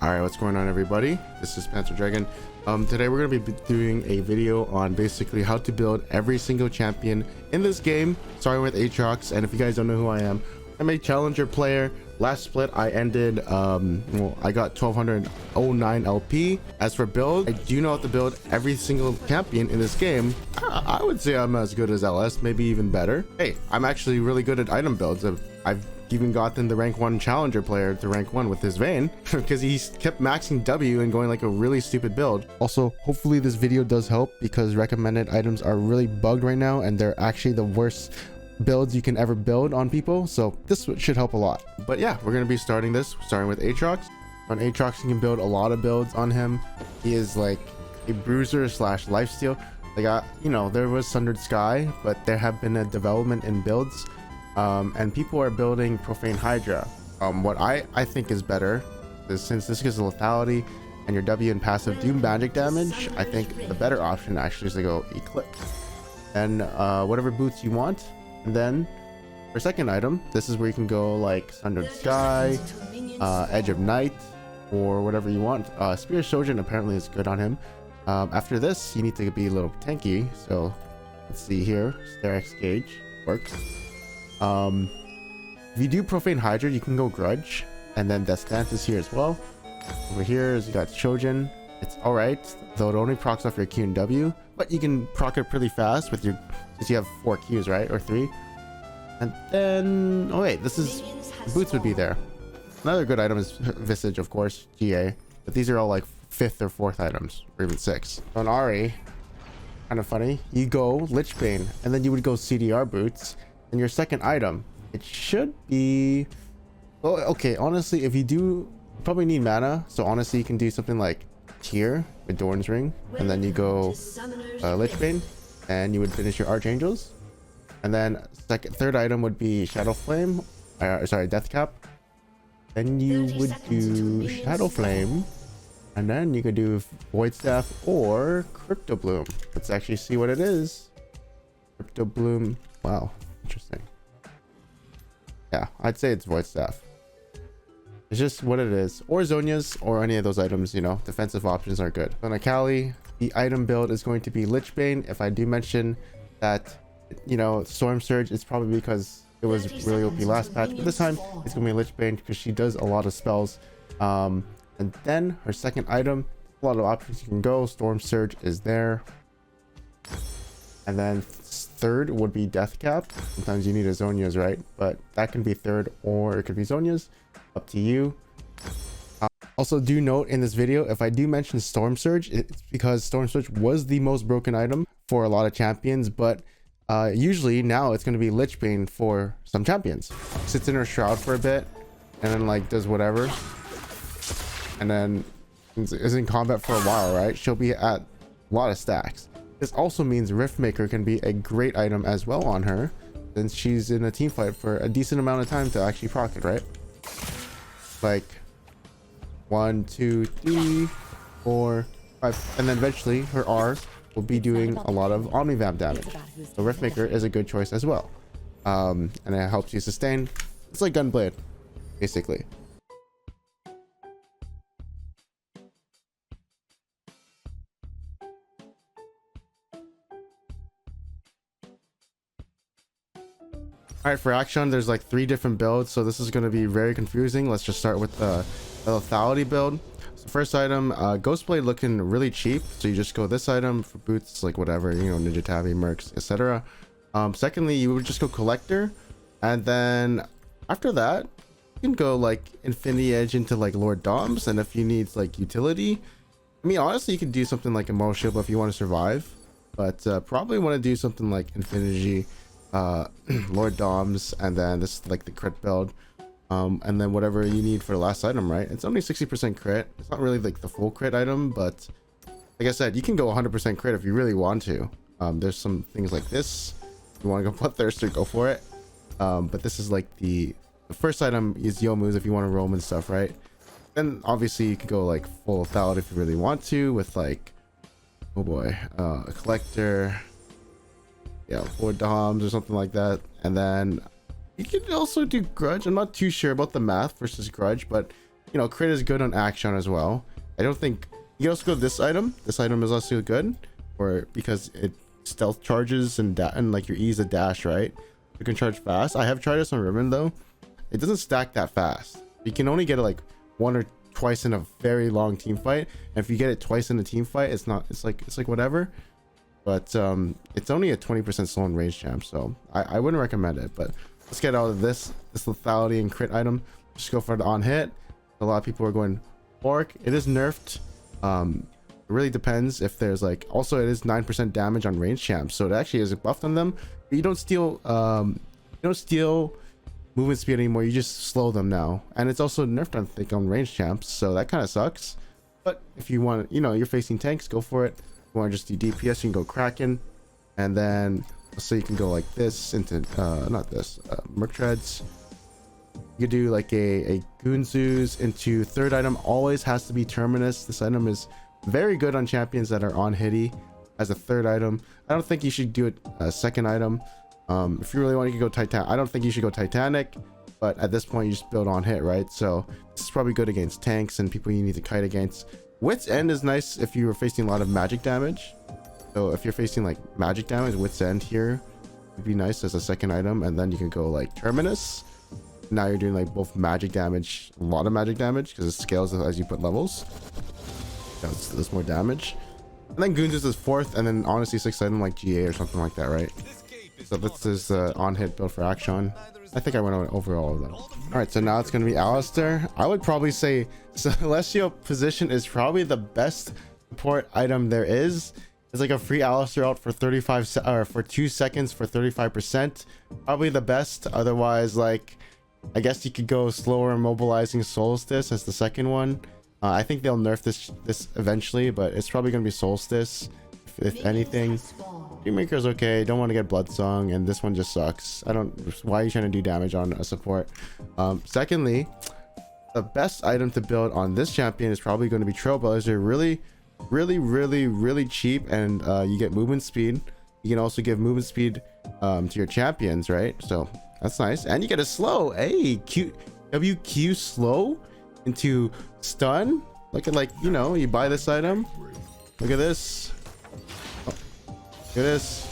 All right, what's going on, everybody? This is Panzer Dragon. Today we're going to be doing a video on basically how to build every single champion in this game, starting with Aatrox. And if you guys don't know who I am, I'm a challenger player. Last split I ended well, I got 1209 LP. As for build, I do know how to build every single champion in this game. I would say I'm as good as LS, maybe even better. Hey, I'm actually really good at item builds. I've even gotten the rank 1 challenger player to rank 1 with his Vayne because he kept maxing W and going like a really stupid build. Also, hopefully this video does help because recommended items are really bugged right now and they're actually the worst builds you can ever build on people, so this should help a lot. But yeah, we're going to be starting with Aatrox. On Aatrox you can build a lot of builds on him. He is like a bruiser slash lifesteal. Like you know, there was Sundered Sky, but there have been a development in builds, and people are building Profane Hydra. What I think is better is, since this gives lethality and your W and passive do magic damage, I think the better option actually is to go Eclipse and whatever boots you want. And then for second item, this is where you can go like Sundered Sky, Edge of Night, or whatever you want. Spear Shojin apparently is good on him. After this, you need to be a little tanky, so let's see here. Sterex Gauge works. If you do Profane Hydra, you can go Grudge, and then Death Stance is here as well. Over here is you got Shojin. It's alright, though it only procs off your Q and W, but you can proc it pretty fast with your, since you have 4 Qs, right? Or 3. And then, oh wait, this is, boots would be there. Another good item is Visage, of course, GA, but these are all like 5th or 4th items, or even 6th. On Ahri, kind of funny, you go Lichbane, and then you would go CDR boots, and your second item, it should be, well, okay, honestly, if you do, probably need mana, so honestly, you can do something like Tear with Dorn's Ring, and then you go Lichbane, and you would finish your Archangels. And then third item would be Shadow Flame, sorry, Death Cap. Then you would do Shadow Flame, and then you could do Void Staff or Crypto Bloom. Let's actually see what it is. Crypto Bloom, wow, interesting. Yeah, I'd say it's Void Staff. It's just what it is. Or Zhonya's, or any of those items, you know, defensive options are good. On Akali, the item build is going to be Lichbane. If I do mention that, you know, Storm Surge, it's probably because it was really OP last patch, but this time it's going to be Lichbane because she does a lot of spells. And then her second item, a lot of options you can go. Storm Surge is there. And then third would be Death Cap. Sometimes you need a Zhonya's, right? But that can be third, or it could be Zhonya's. Up to you. Also, do note in this video, if I do mention Storm Surge, it's because Storm Surge was the most broken item for a lot of champions, but usually now it's going to be Lichbane for some champions. Sits in her shroud for a bit, and then like does whatever, and then is in combat for a while, right? She'll be at a lot of stacks. This also means Riftmaker can be a great item as well on her, since she's in a team fight for a decent amount of time to actually proc it, right? Like 1, 2, 3, 4, 5, and then eventually her R will be doing a lot of Omnivamp damage. So Riftmaker is a good choice as well, and it helps you sustain. It's like Gunblade, basically. All right, for Akshan, there's like 3 different builds, so this is going to be very confusing. Let's just start with the lethality build. So first item, Ghostblade looking really cheap, so you just go this item. For boots, like whatever, you know, Ninja Tabby, Mercs, etc. Secondly, you would just go Collector, and then after that you can go like Infinity Edge into like Lord Doms, and if you need like utility, I mean, honestly, you could do something like Immortal Shield if you want to survive, but probably want to do something like Infinity, Lord Doms, and then this is like the crit build, and then whatever you need for the last item, right? It's only 60% crit. It's not really like the full crit item, but like I said, you can go 100% crit if you really want to. There's some things like this. If you want to go Bloodthirster, go for it. But this is like the first item is Youmuu's if you want to roam and stuff, right? Then obviously you can go like full lethality if you really want to, with like, oh boy, a Collector, yeah, 4 Doms or something like that. And then you can also do Grudge. I'm not too sure about the math versus Grudge, but you know, crit is good on Akshan as well. I don't think you can also go this item. This item is also good, or because it stealth charges and like your ease of dash, right? You can charge fast. I have tried this on Ribbon though. It doesn't stack that fast. You can only get it like one or twice in a very long team fight, and if you get it twice in a team fight, it's like whatever. But it's only a 20% slow in range champ, so I wouldn't recommend it. But let's get out of this lethality and crit item. Just go for the on hit. A lot of people are going Orc. It is nerfed. It really depends if there's like, also it is 9% damage on range champs, so it actually is buffed on them. But you don't steal movement speed anymore, you just slow them now. And it's also nerfed, I think, on range champs, so that kind of sucks. But if you want, you know, you're facing tanks, go for it. If you want to just do DPS, you can go Kraken, and then so you can go like this into not this Merc Treads. You could do like a Goonzoos into third item. Always has to be Terminus. This item is very good on champions that are on hitty as a third item. I don't think you should do it a second item. If you really want, you can go Titan. I don't think you should go Titanic, but at this point you just build on hit, right? So this is probably good against tanks and people you need to kite against. Wit's End is nice if you were facing a lot of magic damage. So if you're facing like magic damage, Wit's End here would be nice as a second item, and then you can go like Terminus. Now you're doing like both magic damage, a lot of magic damage, because it scales as you put levels. There's more damage. And then Goonzoos is fourth, and then honestly sixth item like GA or something like that, right? So this is the on hit build for Akshan. I think I went over all of them. All right, so now it's going to be Alistar. I would probably say Celestial Position is probably the best support item there is. It's like a free Alistar out for 2 seconds for 35%. Probably the best. Otherwise, like, I guess you could go slower immobilizing Solstice as the second one. I think they'll nerf this eventually, but it's probably going to be Solstice if anything. Dreammaker's okay. Don't want to get Bloodsong, and this one just sucks. Why are you trying to do damage on a support? Secondly, the best item to build on this champion is probably going to be Trailblazer. They're really cheap, and you get movement speed. You can also give movement speed to your champions, right? So that's nice, and you get a slow. Hey, WQ slow into stun. Look at, like, you know, you buy this item. Look at this. Look at this.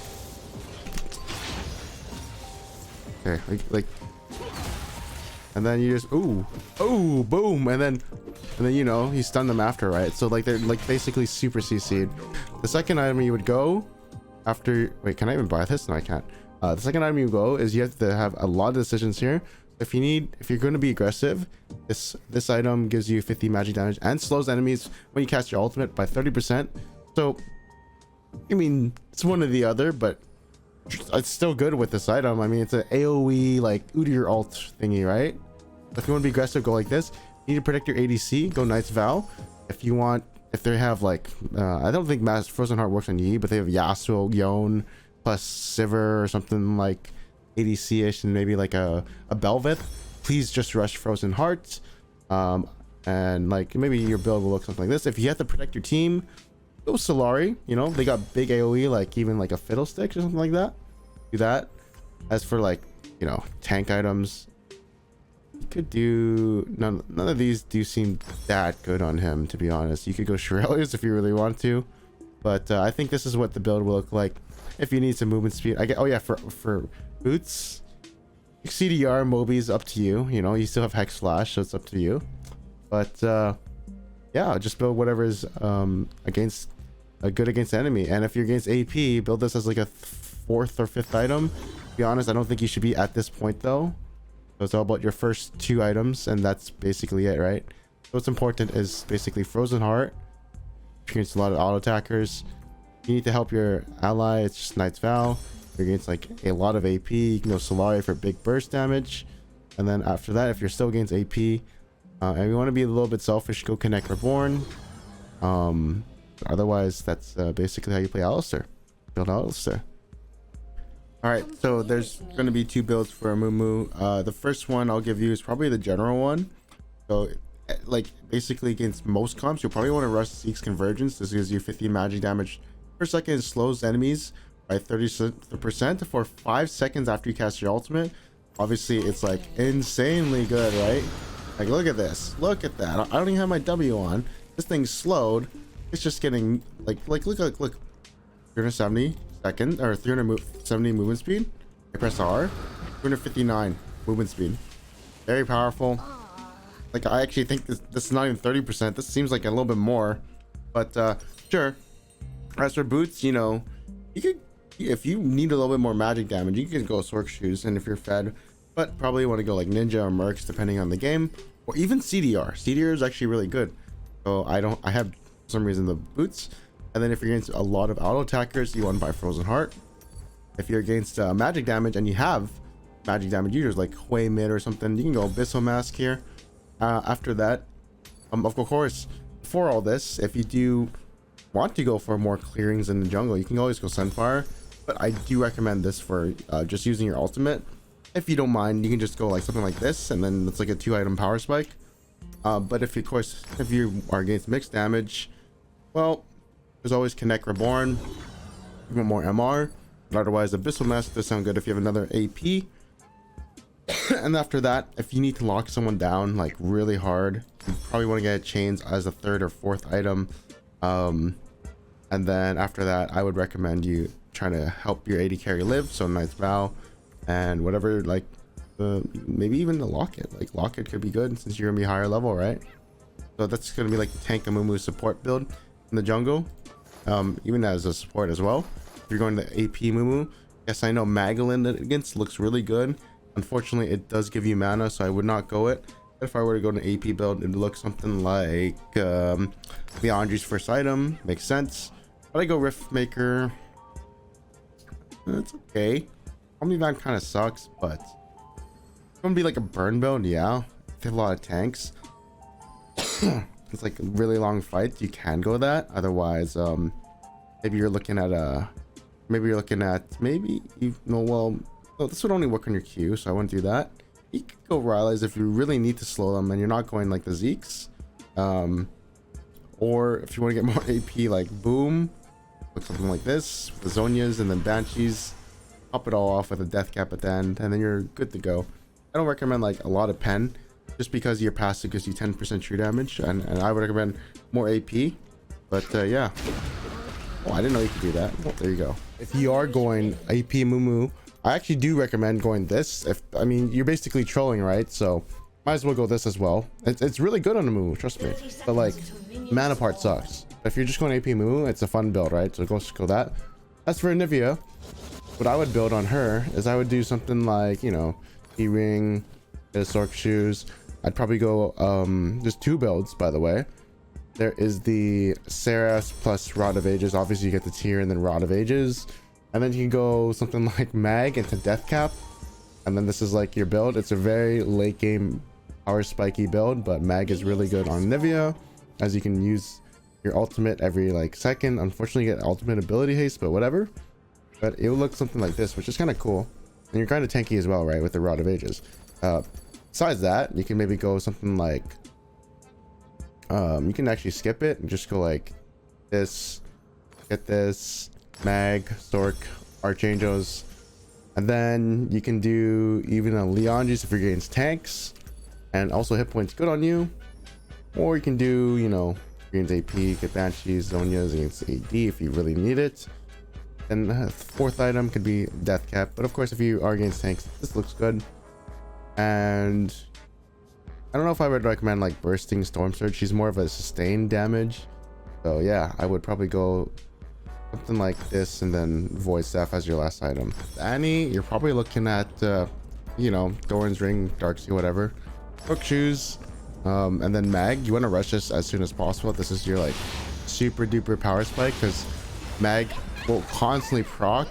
Okay, like, and then you just ooh boom, and then you know you stun them after, right? So like they're like basically super CC'd. The second item you would go after, wait, can I even buy this? No, I can't. The second item you go is you have to have a lot of decisions here. If you're going to be aggressive, this item gives you 50 magic damage and slows enemies when you cast your ultimate by 30%. So I mean, it's one or the other, but it's still good with this item. I mean, it's an AoE like Udyr ult thingy, right? If you want to be aggressive, go like this. You need to protect your ADC, go Knight's Vow. If they have like I don't think Mass Frozen Heart works on Yi, but they have Yasuo, Yone plus Sivir or something like ADC-ish, and maybe like a Bel'Veth. Please just rush Frozen Heart, and like maybe your build will look something like this. If you have to protect your team, go Solari. You know, they got big AoE, like even like a Fiddlesticks or something like that. Do that. As for like, you know, tank items, you could do none of these do seem that good on him, to be honest. You could go Shurelya's if you really want to, but I think this is what the build will look like if you need some movement speed. Oh yeah, for boots, CDR Moby's up to you. You know, you still have Hex Flash, so it's up to you. But yeah, just build whatever is good against enemy. And if you're against AP, build this as like a fourth or fifth item. To be honest, I don't think you should be at this point though. So it's all about your first 2 items, and that's basically it, right? So what's important is basically Frozen Heart. Against a lot of auto attackers, you need to help your ally. It's just Knight's Vow. If you're against like a lot of AP, you can go Solari for big burst damage. And then after that, if you're still against AP, and you want to be a little bit selfish, go Connect Reborn. Otherwise, that's basically how you play Alistar. Build Alistar. Alright, so there's going to be 2 builds for Amumu. The first one I'll give you is probably the general one. So, like, basically against most comps, you'll probably want to rush Zeke's Convergence. This gives you 50 magic damage per second. It slows enemies by 30% for 5 seconds after you cast your ultimate. Obviously, it's like insanely good, right? Like, look at this. Look at that. I don't even have my W on. This thing's slowed. It's just getting like look 370 seconds or 370 movement speed. I press R. 259 movement speed. Very powerful. Like, I actually think this is not even 30%. This seems like a little bit more. But sure. As for boots, you know, you could, if you need a little bit more magic damage, you can go Sork shoes, and if you're fed, but probably want to go like ninja or mercs depending on the game, or even CDR. CDR is actually really good. So I have for some reason the boots. And then if you're against a lot of auto attackers, you want to buy Frozen Heart. If you're against magic damage and you have magic damage users like Hwei mid or something, you can go Abyssal Mask here. After that, of course, before all this, if you do want to go for more clearings in the jungle, you can always go Sunfire, but I do recommend this for just using your ultimate. If you don't mind, you can just go like something like this, and then it's like a 2-item power spike. But if you are against mixed damage, well, there's always Connect Reborn. You want more MR, but otherwise Abyssal Mask does sound good if you have another AP. And after that, if you need to lock someone down like really hard, you probably want to get chains as a 3rd or 4th item. And then after that, I would recommend you trying to help your AD carry live, so Knight's Vow and whatever, like maybe even the Locket. Like Locket could be good since you're gonna be higher level, right? So that's gonna be like the tank Amumu support build in the jungle, even as a support as well. If you're going to AP Mumu, yes, I know Magellan against looks really good. Unfortunately, it does give you mana, so I would not go it. If I were to go to AP build, it would look something like Leandri's first item. Makes sense. But I go Rift Maker. It's okay. Omnivan kind of sucks, but it's gonna be like a burn build. Yeah, they have a lot of tanks. It's like a really long fight. You can go that. Otherwise, maybe you're looking at well, this would only work on your Q, so I wouldn't do that. You could go Rylai's if you really need to slow them and you're not going like the Zeeks. Or if you want to get more AP, like Boom, look something like this, the Zonias and then Banshees, pop it all off with a death cap at the end, and then you're good to go. I don't recommend like a lot of pen, just because your passive gives you 10% true damage, and I would recommend more AP. But yeah. Oh, I didn't know you could do that. Well, there you go. If you are going AP Mumu, I actually do recommend going this. I mean, you're basically trolling, right? So might as well go this as well. It's really good on the move, trust me. But like, mana part sucks. If you're just going AP Mumu, it's a fun build, right? So go that. As for Anivia, what I would build on her is I would do something like, you know, E-Ring, Sork shoes. I'd probably go there's 2 builds, by the way. There is the Seras plus Rod of Ages. Obviously you get the tier and then Rod of Ages. And then you can go something like Mag into Death Cap. And then this is like your build. It's a very late game power spiky build, but Mag is really good on Anivia, as you can use your ultimate every like second. Unfortunately, you get ultimate ability haste, but whatever. But it will look something like this, which is kind of cool. And you're kind of tanky as well, right? With the Rod of Ages. Besides that, you can maybe go something like you can actually skip it and just go like this, get this, Mag, Stork, Archangels, and then you can do even a Leandri's if you're against tanks, and also hit points good on you. Or you can do, you know, against AP, get Banshees, Zonias against AD if you really need it. And the 4th item could be Death Cap, but of course if you are against tanks, this looks good. And I don't know if I would recommend like Bursting Storm Surge. She's more of a sustained damage, so yeah, I would probably go something like this and then Void Staff as your last item. Annie, you're probably looking at you know, Doran's Ring, Darksea, whatever, Hook Shoes, and then Mag. You want to rush this as soon as possible. This is your like super duper power spike, because Mag will constantly proc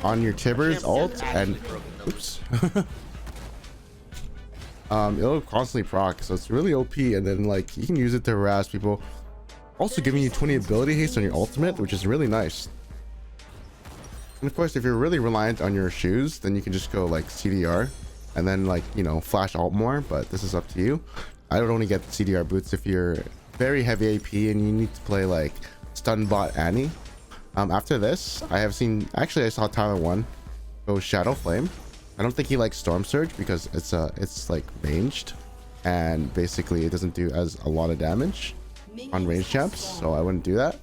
on your Tibbers ult, and oops. It'll constantly proc, so it's really OP, and then like you can use it to harass people, also giving you 20 ability haste on your ultimate, which is really nice. And of course, if you're really reliant on your shoes, then you can just go like CDR and then like, you know, flash ult more, but this is up to you. I would only get the CDR boots if you're very heavy AP and you need to play like stun bot Annie. After this, I saw Tyler 1 go Shadow Flame. I don't think he likes Storm Surge because it's like ranged. and basically it doesn't do as a lot of damage on range champs, so I wouldn't do that.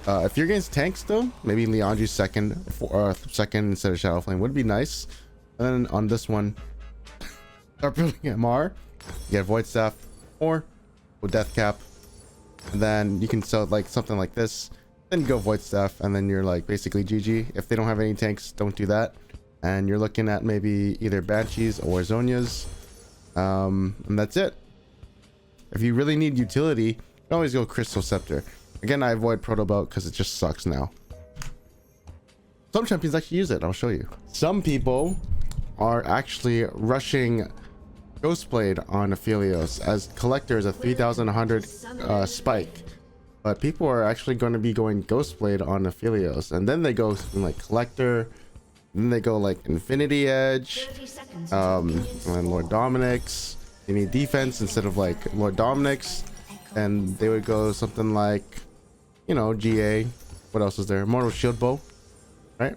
If you're against tanks though, maybe Liandry's second instead of Shadow Flame would be nice. And then on this one, start building MR, you get Void Staff or Death Cap, and then you can sell like something like this, then go Void Staff, and then you're like basically GG. If they don't have any tanks, don't do that, and you're looking at maybe either Banshees or Zhonya's, and that's it. If you really need utility, you can always go Crystal Scepter. Again, I avoid Proto Belt because it just sucks now. Some champions actually use it. I'll show you. Some people are actually rushing Ghostblade on Aphelios as Collector is a 3100 spike, but people are actually going to be going Ghostblade on Aphelios, and then they go something like Collector, then they go like Infinity Edge, and Lord Dominic's. They need defense instead of like Lord Dominic's, and they would go something like, you know, GA. What else is there? Immortal Shield Bow, right?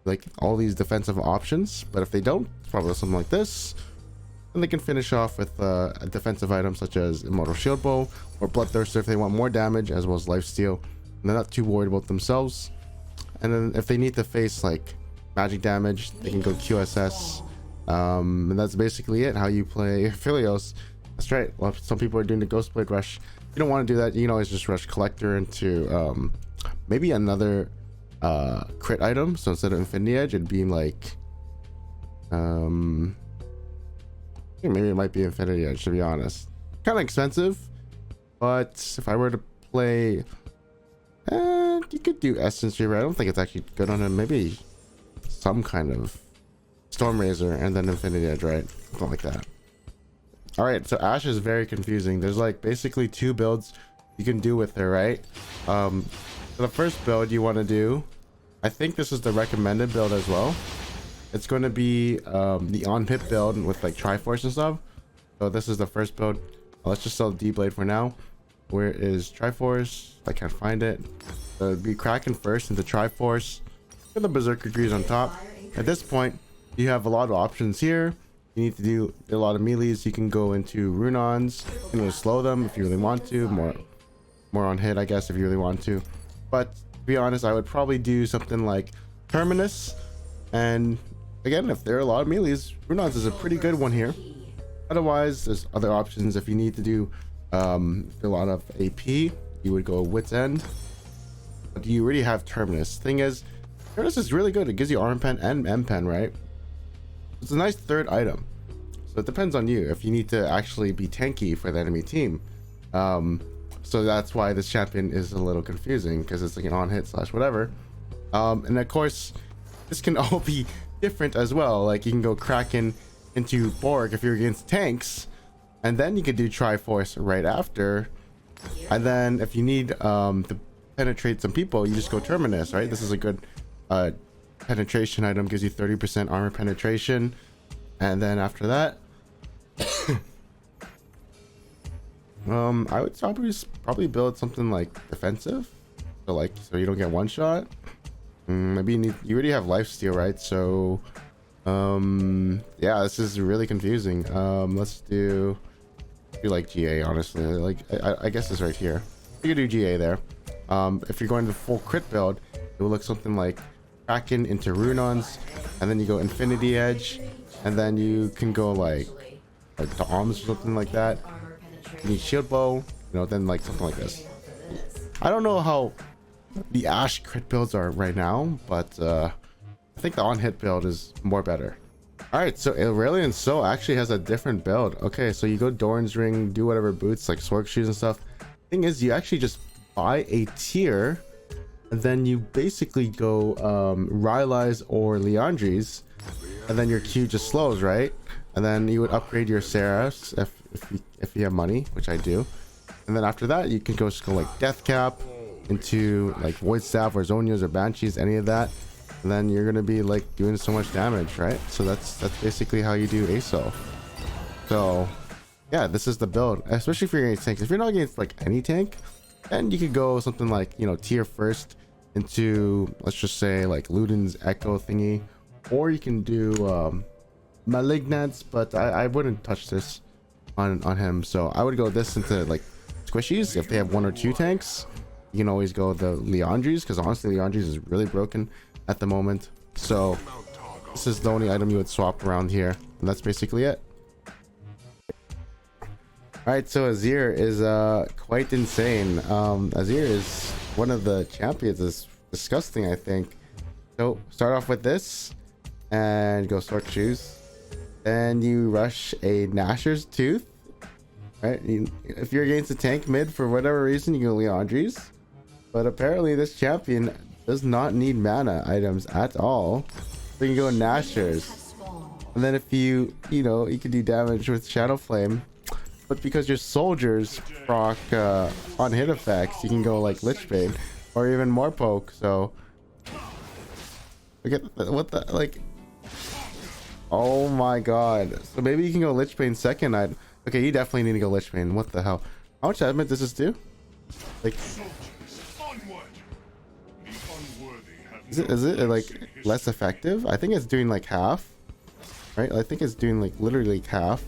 Like all these defensive options. But if they don't, it's probably something like this. And they can finish off with a defensive item such as Immortal Shield Bow or Bloodthirster if they want more damage, as well as Lifesteal. And they're not too worried about themselves. And then if they need to face like magic damage, they can go QSS. And that's basically it. How you play Aphelios. That's right. Well, some people are doing the Ghostblade rush. If you don't want to do that, you can always just rush Collector into maybe another crit item. So instead of Infinity Edge, it'd be like maybe it might be Infinity Edge, to be honest. Kind of expensive, but if I were to play, you could do Essence Reaver. I don't think it's actually good on him. Maybe some kind of Storm Razor and then Infinity Edge, right? Something like that. All right, so Ashe is very confusing. There's like basically two builds you can do with her, right? So the first build you want to do, I think this is the recommended build as well. It's going to be the on-hit build with like Triforce and stuff. So this is the first build. Let's just sell D-Blade for now. Where is Triforce? I can't find it. So it'd be Kraken first into Triforce with the Berserker Greaves on top. At this point, you have a lot of options here. You need to do a lot of melees. You can go into Runons, you know, slow them if you really want to. More on hit, I guess, if you really want to. But to be honest, I would probably do something like Terminus. And again, if there are a lot of melees, Runons is a pretty good one here. Otherwise, there's other options. If you need to do a lot of AP, you would go Wit's End. But you already have Terminus. Thing is, Terminus is really good. It gives you Arm Pen and M Pen, right? It's a nice third item. So it depends on you if you need to actually be tanky for the enemy team. So that's why this champion is a little confusing, because it's like an on hit slash whatever. And of course, this can all be different as well. Like you can go Kraken into Borg if you're against tanks, and then you could do Triforce right after. And then if you need to penetrate some people, you just go Terminus, right? This is a good penetration item, gives you 30% armor penetration. And then after that, I would probably build something like defensive, so you don't get one shot. Maybe you already have lifesteal, right? So yeah, this is really confusing. Let's do like GA, honestly. Like I guess it's right here. You could do GA there. If you're going to full crit build, it will look something like Kraken into Runons, and then you go Infinity Edge, and then you can go like Doms or something like that. You need Shield Bow, you know, then like something like this. I don't know how the Ashe crit builds are right now, but I think the on-hit build is more better. Alright, so Aurelion Sol actually has a different build. Okay, so you go Doran's Ring, do whatever boots, like Swork Shoes and stuff. Thing is, you actually just buy a tier, and then you basically go Rylai's or Liandry's, and then your Q just slows, right? And then you would upgrade your Seraphs if you have money, which I do. And then after that, you can just go like Death Cap into like Void Staff or Zhonya's or Banshees, any of that. And then you're gonna be like doing so much damage, right? So that's basically how you do ASO. So yeah, this is the build, especially if you're against tanks. If you're not against like any tank, then you could go something like, you know, tier first into, let's just say like Luden's Echo thingy, or you can do Malignance, but I wouldn't touch this. on him. So I would go this into like squishies. If they have 1 or 2 tanks, you can always go the Liandry's, because honestly Liandry's is really broken at the moment. So this is the only item you would swap around here, and that's basically it. All right, so Azir is quite insane. Azir is one of the champions. Is disgusting, I think. So start off with this and go Sword Shoes, and you rush a Nashor's Tooth. Right, if you're against a tank mid for whatever reason, you go Liandry's, but apparently this champion does not need mana items at all, so you can go Nashor's. And then if you know, you can do damage with Shadow Flame, but because your soldiers proc on hit effects, you can go like Lichbane or even more poke. So look at what the, like, oh my god. So maybe you can go Lichbane second. Okay, you definitely need to go Lichbane. What the hell? How much damage does this do? Like, is it like less effective? I think it's doing like half, right? I think it's doing like literally like half.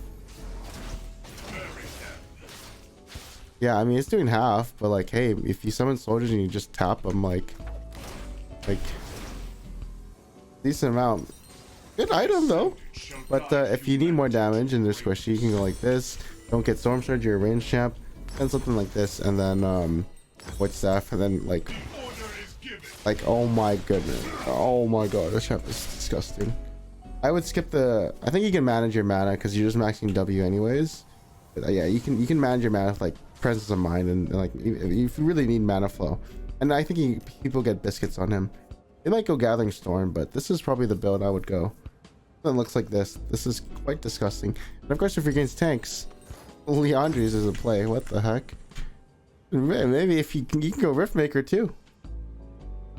Yeah, I mean it's doing half, but like, hey, if you summon soldiers and you just tap them, like decent amount. Good item though. But if you need more damage and they're squishy, you can go like this. Don't get Storm Surge, you're a range champ, and something like this, and then White Staff, and then like oh my goodness, oh my god, this champ is disgusting. I would skip the, I think you can manage your mana because you're just maxing W anyways. But, yeah, you can manage your mana with like Presence of Mind, and like if you really need mana flow. And I think people get biscuits on him. They might go Gathering Storm, but this is probably the build I would go. It looks like this. This is quite disgusting. And of course, if you're against tanks, Liandry's is a play. What the heck? Maybe if you can go Riftmaker too.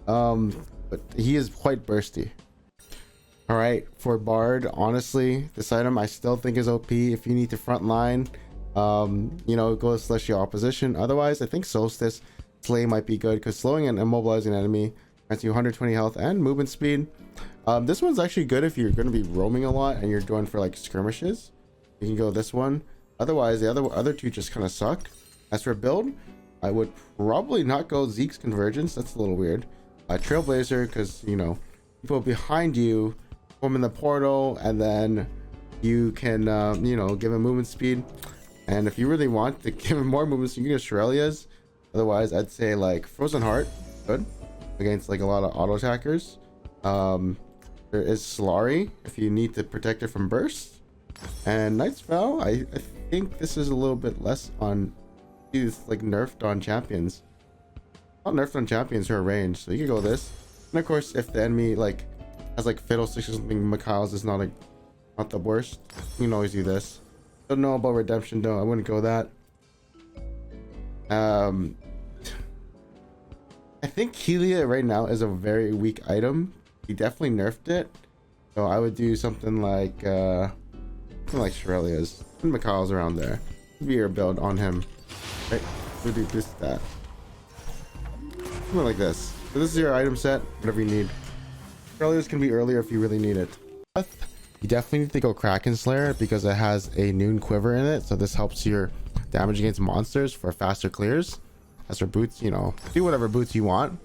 But he is quite bursty. All right, for Bard, honestly, this item I still think is OP. If you need to front line, you know, go Celestial Opposition. Otherwise, I think Solstice Slay might be good, because slowing and immobilizing an enemy grants you 120 health and movement speed. This one's actually good if you're going to be roaming a lot and you're going for like skirmishes. You can go this one. Otherwise, the other two just kind of suck. As for build, I would probably not go Zeke's Convergence. That's a little weird. Trailblazer, because, you know, people behind you form in the portal, and then you can, you know, give him movement speed. And if you really want to give him more movement speed, you can go Shurelia's. Otherwise, I'd say like Frozen Heart, good against like a lot of auto attackers. There is Solari if you need to protect her from burst, and Knight's Vow. I think this is a little bit less on, it's like nerfed on champions, not nerfed on champions who are ranged, so you can go this. And of course, if the enemy like has like Fiddlesticks or something, Mikhail's is not the worst, you can always do this. Don't know about Redemption though, I wouldn't go that. I think Helia right now is a very weak item. He definitely nerfed it, so I would do something like Shurelia's and Mikhail's around there. Be your build on him, right? Would do this, that, something like this. So this is your item set, whatever you need. Shurelia's can be earlier if you really need it. You definitely need to go Kraken Slayer because it has a Noon Quiver in it, so this helps your damage against monsters for faster clears. As for boots, you know, do whatever boots you want.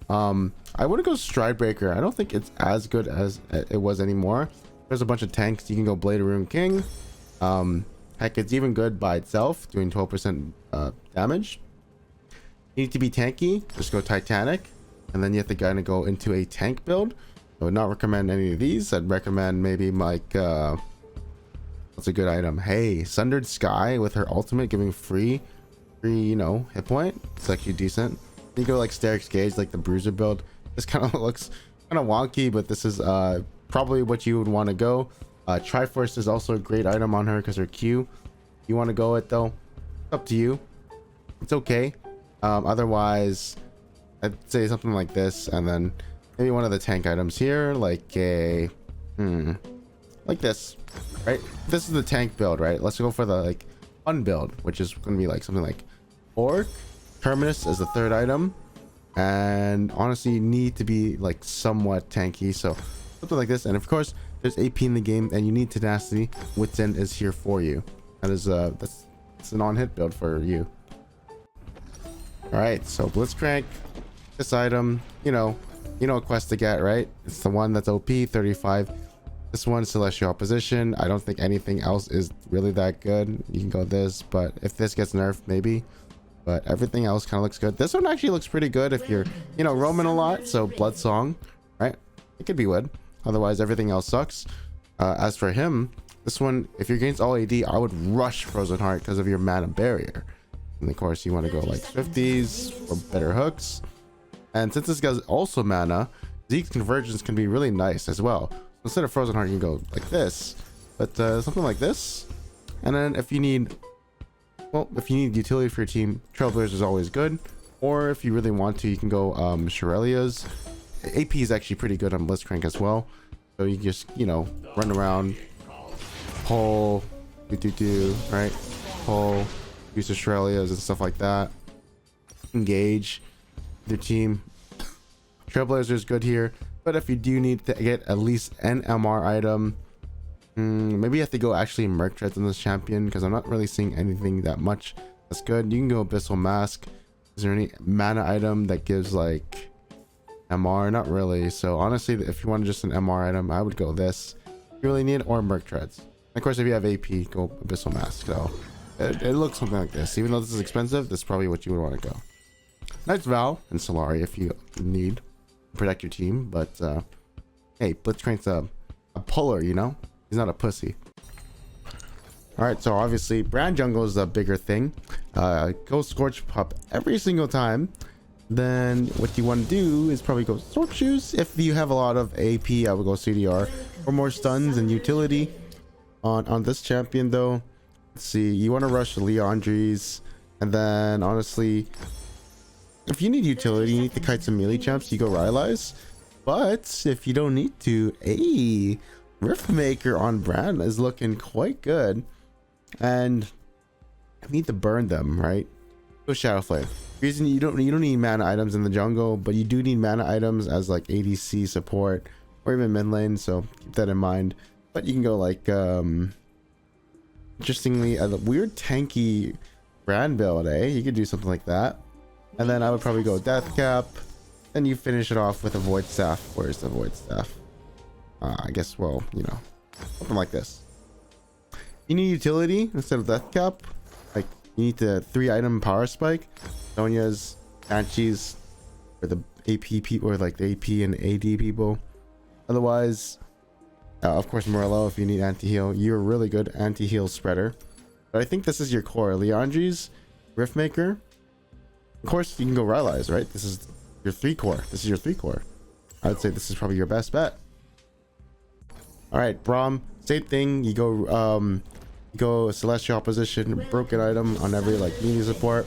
I wouldn't go Stridebreaker. I don't think it's as good as it was anymore. There's a bunch of tanks. You can go Blade of Rune King. Heck, it's even good by itself, doing 12% damage. You need to be tanky, just go Titanic, and then you have to kind of go into a tank build. I would not recommend any of these. I'd recommend maybe like what's a good item? Hey, Sundered Sky with her ultimate giving free, you know, hit point. It's actually decent. You go like Steric's Gauge, like the bruiser build. This kind of looks kind of wonky, but this is probably what you would want to go. Triforce is also a great item on her because her Q. You want to go it though, it's up to you. It's okay. Otherwise, I'd say something like this, and then maybe one of the tank items here, like a like this, right? This is the tank build, right? Let's go for the like fun build, which is going to be like something like Orc Terminus as the third item, and honestly you need to be like somewhat tanky, so something like this. And of course there's AP in the game and you need tenacity. Wit's End is here for you. That is that's a non-hit build for you. All right, so Blitzcrank, this item, you know what quest to get, right? It's the one that's OP 35. This one, Celestial Opposition. I don't think anything else is really that good. You can go this, but if this gets nerfed, maybe. But everything else kind of looks good. This one actually looks pretty good if you're, roaming a lot. So Blood Song, right? It could be good. Otherwise, everything else sucks. As for him, this one, if you're against all AD, I would rush Frozen Heart because of your mana barrier. And of course, you want to go like 50s or better hooks. And since this guy's also mana, Zeke's Convergence can be really nice as well. So instead of Frozen Heart, you can go like this, but something like this. And then if you need utility for your team, Trailblazers is always good. Or if you really want to, you can go Shirelia's. AP is actually pretty good on Blitzcrank as well. So you just, run around, pull, right? Pull, use the Shirelia's and stuff like that. Engage your team. Trailblazer is good here. But if you do need to get at least an MR item, maybe you have to go actually Merc Treads on this champion, because I'm not really seeing anything that much that's good. You can go Abyssal Mask. Is there any mana item that gives like MR? Not really. So honestly, if you want just an MR item, I would go this. If you really need it, or Merc Treads. And of course, if you have AP, go Abyssal Mask. So it looks something like this. Even though this is expensive, this is probably what you would want to go. Knight's Vow and Solari if you need to protect your team. But hey, Blitzcrank's a puller, he's not a pussy. All right, so obviously Brand Jungle is a bigger thing. Go Scorch Pup every single time. Then what you want to do is probably go Sword Shoes. If you have a lot of AP, I would go CDR for more stuns and utility. On this champion though, let's see, you want to rush the Leandries, and then honestly, if you need utility, you need the Kites and melee champs, you go Rylai's. But if you don't need to, Riftmaker on Brand is looking quite good. And you need to burn them, right? Go Shadowflame. Reason you don't need mana items in the jungle, but you do need mana items as like ADC support or even mid lane, so keep that in mind. But you can go like interestingly a weird tanky Brand build, you could do something like that. And then I would probably go Death Cap. Then you finish it off with a Void Staff. Where's the Void Staff? I guess, well, something like this. You need utility instead of Death Cap. Like, you need the 3-item Power Spike. Sonya's, Banshees, or the AP people, or like the AP and AD people. Otherwise, of course, Morello, if you need anti-heal. You're a really good anti-heal spreader. But I think this is your core. Leandries, Riftmaker. Of course, you can go Rylai's, right? This is your 3-core. This is your 3-core. I would say this is probably your best bet. All right, Braum, same thing. You go Celestial Opposition, broken item on every like melee support.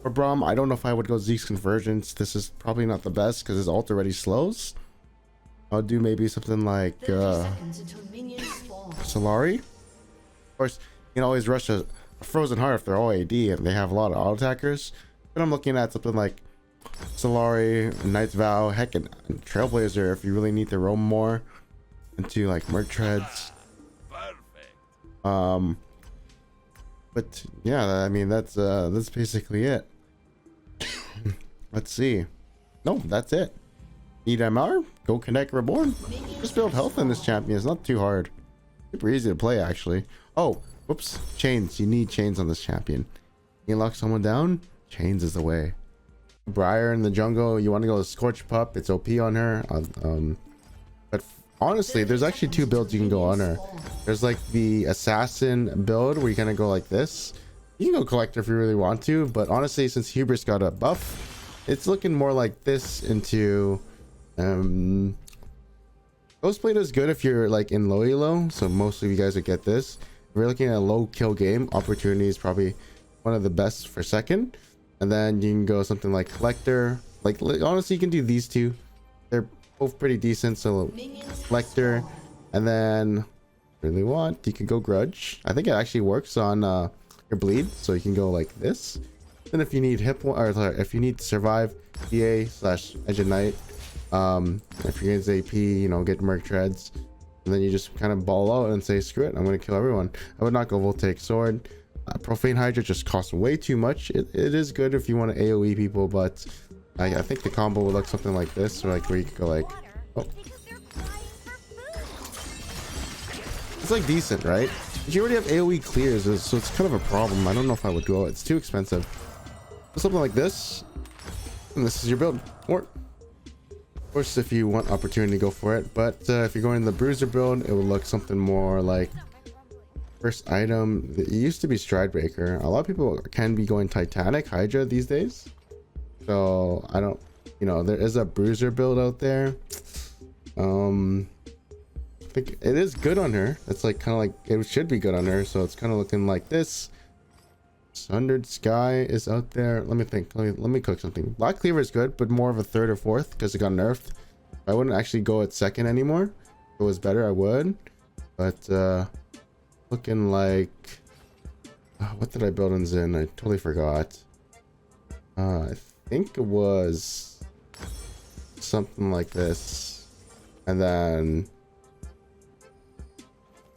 For Braum, I don't know if I would go Zeke's Convergence. This is probably not the best because his ult already slows. I'll do maybe something like Solari. Of course, you can always rush a Frozen Heart if they're all AD and they have a lot of auto attackers. But I'm looking at something like Solari, Knight's Vow, heck, and Trailblazer if you really need to roam more into like Merc Treads. But yeah, I mean that's basically it. Let's see. No, that's it. Need MR? Go Connect Reborn. Just build health in this champion. It's not too hard. Super easy to play actually. Oh, whoops. Chains. You need chains on this champion. You lock someone down? Chains is the way. Briar in the jungle. You want to go with Scorch Pup. It's OP on her. But honestly, there's actually 2 builds you can go on her. There's like the assassin build where you're gonna go like this. You can go collector if you really want to, but honestly, since Hubris got a buff, it's looking more like this into Ghostblade is good if you're like in low elo, so most of you guys would get this. If you're looking at a low kill game, Opportunity is probably one of the best for second. And then you can go something like Collector. Like honestly, you can do these two. They're both pretty decent. So Collector, and then really want, you can go Grudge. I think it actually works on your bleed, so you can go like this. Then if you need if you need to survive, PA/Edge of Night. If you're against AP, get Merc Treads. and then you just kind of ball out and say, screw it, I'm going to kill everyone. I would not go Voltaic Sword. Profane Hydra just costs way too much. It is good if you want to AoE people, but I think the combo would look something like this, or like where you could go like, oh, it's like decent, right? But you already have AoE clears, so it's kind of a problem. I don't know if I would go. It's too expensive. Something like this, and this is your build. Or of course, if you want opportunity, go for it. But if you're going the bruiser build, it would look something more like first item. It used to be Stridebreaker. A lot of people can be going Titanic Hydra these days. So I don't, you know, there is a bruiser build out there. I think it is good on her. It's like kind of like it should be good on her. So it's kind of looking like this. Sundered Sky is out there. Let me think. Let me cook something. Black Cleaver is good, but more of a third or fourth because it got nerfed. I wouldn't actually go at second anymore. If it was better, I would. But looking like what did I build in Zin? I totally forgot. I think it was something like this, and then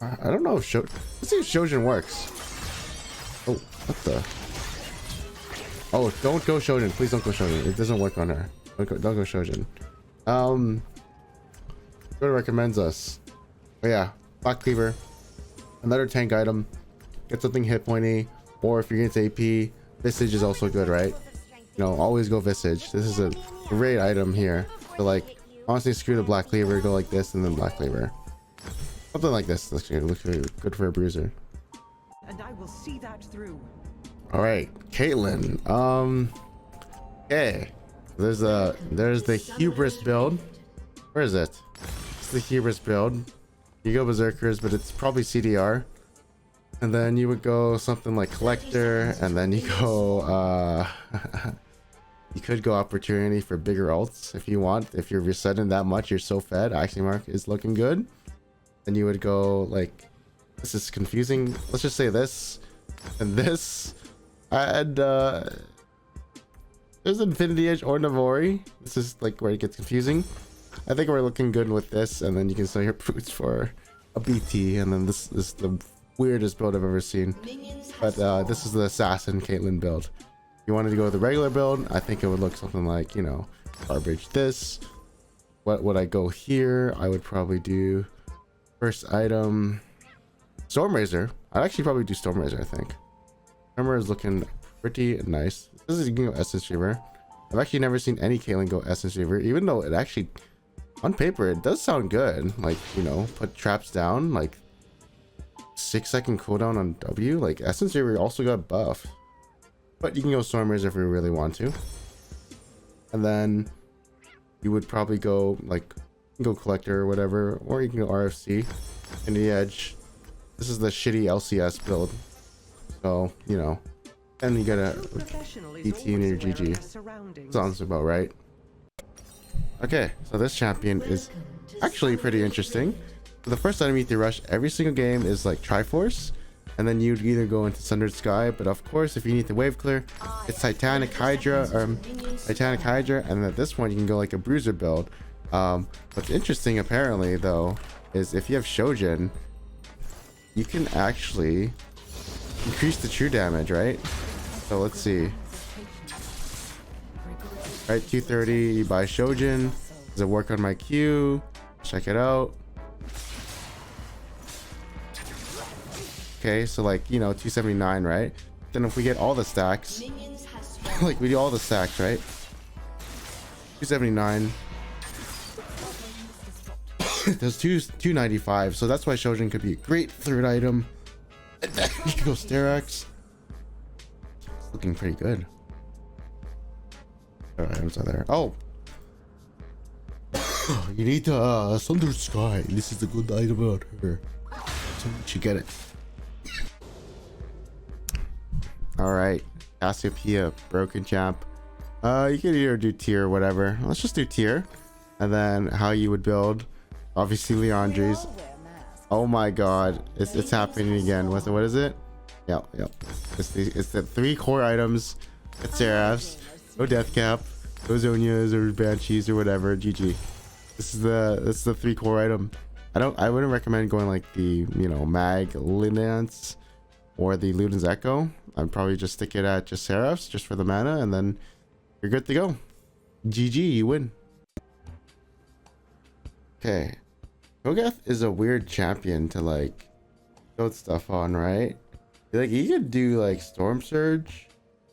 I don't know if let's see if Shojin works. Oh, what the? Oh, don't go Shojin. Please don't go Shojin. It doesn't work on her. Don't go Shojin. What recommends us? But yeah, Black Cleaver, another tank item. Get something hit pointy, or if you're against AP, Visage is also good, right? You know, always go Visage. This is a great item here. So like, honestly, screw the Black Cleaver. Go like this and then Black Cleaver. Something like this. Looks good for a bruiser. And I will see that through. All right, Caitlyn. Okay. There's the hubris build. Where is it? It's the hubris build. You go berserkers, but it's probably CDR. And then you would go something like collector, and then you go you could go opportunity for bigger ults if you want. If you're resetting that much, you're so fed. Action mark is looking good. Then you would go like, this is confusing. Let's just say this and this. And there's Infinity Edge or Navori. This is like where it gets confusing. I think we're looking good with this, and then you can sell your brutes for a BT, and then this is the weirdest build I've ever seen. But this is the assassin Caitlyn build. If you wanted to go with the regular build, I think it would look something like, you know, garbage this. What would I go here? I would probably do first item Stormrazor. I'd actually probably do Stormrazor. I think Stormrazor is looking pretty nice. This is, you can go Essence Reaver. I've actually never seen any Caitlyn go Essence Reaver, even though it actually on paper it does sound good. Like, you know, put traps down, like 6-second cooldown on W. Like Essence Reaver also got buff, but you can go Stormrazor if you really want to. And then you would probably go like, go collector or whatever, or you can go RFC in the edge. This is the shitty LCS build, so you know, and you get a ET in your GG. Sounds about right. Okay, so this champion is actually pretty interesting. So the first item you to rush every single game is like Triforce, and then you'd either go into Sundered Sky, but of course if you need to wave clear, it's Titanic Hydra, and at this point you can go like a bruiser build. What's interesting apparently though is if you have Shojin, you can actually increase the true damage, right? So let's see. Right, 230, you buy Shojin. Does it work on my queue? Check it out. Okay, so like, you know, 279, right? Then if we get all the stacks, like we do all the stacks, right? 279. There's 295, so that's why Shojin could be a great third item. And then you can go Sterax. It's looking pretty good. What items are there? Oh, you need to Sundered Sky. This is a good item out here, so you should get it. All right, Cassiopeia, broken champ. You can either do tier or whatever. Let's just do tier, and then how you would build. Obviously Leandri's. Oh my god, it's happening again. What is it? Yep. It's the 3 core items. It's Seraphs. Go Deathcap. Go Zonias or Banshees or whatever. GG. This is the 3 core item. I wouldn't recommend going like the, you know, Mag Linance or the Luden's Echo. I'd probably just stick it at just Seraphs just for the mana, and then you're good to go. GG, you win. Okay. Cho'Gath is a weird champion to like build stuff on, right? Like you could do like Storm Surge.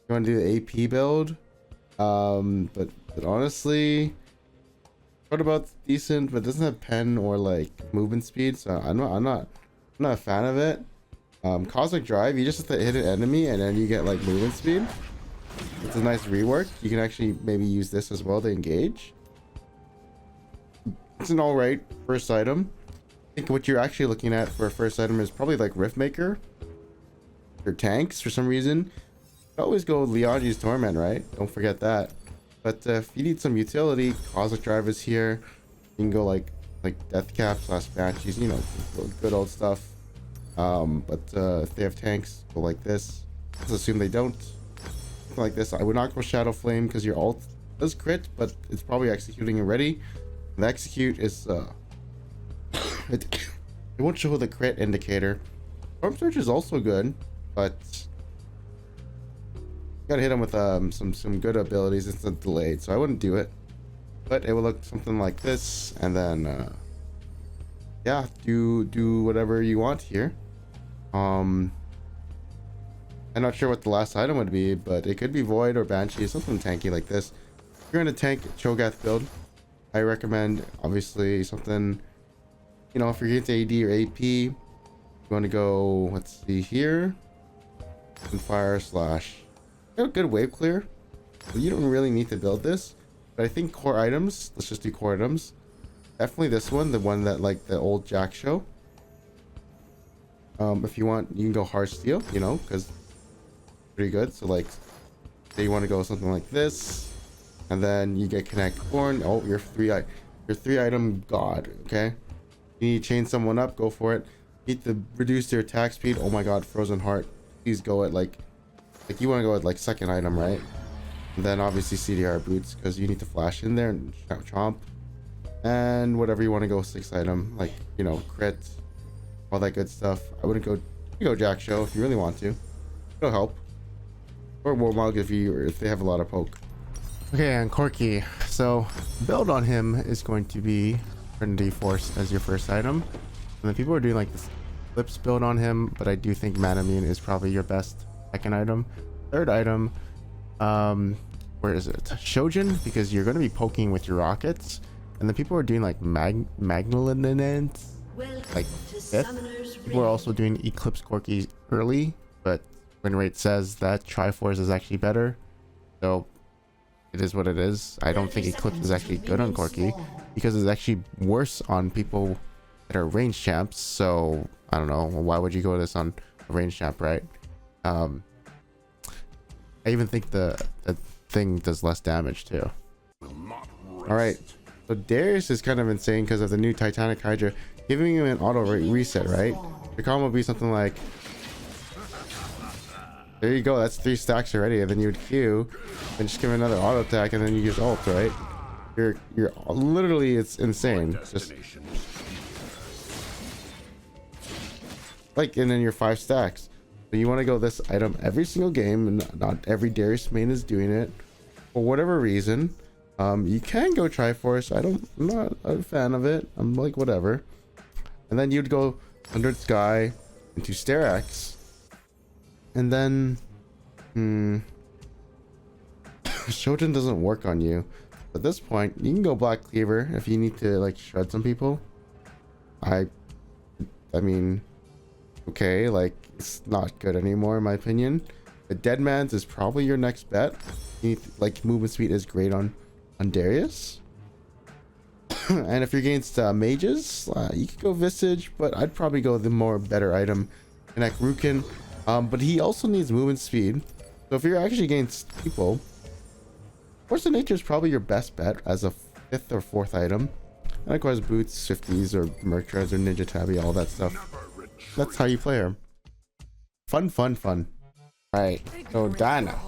You want to do the AP build. But honestly, what about decent, but doesn't have pen or like movement speed, so I'm not a fan of it. Cosmic Drive, you just have to hit an enemy and then you get like movement speed. It's a nice rework. You can actually maybe use this as well to engage. It's an alright first item. I think what you're actually looking at for a first item is probably like Riftmaker or tanks for some reason. Always go Liagi's Torment, right? Don't forget that. But if you need some utility, Cosmic Drive is here. You can go like Deathcap / Banshees, you know, good old stuff. But if they have tanks, go like this. Let's assume they don't. Something like this. I would not go Shadow Flame because your ult does crit, but it's probably executing already. The execute is it won't show the crit indicator. Storm Surge is also good, but you gotta hit him with some good abilities. It's delayed, so I wouldn't do it. But it will look something like this, and then yeah, do whatever you want here. I'm not sure what the last item would be, but it could be Void or Banshee, something tanky like this. If you're in a tank Cho'Gath build, I recommend obviously something, you know, if you're into AD or AP, you want to go, let's see here, and fire slash. You know, good wave clear. You don't really need to build this, but I think core items, let's just do core items. Definitely this one, the one that like the old Jack show. If you want, you can go hard steel, you know, because pretty good. So like, say you want to go something like this, and then you get connect born. Oh, your three item god. Okay, you need to chain someone up, go for it. You need to reduce their attack speed. Oh my god, frozen heart. Please go at like you want to go at like second item, right? And then obviously CDR boots, because you need to flash in there and chomp. And whatever you want to go 6th item, like, you know, crit, all that good stuff. I wouldn't go Jack show if you really want to. It'll help. Or Warmog if they have a lot of poke. Okay, and Corki. So build on him is going to be Trinity Force as your first item. And then people are doing like this Flips build on him, but I do think Manamune is probably your best second item. Third item, where is it? Shojin, because you're going to be poking with your rockets. And then people are doing like Magnalinant, like 5th. People are also doing Eclipse Corki early, but win rate says that Triforce is actually better. So it is what it is. I don't think Eclipse is actually good on Corki because it's actually worse on people that are range champs. So I don't know, why would you go this on a range champ, right? I even think the thing does less damage too. All right, so Darius is kind of insane because of the new Titanic Hydra giving him an auto reset, right? The combo would be something like, there you go, that's 3 stacks already, and then you would Q and just give him another auto attack, and then you use ult, right? You're literally, it's insane. It's just like, and then you're 5 stacks. So you want to go this item every single game, and not every Darius main is doing it for whatever reason. You can go Triforce. I'm not a fan of it. I'm like, whatever. And then you'd go 100 Sky into Sterak's, and then Shojin doesn't work on you. At this point, you can go Black Cleaver if you need to like shred some people. I mean, okay, like it's not good anymore in my opinion. The Deadman's is probably your next bet. You need to, like, movement speed is great on Darius. And if you're against mages, you could go Visage, but I'd probably go the more better item, Connect Rukin. But he also needs movement speed. So if you're actually against people, Force of Nature is probably your best bet as a 5th or 4th item. And of course, boots, Swifties, or Mercreds, or Ninja Tabby, all that stuff. That's how you play her. Fun. Alright, so Diana.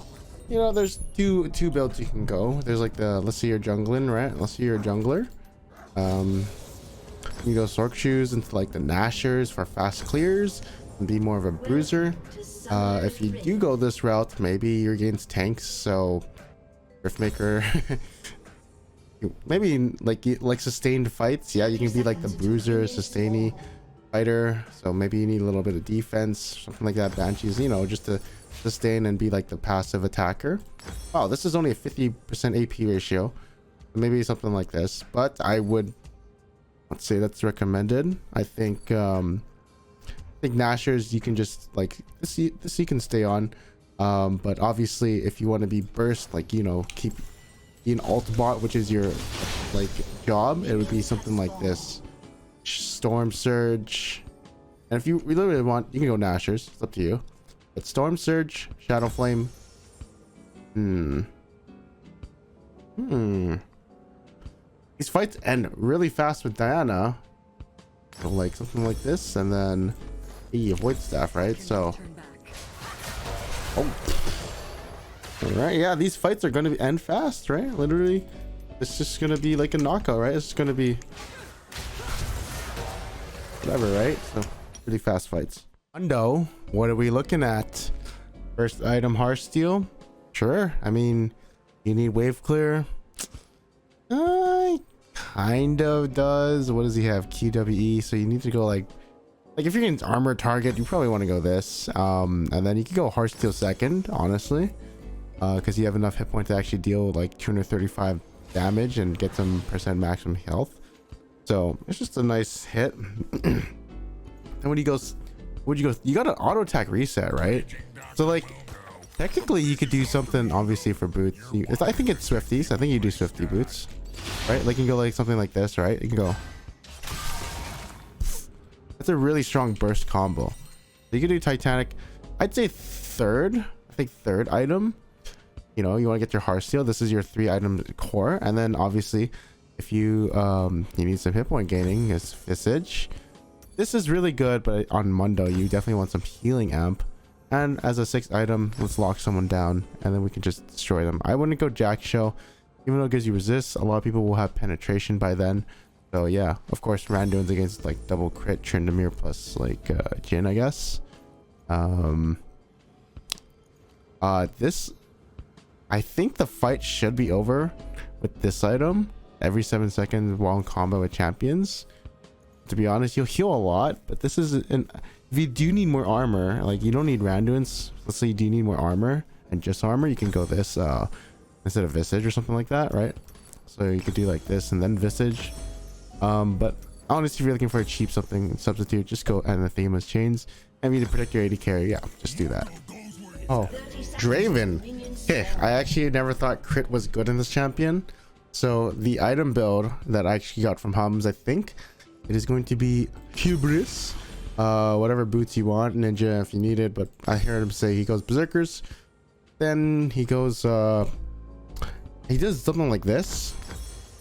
You know, there's two builds you can go. There's like the, let's see you're jungling, right? Let's see you're a jungler. You go Sork Shoes into like the Nashers for fast clears and be more of a bruiser. If you do go this route, maybe you're against tanks, so Riftmaker. Maybe like sustained fights. Yeah, you can be like the bruiser, sustainy fighter. So maybe you need a little bit of defense, something like that. Banshees, you know, just to sustain and be like the passive attacker. Wow, this is only a 50% AP ratio. Maybe something like this, but I would, let's say that's recommended. I think Nashers you can just like this you can stay on, but obviously if you want to be burst, like, you know, keep an alt bot, which is your like job, it would be something like this: Storm Surge. And if you really want, you can go Nashers, it's up to you, but Storm Surge, Shadow Flame. These fights end really fast with Diana, so like something like this, and then he avoid staff, right? So all right, yeah, these fights are going to end fast, right? Literally, it's just going to be like a knockout, right? It's going to be whatever, right? So really fast fights. Undo, what are we looking at? First item, Harsh Steel. Sure, I mean, you need wave clear. Kind of does. What does he have? QWE. So you need to go like if you're against armor target, you probably want to go this. And then you can go Harsh Steel second, honestly, because you have enough hit point to actually deal like 235 damage and get some percent maximum health. So it's just a nice hit. And when he goes, you got an auto attack reset, right? So like technically you could do something obviously for boots. I think it's Swifties. I think you do Swifty boots, right? Like you can go like something like this, right? You can go. That's a really strong burst combo. You can do Titanic. I'd say third. I think third item. You know, you want to get your Heart Steel. This is your 3 item core, and then obviously, if you need some hit point gaining, is Visage. This is really good, but on Mundo, you definitely want some healing amp. And as a 6th item, let's lock someone down, and then we can just destroy them. I wouldn't go Jack Show, even though it gives you resist. A lot of people will have penetration by then. So yeah, of course, Randuin's against like double crit Tryndamere plus like Jhin, I guess. This, I think the fight should be over with this item every 7 seconds while in combo with champions. To be honest, you'll heal a lot, but this is if you do need more armor, like you don't need Randuin's. Let's say you do need more armor and just armor, you can go this instead of Visage or something like that, right? So you could do like this and then Visage. But honestly, if you're looking for a cheap something substitute, just go Anathema's Chains. I mean, to protect your AD carry, yeah, just do that. Oh, Draven. Okay, I actually never thought crit was good in this champion. So the item build that I actually got from Hums, I think it is going to be Hubris. Whatever boots you want, Ninja if you need it, but I heard him say he goes Berserkers. Then he goes, he does something like this.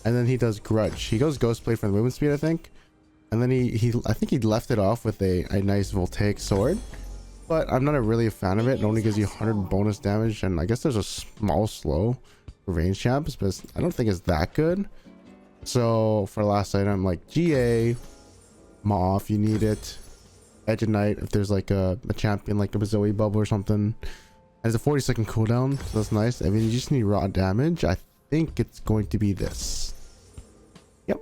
And then he does Grudge. He goes Ghostblade for the movement speed, I think. And then I think he left it off with a nice voltaic sword. But I'm not really a fan of it. It only gives you 100 bonus damage, and I guess there's a small slow for range champs, but I don't think it's that good. So for last item, like GA, Maw if you need it, Edge of Night if there's like a champion like a Zoe bubble or something. Has a 40-second cooldown, so that's nice. I mean, you just need raw damage. I think it's going to be this. Yep.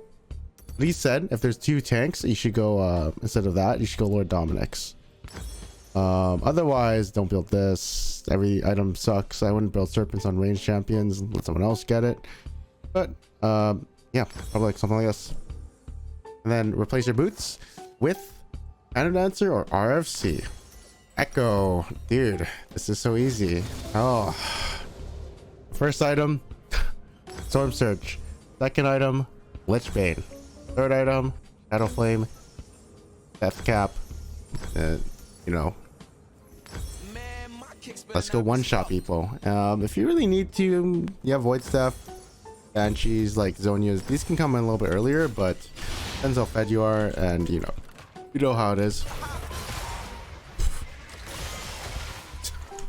Lee said if there's 2 tanks, you should go instead of that, you should go Lord Dominic's. Otherwise, don't build this. Every item sucks. I wouldn't build serpents on range champions. Let someone else get it. But yeah, probably like something like this. And then replace your boots with Phantom Dancer or RFC. Ekko, dude, this is so easy. Oh, first item, Storm Surge. Second item, Lichbane. Third item, Shadow Flame, Death Cap. You know, let's go one shot people. If you really need to, you have Void Staff, Banshees, like Zonias. These can come in a little bit earlier, but depends how fed you are, and you know how it is.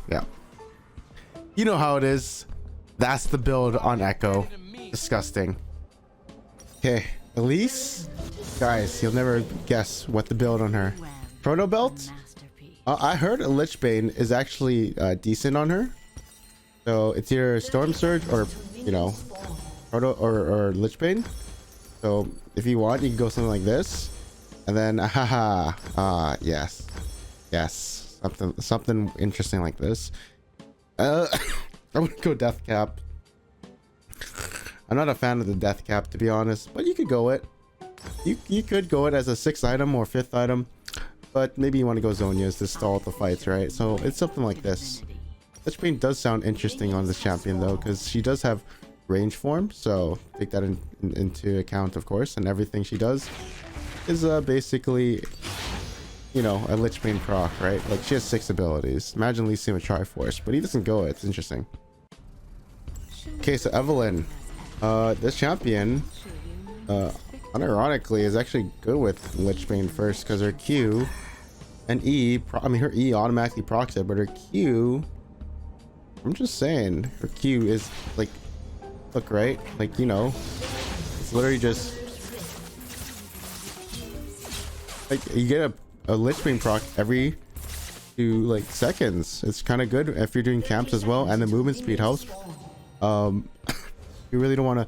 Yeah, you know how it is. That's the build on Ekko. Disgusting. Okay, Elise, guys, you'll never guess what the build on her. Proto belt. I heard a Lichbane is actually decent on her. So it's either Storm Surge or, you know, Proto or Lichbane. So if you want, you can go something like this, and then yes, something interesting like this. I would go Death Cap. I'm not a fan of the Death Cap, to be honest, but you could go it. You could go it as a 6th item or 5th item, but maybe you want to go Zhonya's to stall the fights, right? So it's something like this. Lichbane does sound interesting on this champion though, because she does have range form, so take that into account, of course, and everything she does is basically, you know, a Lichbane proc, right? Like, she has 6 abilities. Imagine Lee Sin with Triforce, but he doesn't go it. It's interesting. Okay, so Evelynn, this champion, unironically, is actually good with Lichbane first, because her Q and E, I mean, her E automatically procs it, but her Q, I'm just saying, her Q is like, look, right? Like, you know, it's literally just like you get a Lichbane proc every 2 like seconds. It's kind of good if you're doing camps as well, and the movement speed helps. You really don't want to,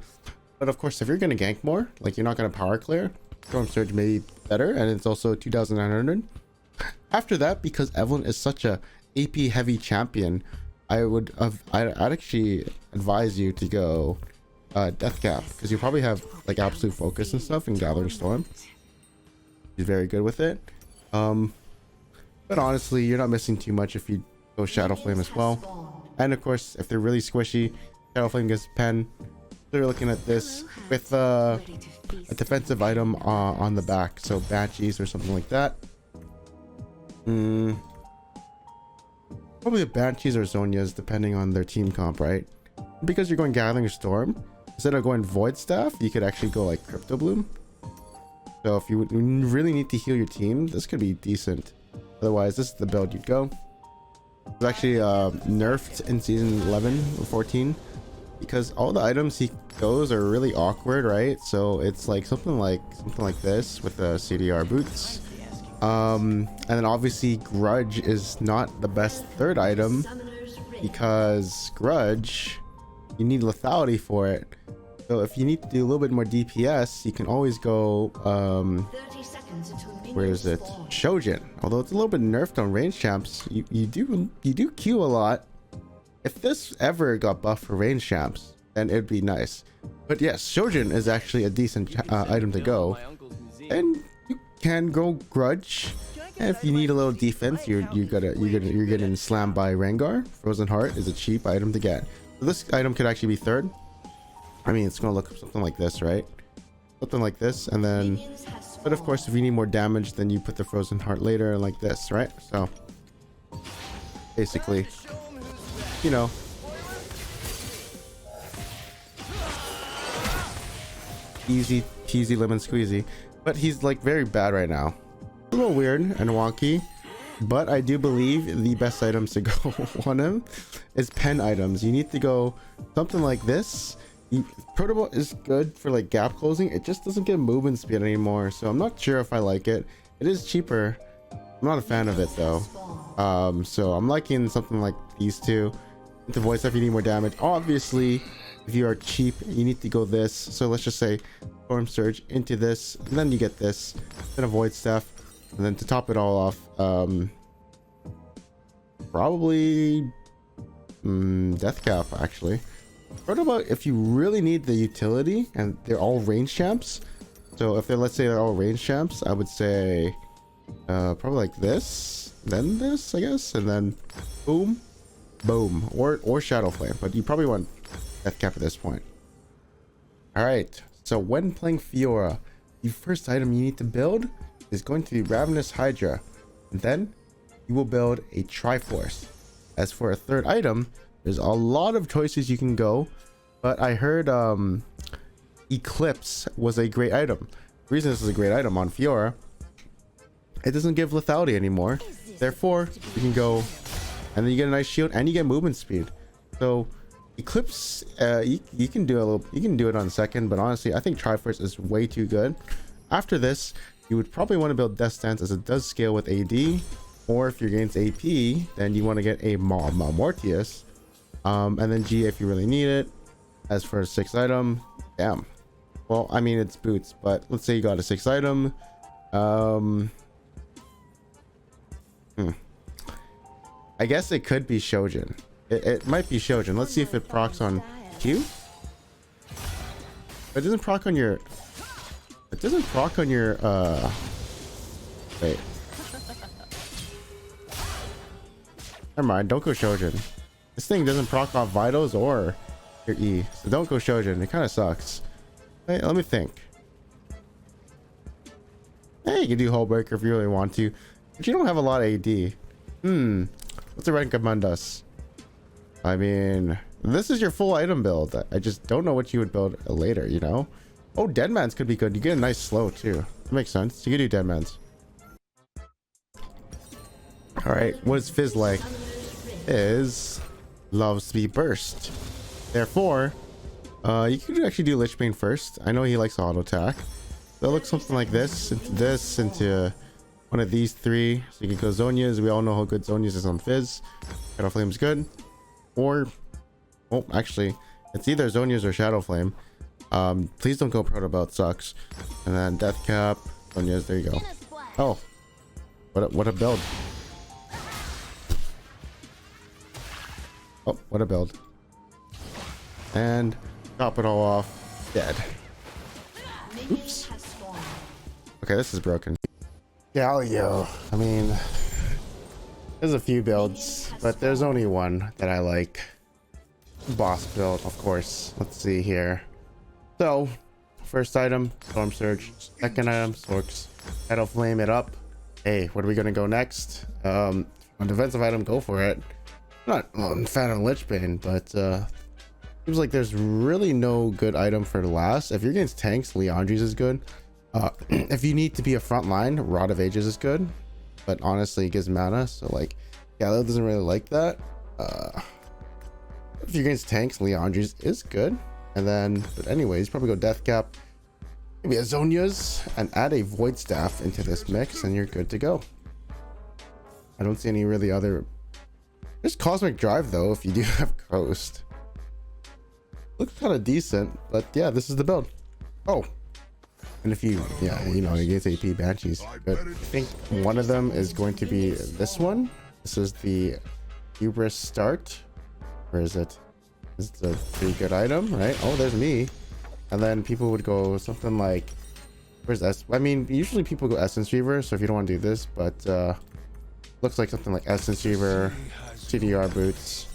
but of course, if you're gonna gank more, like you're not gonna power clear, Storm Surge may be better, and it's also 2,900. After that, because Evelynn is such a AP heavy champion, I'd actually advise you to go Death Cap, because you probably have like absolute focus and stuff in Gathering Storm. He's very good with it. But honestly, you're not missing too much if you go Shadow Flame as well. And of course, if they're really squishy, Shadow Flame gets pen. They're looking at this with a defensive item on the back, so Banshees or something like that. Probably a Banshees or Zhonya's, depending on their team comp, right? Because you're going Gathering Storm, instead of going Void Staff, you could actually go like Crypto Bloom. So if you really need to heal your team, this could be decent. Otherwise, this is the build you'd go. It's actually nerfed in season 11 or 14, because all the items he goes are really awkward, right? So it's like something like this with the CDR boots. And then obviously Grudge is not the best 3rd item, because Grudge, you need lethality for it. So if you need to do a little bit more DPS, you can always go where is it, Shojin. Although it's a little bit nerfed on range champs, you do Q a lot. If this ever got buffed for range champs, then it'd be nice. But yes, Shojin is actually a decent item to go, and you can go Grudge. And if you need a little defense, you're getting slammed by Rengar. Frozen Heart is a cheap item to get. So this item could actually be 3rd. I mean, it's gonna look something like this, right? Something like this, and then, but of course, if you need more damage, then you put the Frozen Heart later, like this, right? So basically, you know, easy peasy lemon squeezy. But he's like very bad right now. A little weird and wonky, but I do believe the best items to go on him is pen items. You need to go something like this. Protoball is good for like gap closing. It just doesn't get movement speed anymore, so I'm not sure if I like it. It is cheaper. I'm not a fan of it though. So I'm liking something like these two. Into voice if you need more damage. Obviously, if you are cheap, you need to go this. So let's just say Storm Surge into this, and then you get this, then avoid stuff, and then to top it all off, probably Death Cap actually. What about if you really need the utility and they're all range champs? So if they're, let's say they're all range champs, I would say probably like this, then this, I guess, and then boom, boom, or Shadow Flame. But you probably want Death Cap at this point. All right. So when playing Fiora, the first item you need to build is going to be Ravenous Hydra, and then you will build a Triforce. As for a 3rd item, there's a lot of choices you can go, but I heard Eclipse was a great item. The reason this is a great item on Fiora, it doesn't give lethality anymore. Therefore, you can go, and then you get a nice shield and you get movement speed. So Eclipse, you can do a little, you can do it on second, but honestly, I think Triforce is way too good. After this, you would probably want to build Death Stance as it does scale with AD, or if you're against AP, then you want to get a Mortius, and then G if you really need it. As for a 6th item, damn. Well, I mean it's boots, but let's say you got a 6th item. I guess it could be Shojin. It might be Shojin. Let's see if it procs on Q. It doesn't proc on your. It doesn't proc on your. Wait. Never mind. Don't go Shojin. This thing doesn't proc off vitals or your E, so don't go Shojin. It kind of sucks. Wait, let me think. Hey, you can do Hullbreaker if you really want to, but you don't have a lot of AD. What's the recommend us? I mean, this is your full item build. I just don't know what you would build later, you know? Oh, Deadman's could be good. You get a nice slow too. That makes sense. You could do Deadman's. All right, what is Fizz like? Fizz loves to be burst. Therefore, you could actually do Lichbane first. I know he likes auto attack. They'll look something like this, into one of these three. So you can go Zonias. We all know how good Zonias is on Fizz. Shadow Flame's good. Or, oh, actually, it's either Zonias or Shadow Flame. Please don't go Protobelt, sucks. And then Death Cap, Zonias, there you go. Oh, what a build. Oh, what a build. And top it all off, dead. Oops. Okay, this is broken. Galio. I mean, there's a few builds, but there's only one that I like. Boss build, of course. Let's see here. So, first item, Storm Surge. Second item, Sorks. Shadow Flame it up. Hey, where are we gonna go next? On defensive item, go for it. I'm not a fan of Lichbane, but seems like there's really no good item for last. If you're against tanks, Leandri's is good. If you need to be a front line, Rod of Ages is good, but honestly it gives mana, so like Galio doesn't really like that. If you're against tanks, Leandri's is good. And then, but anyways, probably go Death Cap, maybe a Zonias, and add a Void Staff into this mix, and you're good to go. I don't see any really other. There's Cosmic Drive though, if you do have Coast. Looks kind of decent, but yeah, this is the build. Oh, and if you, yeah, you know, against AP Banshees, but I think one of them is going to be this one. This is the Hubris Start. Where is it? This is a pretty good item, right? Oh, there's me. And then people would go something like, where's S? I mean, usually people go Essence Reaver, so if you don't want to do this, but looks like something like Essence Reaver, CDR Boots,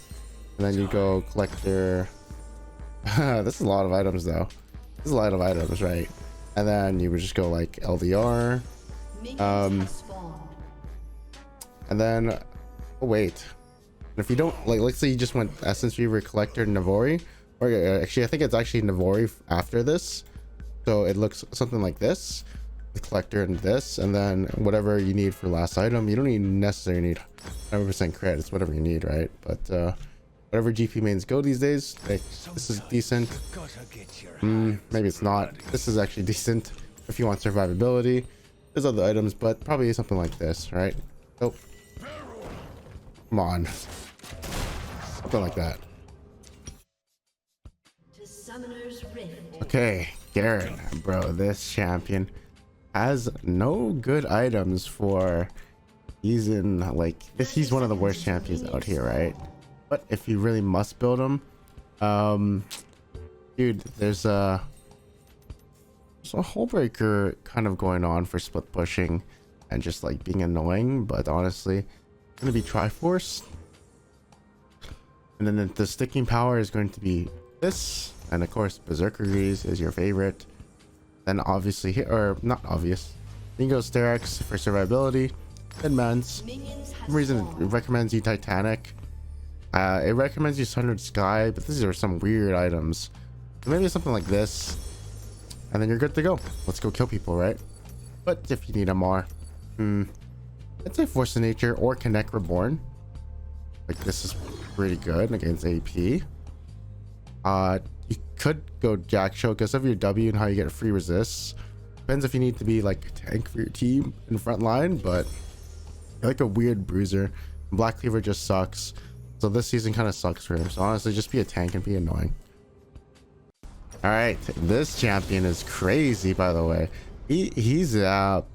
and then you go Collector. This is a lot of items though. This is a lot of items, right? And then you would just go like LDR. And then, oh wait. If you don't like, let's say you just went Essence Reaver, Collector, Navori, or actually I think it's actually Navori after this, so it looks something like this, the Collector and this, and then whatever you need for last item. You don't even necessarily need 100% crit, it's whatever you need, right? But whatever GP mains go these days, like, this is decent. Maybe it's not. This is actually decent if you want survivability. There's other items, but probably something like this, right? Oh, come on. Something like that. Okay, Garrett, bro, this champion has no good items for. He's in like this. He's one of the worst champions out here, right? But if you really must build him, dude, there's a Hullbreaker kind of going on for split pushing and just like being annoying. But honestly, it's gonna be Triforce. And then the sticking power is going to be this, and of course Berserker Grease is your favorite. Then obviously here, or not obvious, you can go Sterex for survivability. Deadman's, for some reason it recommends you Titanic. It recommends you Sundered Sky, but these are some weird items. So maybe something like this, and then you're good to go. Let's go kill people, right? But if you need MR, I'd say Force of Nature or Connect Reborn. Like this is pretty good against AP. You could go Jack-Show because of your W and how you get free resists. Depends if you need to be like a tank for your team in front line, but you're like a weird bruiser. Black Cleaver just sucks. So this season kind of sucks for him. So honestly, just be a tank and be annoying. All right, this champion is crazy, by the way. He's got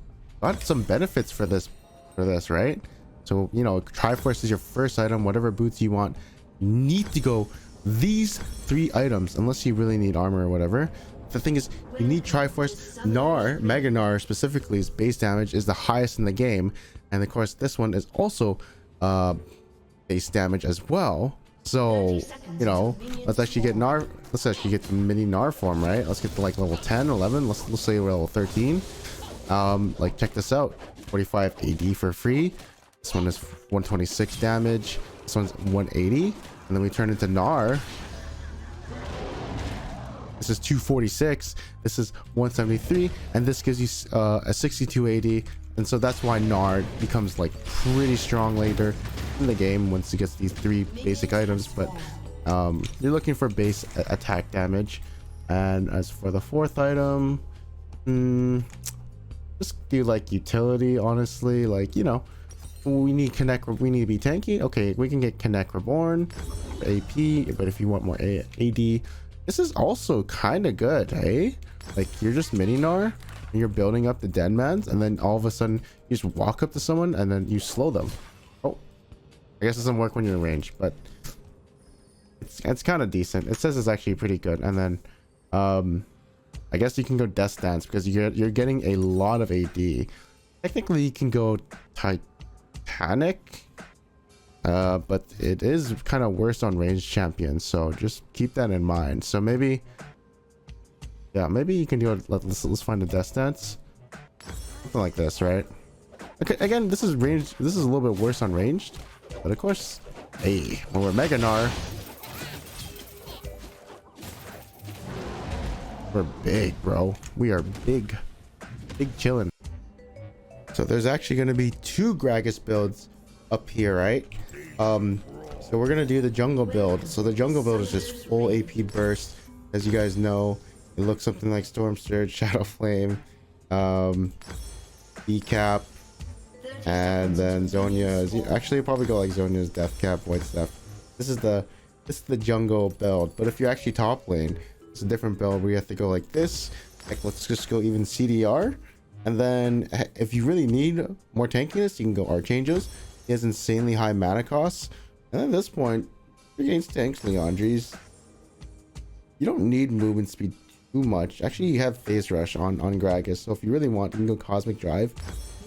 some benefits for this, right? So, you know, Triforce is your first item. Whatever boots you want, you need to go these 3 items unless you really need armor or whatever. The thing is, you need Triforce. Mega Gnar specifically, his base damage is the highest in the game, and of course this one is also base damage as well. So, you know, let's actually get the mini Gnar form, right? Let's get to like level 10, 11. Let's say we're level 13. Like, check this out: 45 AD for free. This one is 126 damage. This one's 180, and then we turn into Gnar. This is 246. This is 173, and this gives you a 62 AD. And so that's why Gnar becomes like pretty strong later in the game once it gets these 3 basic items. But you're looking for base attack damage. And as for the 4th item, just do like utility, honestly. Like, you know, we need to be tanky. Okay, we can get Connect Reborn for AP, but if you want more AD, this is also kind of good, hey? Like, you're just mini Gnar and you're building up the Deadmans, and then all of a sudden you just walk up to someone and then you slow them. Oh, I guess it doesn't work when you're in range, but it's kind of decent. It says it's actually pretty good. And then I guess you can go Death Dance because you're getting a lot of AD. Technically you can go Titanic, but it is kind of worse on ranged champions, so just keep that in mind. So maybe you can do it. Let's find a Death Dance, something like this, right? Okay, again, this is ranged. This is a little bit worse on ranged, but of course, hey, when we're Mega Gnar, we're big, bro. We are big chillin'. So there's actually going to be 2 Gragas builds up here, right? So we're going to do the jungle build. So the jungle build is just full AP burst. As you guys know, it looks something like Storm Surge, Shadow Flame, Decap, and then Zhonya's. Actually, you'll probably go like Zhonya's Death Cap, Void Step. This is the jungle build. But if you're actually top lane, it's a different build where you have to go like this. Like, let's just go even CDR. And then if you really need more tankiness, you can go Archangels. He has insanely high mana costs. And at this point, against tanks, Leandries, you don't need movement speed too much. Actually, you have Phase Rush on Gragas. So if you really want, you can go Cosmic Drive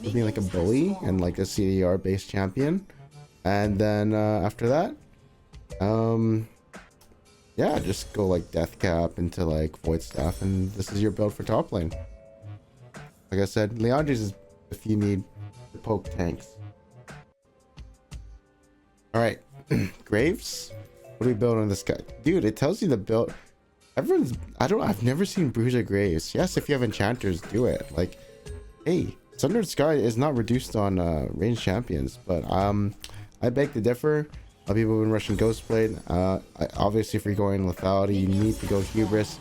with being like a bully and like a CDR based champion. And then after that, yeah, just go like Death Cap into like Void Staff, and this is your build for top lane. Like I said, Leandries is if you need to poke tanks. All right, Graves. What do we build on this guy, dude? It tells you the build. I've never seen Bruiser Graves. Yes, if you have enchanters, do it. Like, hey, Sundered Sky is not reduced on ranged champions, but I beg to differ. A lot of people have been rushing Ghostblade. Obviously, if you're going lethality, you need to go Hubris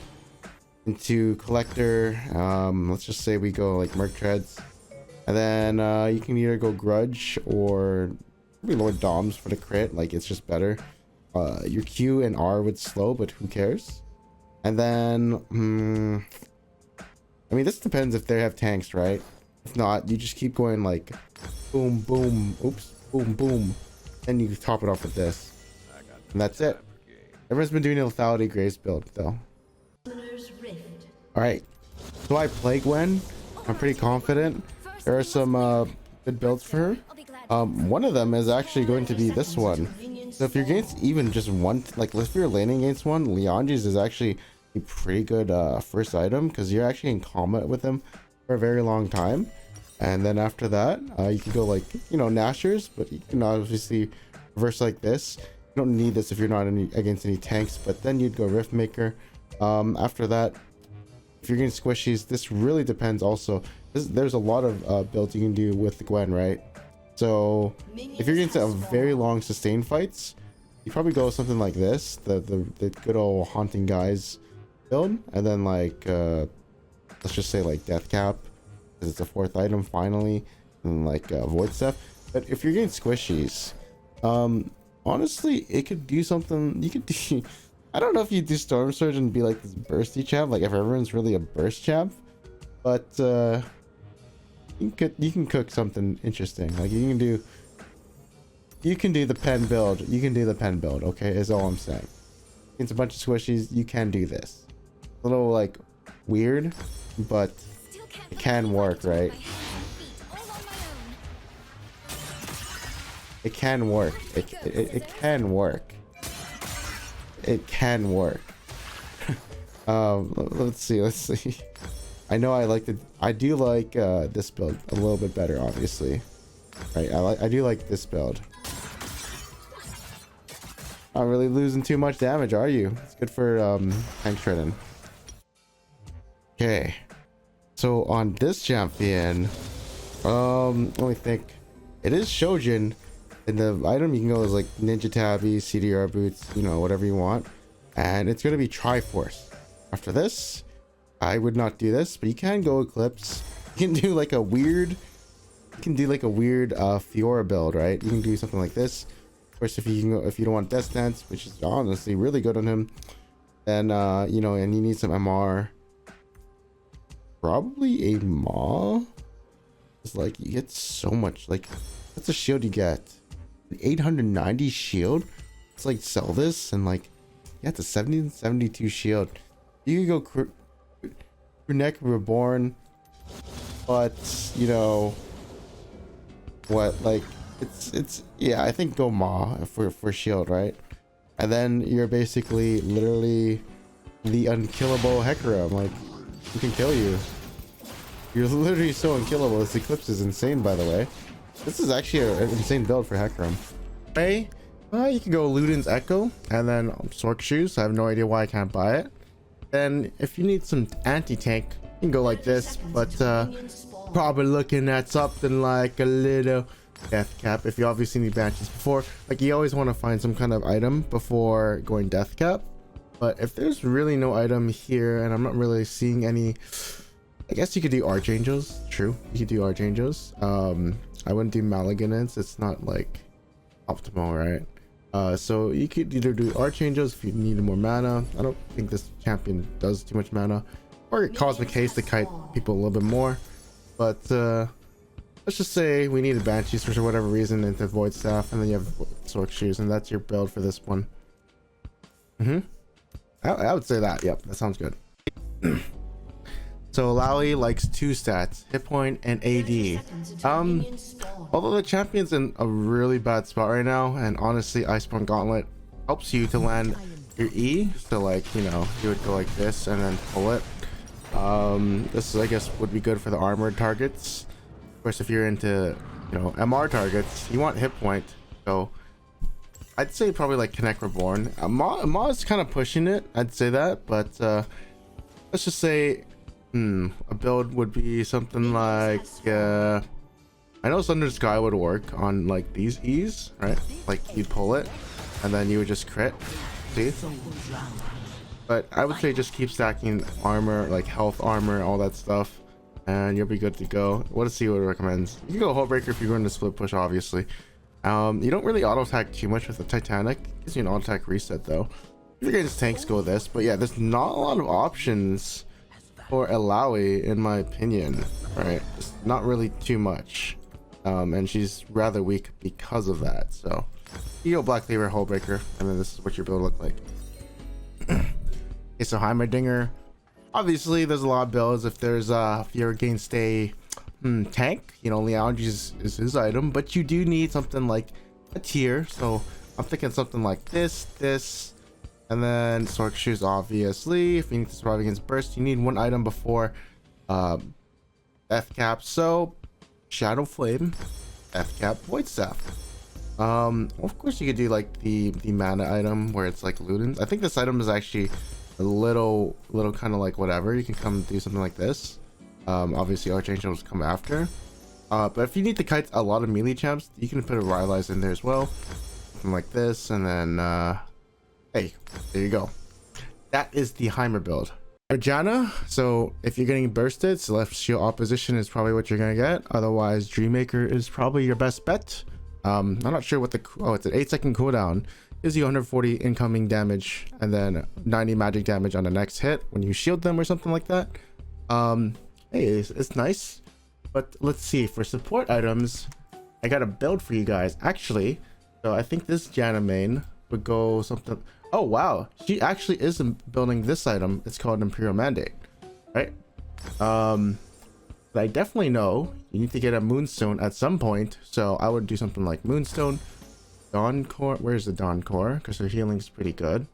into Collector. Let's just say we go like Merc Treads, and then you can either go Grudge or maybe Lord Doms for the crit. Like, it's just better. Your Q and R would slow, but who cares? And then I mean, this depends if they have tanks, right? If not, you just keep going like boom boom, oops, boom boom, and you top it off with this, and that's it. Everyone's been doing a lethality Graves build though. All right, so I play Gwen. I'm pretty confident. There are some good builds for her. One of them is actually going to be this one. So if you're against even just one, like if you're laning against one, Leandries is actually a pretty good first item because you're actually in combat with him for a very long time. And then after that, you can go like, you know, Nashers, but you can obviously reverse like this. You don't need this if you're not against any tanks, but then you'd go Riftmaker. After that, if you're getting squishies, this really depends also. There's a lot of builds you can do with the Gwen, right? So if you're getting a very long sustain fights, you probably go with something like this, the good old haunting guys build, and then like let's just say like death cap, because it's a 4th item finally, and like void stuff. But if you're getting squishies, honestly, it could do something. You could do, I don't know if you do Storm Surge and be like this bursty champ, like if everyone's really a burst champ, but you can cook something interesting. Like you can do the pen build. You can do the pen build, okay, is all I'm saying. It's a bunch of squishies, you can do this. A little like weird, but it can work, right? It can work. It can work. It can work. Let's see. I know I do like this build a little bit better, obviously. Right, I do like this build. Not really losing too much damage, are you? It's good for tank shredding. Okay, so on this champion, let me think. It is Shojin, and the item you can go is like Ninja Tabby, CDR boots, you know, whatever you want, and it's gonna be Triforce. After this, I would not do this, but you can go Eclipse. You can do like a weird, Fiora build, right? You can do something like this. Of course, if you don't want Death Dance, which is honestly really good on him, then you know, and you need some MR, probably a Maw. It's like you get so much. Like, what's the shield you get? 890 shield. It's like sell this and like, yeah, it's a 72 shield. You can go Neck Reborn, but you know what, like it's yeah, I think go Maw for shield, right? And then you're basically literally the unkillable Hecarim. Like, you can kill you. You're literally so unkillable. This Eclipse is insane, by the way. This is actually an insane build for Hecarim. Hey, you can go Luden's Ekko and then Sork Shoes. I have no idea why I can't buy it. Then if you need some anti-tank, you can go like this, but probably looking at something like a little death cap. If you obviously need banshees before, like, you always want to find some kind of item before going death cap. But if there's really no item here and I'm not really seeing any, I guess you could do Archangels. True, you could do Archangels. I wouldn't do Malignance, it's not like optimal, right? So you could either do Archangels if you needed more mana. I don't think this champion does too much mana, or Cosmic Haste to kite people a little bit more. But let's just say we needed Banshees for whatever reason into Void Staff, and then you have Sork Shoes, and that's your build for this one. I would say that. Yep, that sounds good. So Illaoi likes 2 stats, hit point and AD. Although the champion's in a really bad spot right now, and honestly, Iceborne Gauntlet helps you to land your E. So like, you know, you would go like this and then pull it. This I guess would be good for the armored targets. Of course, if you're into, you know, MR targets, you want hit point. So I'd say probably like Connect Reborn. Maw is kind of pushing it, I'd say that, but let's just say a build would be something like I know Thunder Sky would work on like these E's, right? Like you'd pull it and then you would just crit, see? But I would say just keep stacking armor, like health armor, all that stuff, and you'll be good to go. Let's see what it recommends. You can go Hullbreaker if you're going to split push, obviously. You don't really auto attack too much with the Titanic. Gives you an auto attack reset though. If you're against tanks, go with this. But yeah, there's not a lot of options for Illaoi, in my opinion. Right, just not really too much. And she's rather weak because of that. So you go Black Cleaver, Hullbreaker, and then this is what your build look like. Okay, so Heimerdinger. Obviously, there's a lot of builds. If there's if you're against a tank, you know, Leon is his item, but you do need something like a tier. So I'm thinking something like this, and then Sork Shoes. Obviously, if you need to survive against burst, you need 1 item before Death Cap. So Shadow Flame, Death Cap, Void Staff. Of course you could do like the mana item where it's like Ludens. I think this item is actually a little kind of like whatever. You can come do something like this. Obviously Archangels come after. But if you need to kite a lot of melee champs, you can put a Rylai's in there as well. something like this, and then hey, there you go. That is the Heimer build. Arjana, so if you're getting bursted, Celestial Opposition is probably what you're gonna get. Otherwise, Dreammaker is probably your best bet. I'm not sure what the it's an 8-second cooldown. Gives you 140 incoming damage and then 90 magic damage on the next hit when you shield them or something like that. Hey, it's nice. But let's see, for support items, I got a build for you guys actually. So I think this Janna main would go something. Oh wow, she actually is building this item. It's called Imperial Mandate, right? But I definitely know you need to get a Moonstone at some point, so I would do something like Moonstone, Dawn Core. Where's the Dawn Core? Because her healing's pretty good.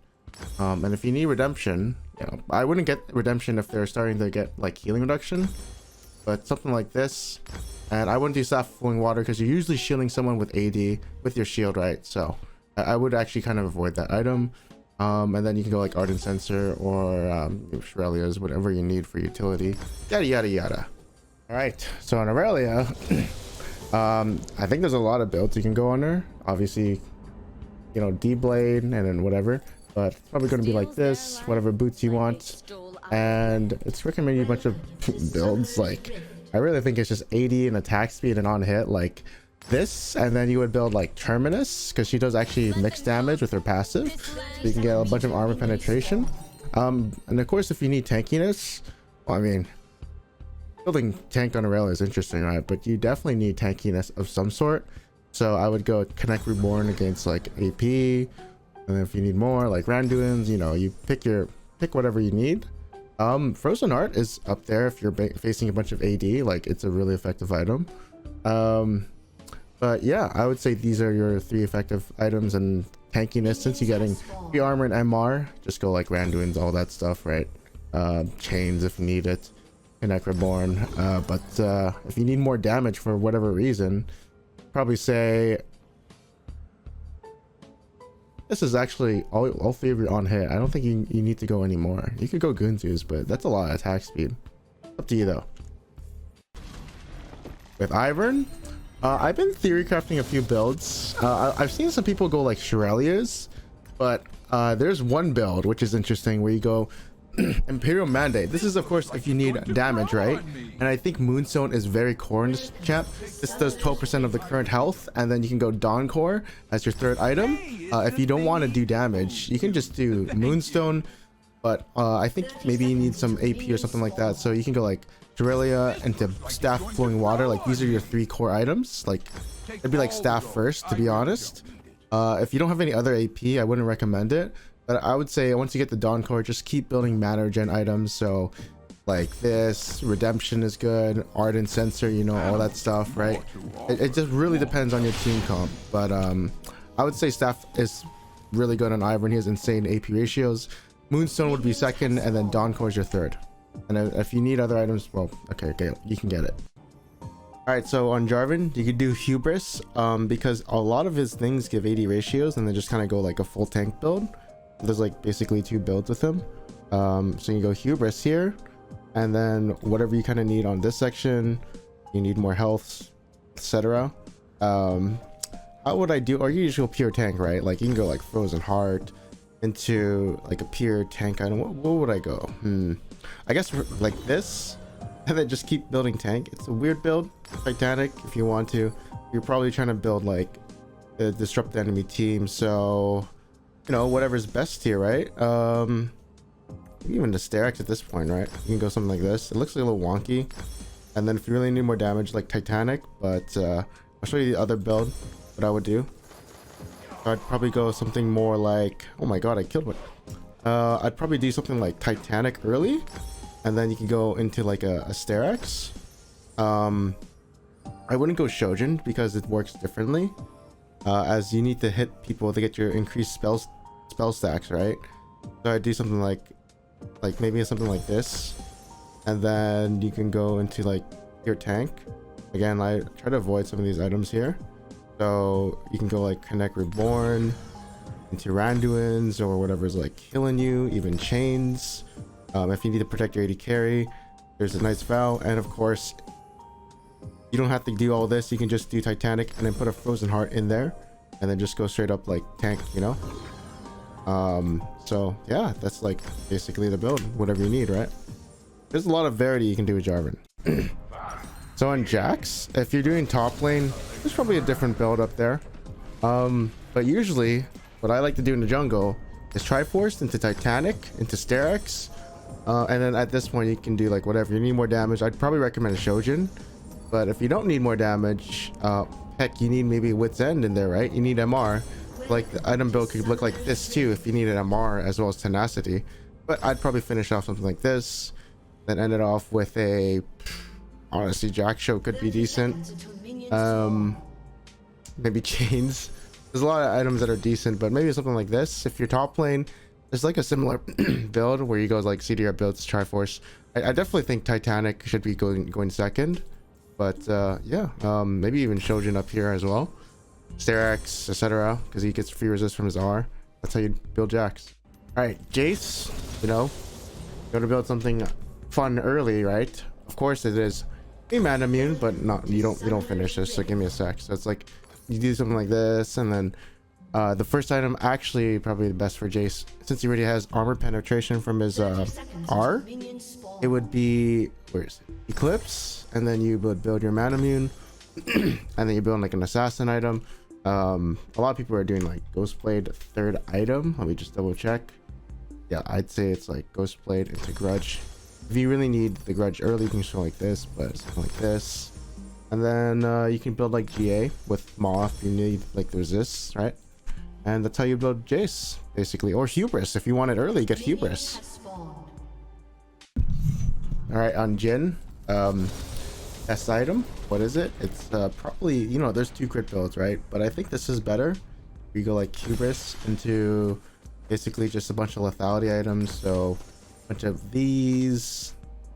And if you need redemption, you know, I wouldn't get redemption if they're starting to get like healing reduction, but something like this. And I wouldn't do Staff of Flowing Water because you're usually shielding someone with AD with your shield, right? So I would actually kind of avoid that item. And then you can go like Ardent Sensor or Shurelia's, whatever you need for utility, yada yada yada. All right, so on Aurelia, I think there's a lot of builds you can go on her. Obviously, you know, D-Blade and then whatever, but it's probably going to be like this, whatever boots you want. And it's recommending a bunch of builds. Like, I really think it's just 80 and attack speed and on hit like this, and then you would build like Terminus because she does actually mixed damage with her passive, so you can get a bunch of armor penetration. And of course, if you need tankiness, well, I mean, building tank on Aurelia is interesting, right? But you definitely need tankiness of some sort. So I would go Connect Reborn against like AP, and then if you need more like Randuin's, you know, you pick whatever you need. Frozen Heart is up there if you're facing a bunch of AD. Like, it's a really effective item. But yeah, I would say these are your 3 effective items. And tankiness, since you're getting free armor and MR, just go like Randuin's, all that stuff, right? Chains if you need it, Connect Reborn. But if you need more damage for whatever reason, probably say this is actually all 3 of you on hit. I don't think you need to go anymore. You could go Gunzu's, but that's a lot of attack speed. Up to you though. With Ivern, I've been theory crafting a few builds. I've seen some people go like Shurelia's, but there's one build which is interesting where you go Imperial Mandate. This is of course if you need damage, right? And I think Moonstone is very core in this champ. This does 12% of the current health, and then you can go Dawn Core as your 3rd item. If you don't want to do damage, you can just do Moonstone, but I think maybe you need some AP or something like that, so you can go like Aurelia into Staff Flowing Water. Like, these are your 3 core items. Like, it'd be like Staff first, to be honest. If you don't have any other AP, I wouldn't recommend it. But I would say once you get the Dawn Core, just keep building mana gen items. So like this, Redemption is good, Ardent Sensor, you know, all that stuff, right? It just really depends on your team comp. But I would say Staff is really good on Ivern. He has insane AP ratios. Moonstone would be 2nd, and then Dawn Core is your 3rd. And if you need other items, well, okay, you can get it. All right, so on Jarvan, you could do Hubris because a lot of his things give 80 ratios, and then just kind of go like a full tank build. There's like basically 2 builds with him. So you go Hubris here, and then whatever you kind of need on this section, you need more health, etc. How would I do? Or you just go pure tank, right? Like, you can go like Frozen Heart into like a pure tank item. What would I go? I guess like this, and then just keep building tank. It's a weird build. Titanic, if you want to. You're probably trying to build like disrupt the enemy team, so you know, whatever's best here, right? Even the Sterak's at this point, right? You can go something like this. It looks a little wonky. And then if you really need more damage, like Titanic, but I'll show you the other build, what I would do. So I'd probably go something more like, oh my god, I killed one. I'd probably do something like Titanic early, and then you can go into like a Sterak's. I wouldn't go Shojin because it works differently, as you need to hit people to get your increased spell stacks, right? So I'd do something like maybe something like this, and then you can go into like your tank. Again, I try to avoid some of these items here, so you can go like Connect Reborn into Randuin's or whatever's like killing you, even chains. If you need to protect your AD carry, there's a nice vow. And of course, you don't have to do all this. You can just do Titanic and then put a Frozen Heart in there. and then just go straight up like tank, you know. So yeah, that's like basically the build, whatever you need, right? There's a lot of variety you can do with Jarvan. So on Jax, if you're doing top lane, there's probably a different build up there. But usually what I like to do in the jungle is Triforce into Titanic into Sterak's, and then at this point you can do like whatever you need more damage. I'd probably recommend a Shojin, but if you don't need more damage, heck, you need maybe Wit's End in there, right? You need MR. Like the item build could look like this too if you needed MR as well as tenacity, but I'd probably finish off something like this, then end it off with a, honestly, Jack Show could be decent. Maybe chains. There's a lot of items that are decent, but maybe something like this. If you're top lane, there's like a similar build where you go like CDR builds, Triforce. I definitely think Titanic should be going second, but yeah, maybe even Shojin up here as well. Sterak's, etc., because he gets free resist from his R. That's how you build Jax. All right, Jace, you know, you want to build something fun early, right? Of course it is a man immune, but not, you don't finish this, so give me a sec. So it's like you do something like this, and then the first item, actually probably the best for Jace, since he already has armor penetration from his R, it would be, where is it, Eclipse, and then you would build your man immune, and then you build like an assassin item. A lot of people are doing like Ghostblade third item. Let me just double check. Yeah, I'd say it's like Ghostblade into Grudge. If you really need the Grudge early, you can show like this, but something like this. And then you can build like GA with Maw if you need like the resists, right? And that's how you build Jace, basically. Or Hubris. If you want it early, get Hubris. Alright, on Jhin, best item, what is it? It's probably, you know, there's 2 crit builds, right? But I think this is better. We go like Hubris into basically just a bunch of lethality items. So a bunch of these.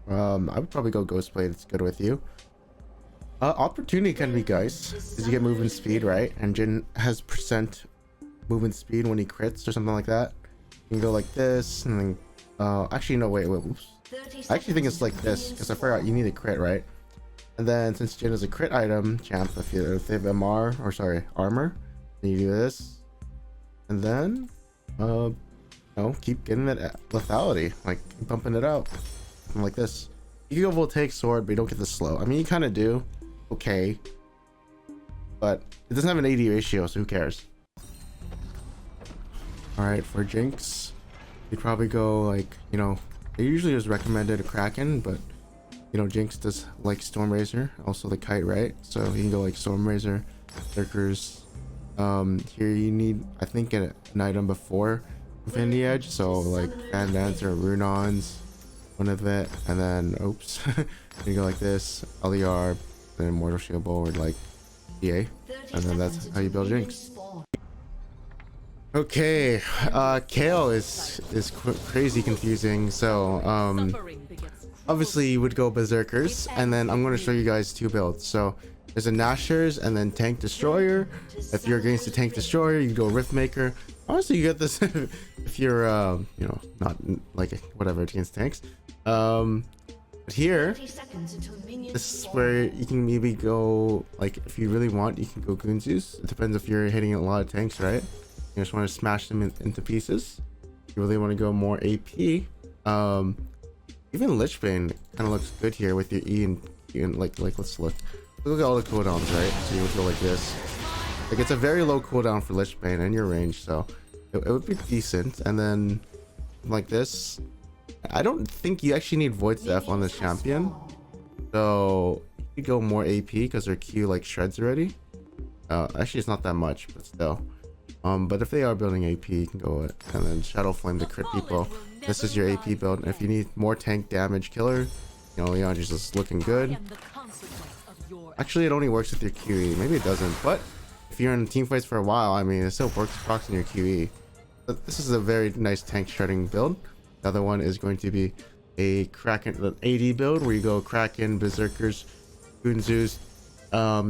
I would probably go Ghostblade. It's good with you. Opportunity can be guys, because you get movement speed, right? And Jhin has percent movement speed when he crits or something like that. You can go like this, and then actually no, wait, oops. I actually think it's like this, because I forgot you need a crit, right? And then since Jhin is a crit item, champ, if they have MR, or sorry, armor, then you do this, and then keep getting that lethality, like keep pumping it out, something like this. You can go Voltaic Sword, but you don't get the slow. I mean, you kind of do, okay, but it doesn't have an AD ratio, so who cares? All right, for Jinx, you'd probably go like, you know, it usually is recommended a Kraken, but you know, Jinx does like Stormrazor, also the kite, right? So you can go like Stormrazor, Lurkers. Here you need, I think, an item before Infinity Edge, so like Fan Dancer, Runons, one of it, and then oops, you go like this, LER, then Immortal Shield Bulwark, like EA, and then that's how you build Jinx. Okay, Kale is crazy confusing. So obviously you would go Berserkers, and then I'm going to show you guys 2 builds. So there's a Nashers and then Tank Destroyer. If you're against the Tank Destroyer, you can go Riftmaker. Honestly, you get this if you're you know, not like whatever against tanks. But here, this is where you can maybe go, like if you really want, you can go Gunzus. It depends if you're hitting a lot of tanks, right? You just want to smash them into pieces. You really want to go more AP. Even Lichbane kind of looks good here with your E and like let's look at all the cooldowns, right? So you would go like this. Like it's a very low cooldown for Lichbane in your range, so it would be decent. And then like this, I don't think you actually need Void Staff on this champion, so you could go more AP because their Q like shreds already. Actually it's not that much, but still. But if they are building AP, you can go it, and then Shadow Flame to crit people. This is your AP build. And if you need more tank damage killer, you know, Leon just is looking good. Actually, it only works with your QE. Maybe it doesn't, but if you're in team fights for a while, I mean, it still works procs in your QE. But this is a very nice tank shredding build. The other one is going to be a Kraken AD build, where you go Kraken, Berserkers, Gunzus,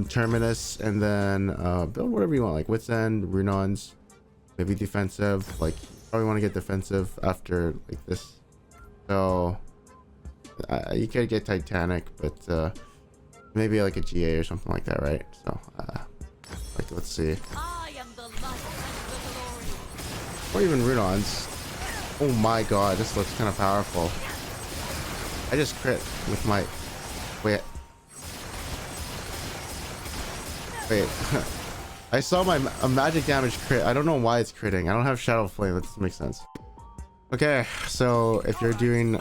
Terminus, and then build whatever you want, like Wit's End, Runons, maybe defensive. Like you probably want to get defensive after like this, so you could get Titanic, but maybe like a GA or something like that, right? So like let's see, or even Runons. Oh my god, this looks kind of powerful. I just crit with my... Wait. I saw a magic damage crit. I don't know why it's critting. I don't have Shadow Flame. That doesn't make sense. Okay, so if you're doing...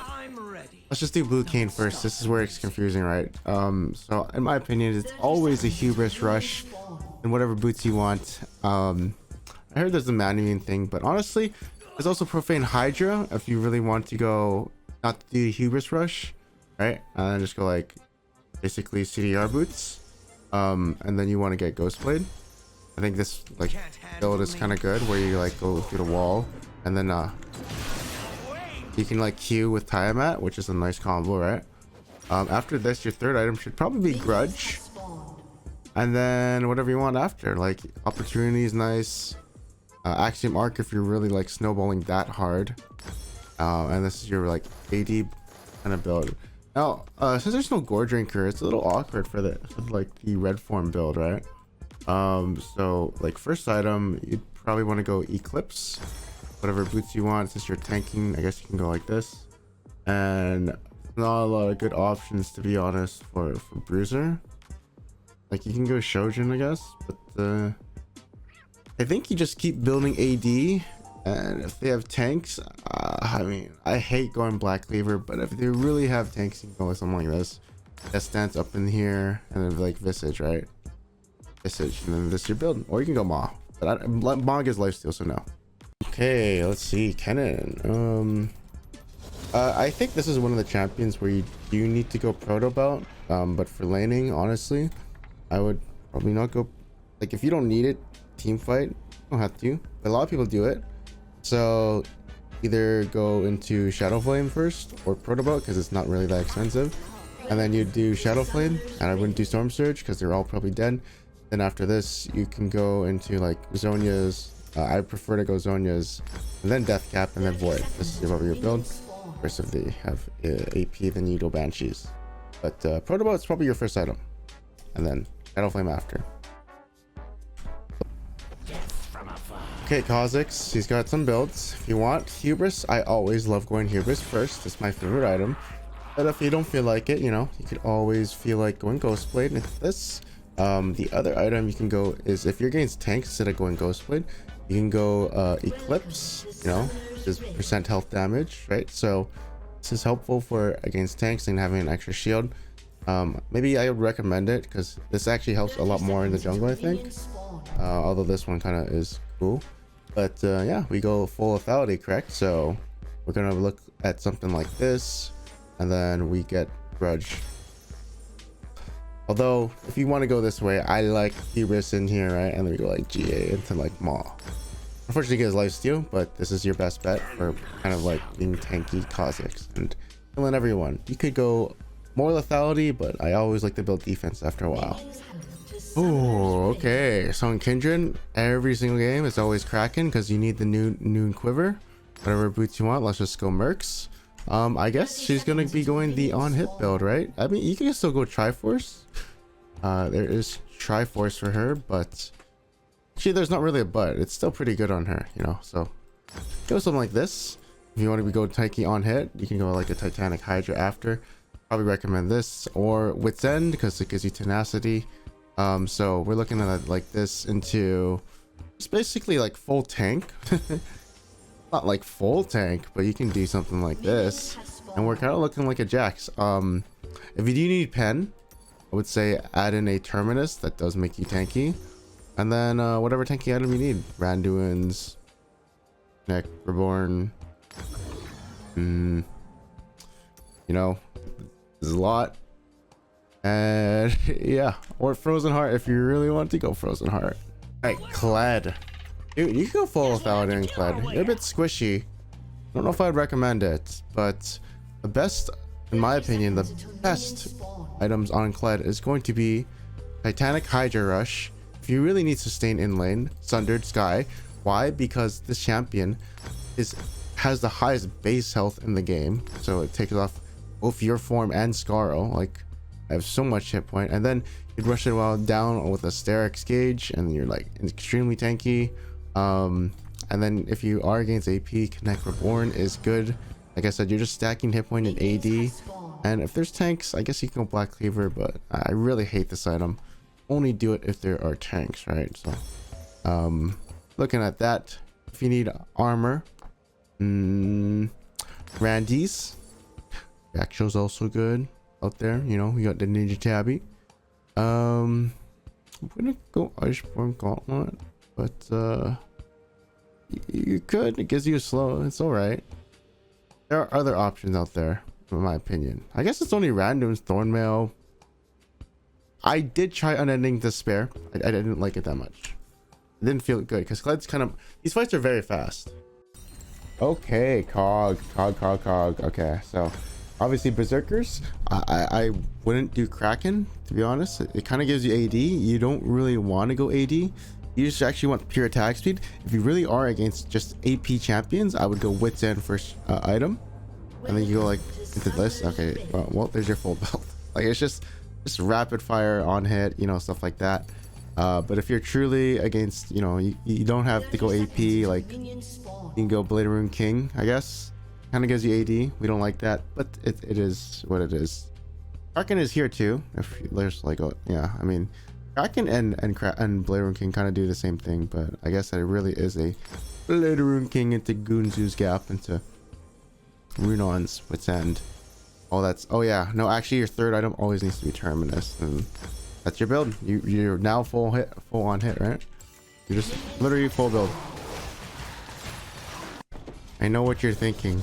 Let's just do Blue Cane first. This is where it's confusing, right? So in my opinion, it's always a Hubris Rush and whatever boots you want. I heard there's a Manuing thing, but honestly, there's also Profane Hydra if you really want to go not to do the Hubris Rush, right? And then just go like basically CDR boots. And then you want to get Ghostblade. I think this like build is kind of good where you like go through the wall and then you can like Q with Tiamat, which is a nice combo, right? After this, your third item should probably be Grudge, and then whatever you want after, like Opportunity is nice, Axiom Arc if you're really like snowballing that hard, and this is your like AD kind of build. Now since there's no Gore Drinker, it's a little awkward for the red form build, right? So like first item, you'd probably want to go Eclipse, whatever boots you want. Since you're tanking, I guess you can go like this, and not a lot of good options to be honest for bruiser. Like you can go Shojin, I guess, but I think you just keep building AD, and if they have tanks, I mean, I hate going Black Cleaver, but if they really have tanks, you can go with something like this. That stands up in here, and then like Visage, right? Visage, and then this is your build, or you can go Maw, but Maw gives lifesteal, so no. Okay, let's see, Kennen. I think this is one of the champions where you do need to go proto belt, but for laning, honestly, I would probably not go. Like if you don't need it, team fight, you don't have to, but a lot of people do it. So either go into Shadow Flame first or proto belt because it's not really that expensive, and then you do Shadow Flame, and I wouldn't do Storm Surge because they're all probably dead. Then after this, you can go into like Zhonya's. I prefer to go Zhonya's, and then Death Cap, and then Void. This is what your build. First, if they have AP, then you go Banshees. But Proto Belt is probably your first item, and then Shadow Flame after. Okay, Kha'Zix, he's got some builds. If you want Hubris, I always love going Hubris first. It's my favorite item. But if you don't feel like it, you know, you could always feel like going Ghostblade. And this, the other item you can go is if you're against tanks instead of going Ghostblade, you can go Eclipse, you know, which is % health damage, right? So this is helpful for against tanks and having an extra shield. Maybe I would recommend it because this actually helps a lot more in the jungle, I think. Although this one kind of is cool. But yeah, we go full lethality, correct? So we're gonna look at something like this, and then we get Grudge. Although if you want to go this way, I like Hubris in here, right? And then we go like GA into like Maw. Unfortunately, he gets lifesteal, but this is your best bet for kind of like being tanky Kha'Zix and killing everyone. You could go more lethality, but I always like to build defense after a while. Oh, okay. So in Kindred, every single game is always cracking because you need the noon quiver. Whatever boots you want, let's just go Mercs. I guess she's gonna be going the on-hit build, right? I mean, you can still go Triforce. There is Triforce for her, but actually there's not really a but. It's still pretty good on her, you know. So go something like this. If you want to go Taiki on hit, you can go like a Titanic Hydra after. Probably recommend this or Wit's End because it gives you tenacity. So we're looking at it like this into it's basically like full tank. Not like full tank, but you can do something like this, and we're kind of looking like a Jax. If you do need pen, I would say add in a Terminus that does make you tanky, and then whatever tanky item you need, Randuin's, Neck, Reborn. You know, there's a lot. And yeah, or Frozen Heart if you really want to go Frozen Heart. Alright, Kled. Dude, you can go full without it in Kled. You're a bit squishy. I don't know if I'd recommend it, but the best, in my opinion, the best items on Kled is going to be Titanic Hydra Rush. If you really need sustain in lane, Sundered Sky. Why? Because this champion has the highest base health in the game, so it takes off both your form and Scarl. Like, I have so much hit point, and then you'd rush it while down with a Sterix gauge, and you're like extremely tanky. And then if you are against AP, Connect Reborn is good. Like I said, you're just stacking hit point and AD. And if there's tanks, I guess you can go Black Cleaver, but I really hate this item. Only do it if there are tanks, right? So looking at that, if you need armor, Randy's Actual's also good out there. You know, you got the Ninja Tabby. I'm gonna go Iceborne Gauntlet, but you could. It gives you a slow. It's all right. There are other options out there, in my opinion. I guess it's only randoms. Thornmail. I did try Unending Despair. I didn't like it that much. It didn't feel good because Cled's kind of, these fights are very fast. Okay, Cog. Okay, so obviously Berserkers. I wouldn't do Kraken, to be honest. It kind of gives you AD. You don't really want to go AD. You just actually want pure attack speed. If you really are against just AP champions, I would go Wit's End first item, and then you go like into this. Okay, well there's your full build. Like it's just rapid fire on hit, you know, stuff like that. But if you're truly against, you know, you don't have to go AP. Like you can go Blade Rune King, I guess. Kind of gives you AD. We don't like that, but it is what it is. Kraken is here too. If there's like a, yeah, I mean, Kraken and Blade Rune King kind of do the same thing, but I guess that it really is a Blade Rune King into Gunzu's Gap into Runon's Wit's End. Oh, that's, oh yeah, no, actually your third item always needs to be Terminus, and that's your build. You're now full on hit, right? You're just literally full build. I know what you're thinking.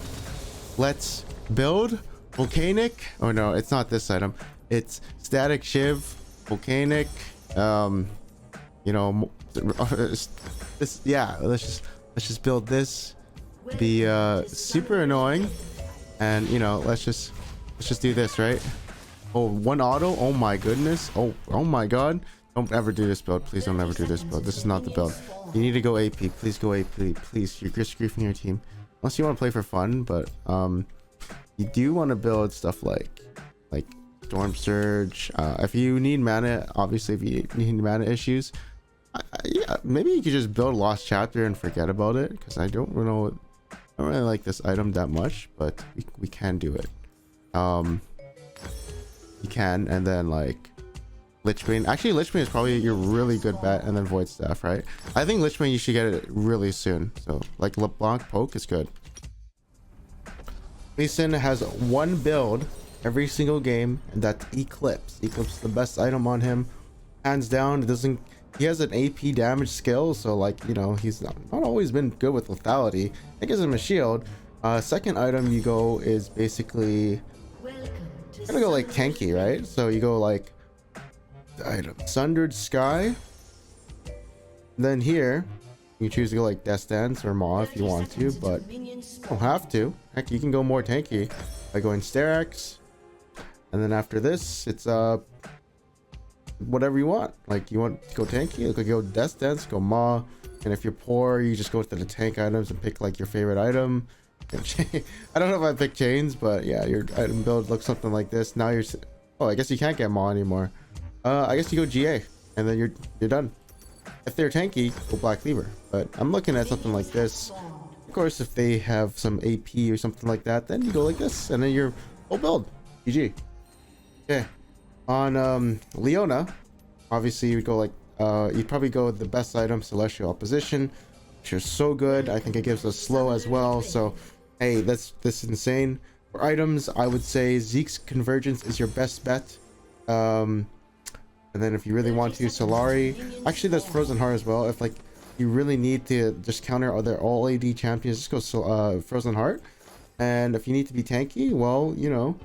Let's build Volcanic. Oh no, it's not this item. It's Static Shiv, Volcanic. You know, this. Yeah, let's just build this. Be super annoying, and you know, let's just do this, right? Oh, one auto. Oh my goodness. Oh my god. Don't ever do this build. Please don't ever do this build. This is not the build. You need to go AP. Please go AP. Please. You're just griefing your team. Unless you want to play for fun, but you do want to build stuff like Storm Surge. If you need mana, obviously, if you need mana issues, yeah, maybe you could just build Lost Chapter and forget about it, because I don't really like this item that much, but we can do it. You can, and then like Lichbane. Actually, Lichbane is probably your really good bet, and then Void Staff, right? I think Lichbane, you should get it really soon. So like LeBlanc Poke is good. Mason has one build every single game, and that's Eclipse. Eclipse is the best item on him, hands down. He has an AP damage skill, so like, you know, he's not always been good with lethality. It gives him a shield. Second item you go is basically gonna go like tanky, right? So you go like the item Sundered Sky. Then here you choose to go like Death Dance or Maw if you want to, but you don't have to. Heck, you can go more tanky by going Sterak's, and then after this it's whatever you want. Like you want to go tanky, you could go Death Dance, go Maw, and if you're poor you just go to the tank items and pick like your favorite item. I don't know if I pick chains, but yeah, your item build looks something like this. Now you're, oh, I guess you can't get Maw anymore. I guess you go GA, and then you're done. If they're tanky, go Black Cleaver. But I'm looking at something like this. Of course, if they have some AP or something like that, then you go like this, and then you're full build. GG. Okay. On Leona, obviously you go like you'd probably go with the best item, Celestial Opposition, which is so good. I think it gives us slow as well. So hey, this is insane. For items, I would say Zeke's Convergence is your best bet. And then if you really want to, Solari. Actually, there's Frozen Heart as well. If like you really need to just counter other all AD champions, just go Frozen Heart. And if you need to be tanky, well, you know,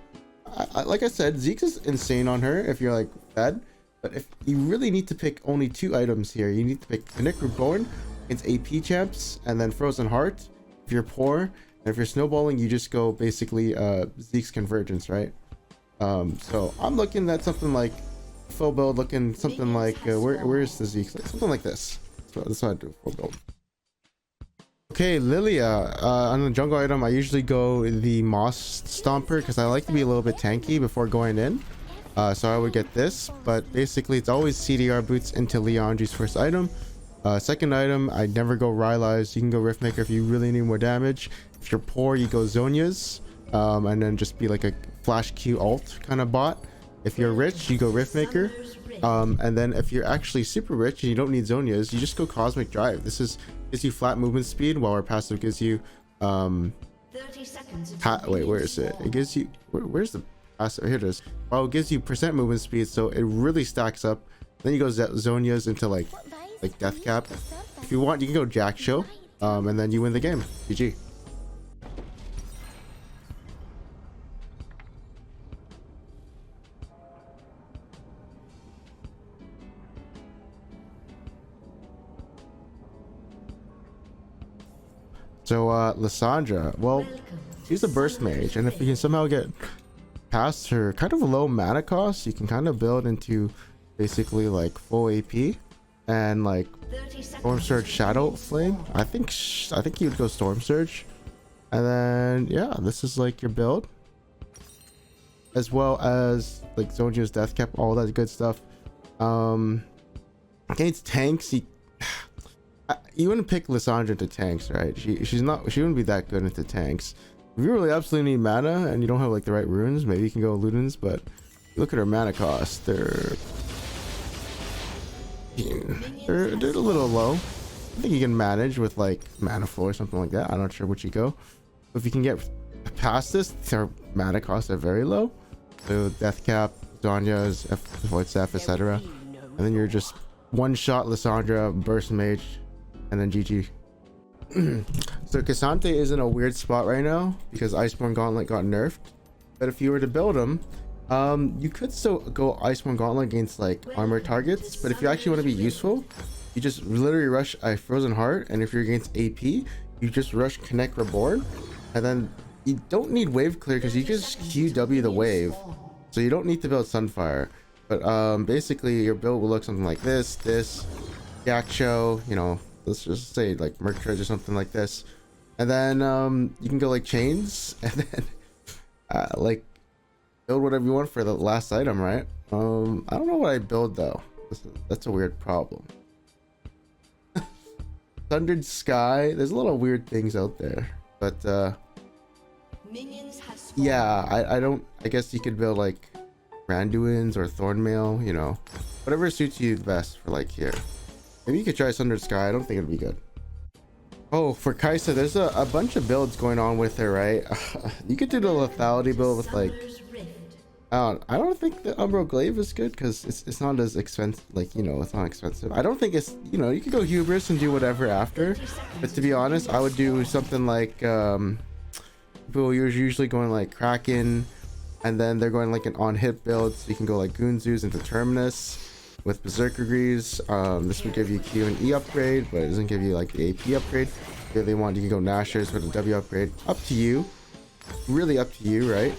like I said, Zeke's is insane on her if you're like fed. But if you really need to pick only two items here, you need to pick Connect Reborn against AP champs, and then Frozen Heart if you're poor. And if you're snowballing, you just go basically Zeke's Convergence, right? So I'm looking at something like full build, looking something like where's the Zeke? Something like this. So that's what I do, full build. Okay, Lilia. On the jungle item, I usually go the Moss Stomper because I like to be a little bit tanky before going in. So I would get this, but basically it's always CDR boots into Leandri's first item. Second item, I never go Rylai's. You can go Riftmaker if you really need more damage. If you're poor, you go Zhonya's, and then just be like a flash Q ult kind of bot. If you're rich, you go Riftmaker. And then if you're actually super rich and you don't need Zhonya's, you just go Cosmic Drive. This gives you flat movement speed, while our passive gives you 30 seconds. wait, where is it? It gives you where's the passive? Here it is. Well, it gives you percent movement speed, so it really stacks up. Then you go Zhonya's into like Death Cap. If you want, you can go Jack Show, and then you win the game. GG. So Lissandra, well, she's a burst mage, and if you can somehow get past her kind of low mana cost, you can kind of build into basically like full AP and like Storm Surge Shadow Flame. I think you would go Storm Surge, and then yeah, this is like your build, as well as like Zhonya's Death Cap, all that good stuff. Against tanks, you wouldn't pick Lissandra to tanks, right? She wouldn't be that good into tanks. If you really absolutely need mana and you don't have like the right runes, maybe you can go Ludens, but look at her mana cost. They're a little low. I think you can manage with like mana flow or something like that. I'm not sure what you go. But if you can get past this, their mana costs are very low. So Death Cap, Zhonya's, Void Staff, etc. And then you're just one shot Lissandra, burst mage, and then GG. So Cassante is in a weird spot right now because Iceborne Gauntlet got nerfed. But if you were to build him, you could still go Iceborne Gauntlet against like armor targets. But if you actually want to be useful, you just literally rush a Frozen Heart, and if you're against AP, you just rush Connect Reborn, and then you don't need wave clear because you just QW the wave, so you don't need to build Sunfire. But basically your build will look something like this Yak Show, you know, let's just say like Merc Treasure or something like this, and then you can go like Chains, and then like build whatever you want for the last item, right? I don't know what I build though. That's a weird problem. Thundered Sky, there's a lot of weird things out there, but yeah, I guess you could build like Randuin's or Thornmail, you know, whatever suits you the best for like here. Maybe you could try Thundered Sky. I don't think it'd be good. Oh, for Kai'Sa, there's a bunch of builds going on with her, right? You could do the lethality build with like I don't think the Umbral Glaive is good because it's not as expensive, like, you know, it's not expensive. I don't think it's, you know, you could go Hubris and do whatever after, but to be honest, I would do something like people are usually going like Kraken, and then they're going like an on-hit build, so you can go like Goonzoos into Terminus with Berserker Greaves. This would give you Q and E upgrade, but it doesn't give you like the AP upgrade. If you really want, you can go Nashers with a W upgrade. Up to you, really up to you, right?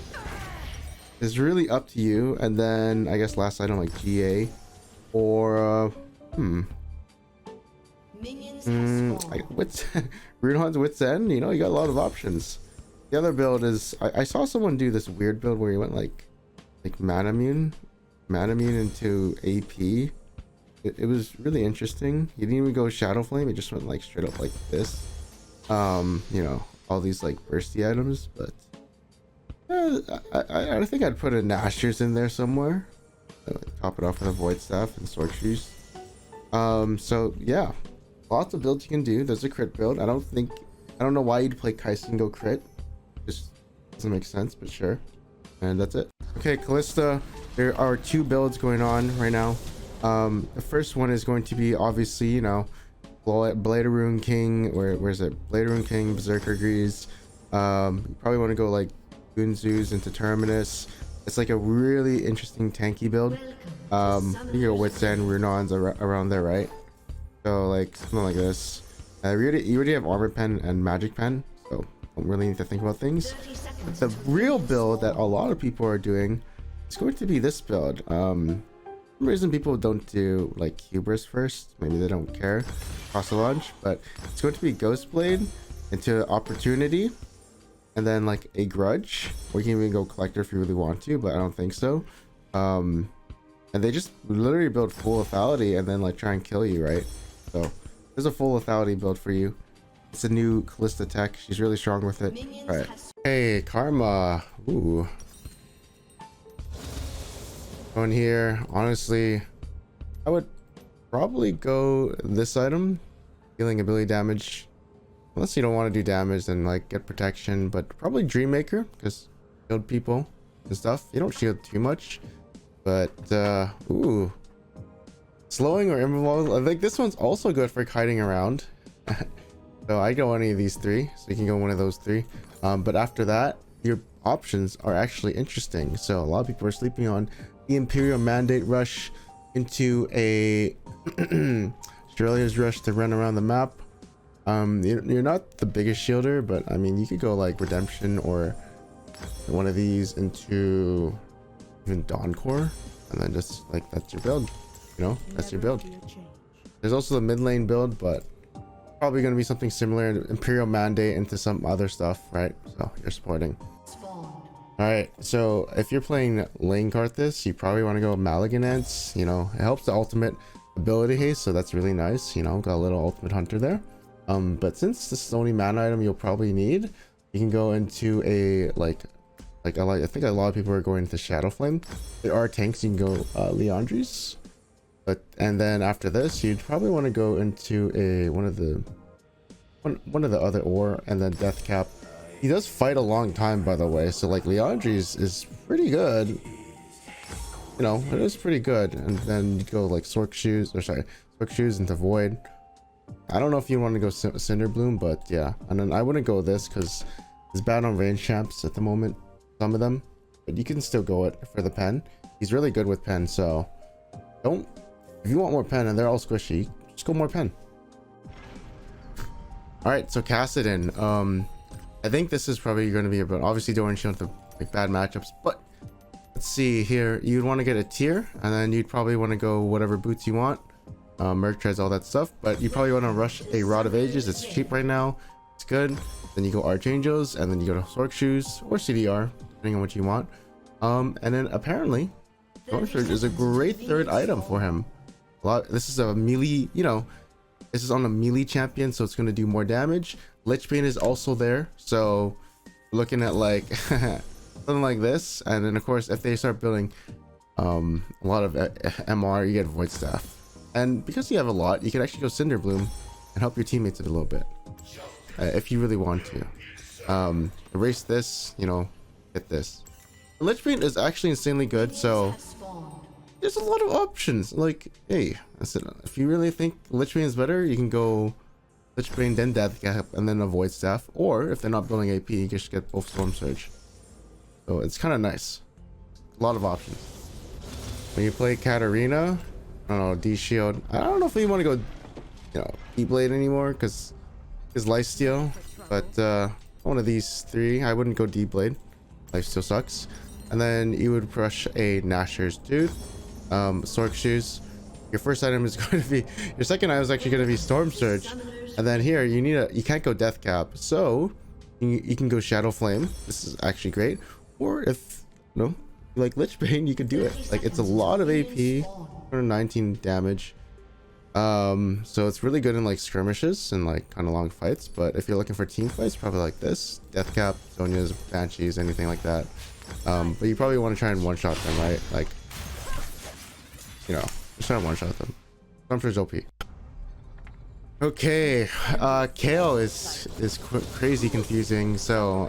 It's really up to you. And then I guess last item like GA or what's Runon's Wit's End. You know, you got a lot of options. The other build is I saw someone do this weird build where he went like Manamune into AP. It was really interesting. He didn't even go Shadow Flame, it just went like straight up like this. You know, all these like bursty items, but I think I'd put a Nashers in there somewhere. Top it off with a Void Staff and Sword Shoes. So yeah, lots of builds you can do. There's a crit build. I don't know why you'd play Kai'Sa and go crit. Just doesn't make sense, but sure. And that's it. Okay, Callista, there are two builds going on right now. The first one is going to be obviously, you know, Bladeroon King, where's it? Bladeroon King, Berserker Greaves. You probably want to go like Goonzoos into Terminus. It's like a really interesting tanky build. You go Wit's End, Runon's around there, right? So like something like this. You already have Armor Pen and Magic Pen, so don't really need to think about things. But the real build that a lot of people are doing is going to be this build. For some reason people don't do like Hubris first. Maybe they don't care across the launch, but it's going to be Ghostblade into Opportunity, and then like a Grudge, or you can even go Collector if you really want to, but I don't think so. And they just literally build full lethality and then like try and kill you, right? So There's a full lethality build for you. It's a new Kalista tech. She's really strong with it. All right. Hey, Karma. Ooh. Going here. Honestly, I would probably go this item. Healing ability damage. Unless you don't want to do damage, then like get protection. But probably Dreammaker, because shield people and stuff. You don't shield too much. But, ooh. Slowing or immobile. I think this one's also good for kiting around. So I go any of these three, so you can go one of those three. But after that, your options are actually interesting. So a lot of people are sleeping on the Imperial Mandate rush into a Australia's rush to run around the map. You're not the biggest shielder, but I mean, you could go like Redemption or one of these into even Dawn Core, and then just like that's your build. You know, that's your build. There's also the mid lane build, but probably going to be something similar, Imperial Mandate into some other stuff, right? So you're supporting. All right, so if you're playing lane Karthus, you probably want to go Malignance. You know, it helps the ultimate ability haste, so that's really nice. You know, got a little ultimate hunter there. But since this is the only mana item you'll probably need, you can go into a I think a lot of people are going into Shadow Flame. There are tanks you can go Leandries. And then after this, you'd probably want to go into a one of the other ore, and then Death Cap. He does fight a long time, by the way, so like Leandries is pretty good. You know, it is pretty good. And then you go like Sork Shoes into Void. I don't know if you want to go Cinder Bloom, but yeah. And then I wouldn't go this because it's bad on range champs at the moment, some of them, but you can still go it for the pen. He's really good with pen, so don't. If you want more pen and they're all squishy, just go more pen. All right, so Kassadin. I think this is probably going to be about, obviously don't shield the like bad matchups, but let's see here. You'd want to get a tier, and then you'd probably want to go whatever boots you want, merc treads, all that stuff. But you probably want to rush a Rod of Ages. It's cheap right now. It's good. Then you go Archangels, and then you go to Sork Shoes or CDR, depending on what you want. And then apparently, Storm Surge is a great third item for him. This is a melee, you know, this is on a melee champion, so it's going to do more damage. Lichbane is also there, so we're looking at like something like this. And then of course, if they start building a lot of MR, you get Void Staff. And because you have a lot, you can actually go Cinder Bloom and help your teammates a little bit if you really want to. Erase this, you know, get this. Lichbane is actually insanely good, so there's a lot of options. Like, hey, if you really think Lichbane is better, you can go Lichbane, then Death Cap, and then Avoid Staff. Or if they're not building AP, you can just get both Storm Surge. So it's kind of nice. A lot of options. When you play Katarina, I don't know, D Shield. I don't know if you want to go, you know, E-Blade anymore because his lifesteal. But one of these three, I wouldn't go D-Blade. Lifesteal sucks. And then you would rush a Gnasher's Tooth, Sork Shoes. Your first item is going to be, your second item is actually going to be Storm Surge. And then here you can't go Death Cap, so you can go Shadow Flame. This is actually great. Or if you like Lichbane, you could do it. Like, it's a lot of AP, 119 damage. So it's really good in like skirmishes and like kind of long fights. But if you're looking for team fights, probably like this: Death Cap, Zonia's, Banshees, anything like that. But you probably want to try and one-shot them, right? Like, you know, just try and one-shot them. I'm sure it's OP. Okay, Kale is crazy confusing. So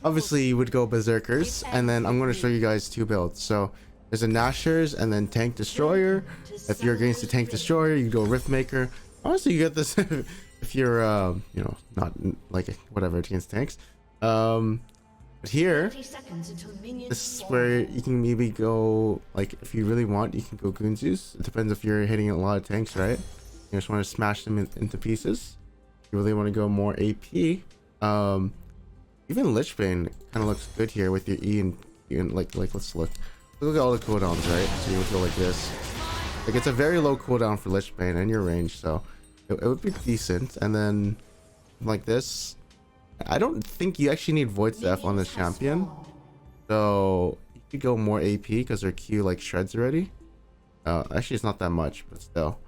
obviously you would go Berserkers, and then I'm going to show you guys two builds. So there's a Nashers and then Tank Destroyer. If you're against the Tank Destroyer, you go Riftmaker. Honestly, you get this if you're you know, not like whatever against tanks. But here, this is where you can maybe go, like, if you really want, you can go Goonzus. It depends if you're hitting a lot of tanks, right? You just want to smash them into pieces. You really want to go more AP. Even Lichbane kind of looks good here with your E and like let's look at all the cooldowns, right? So you would go like this. Like, it's a very low cooldown for Lichbane and your range, so it would be decent. And then like this, I don't think you actually need Void Staff on this champion, so you could go more AP because their Q like shreds already. Actually, it's not that much, but still.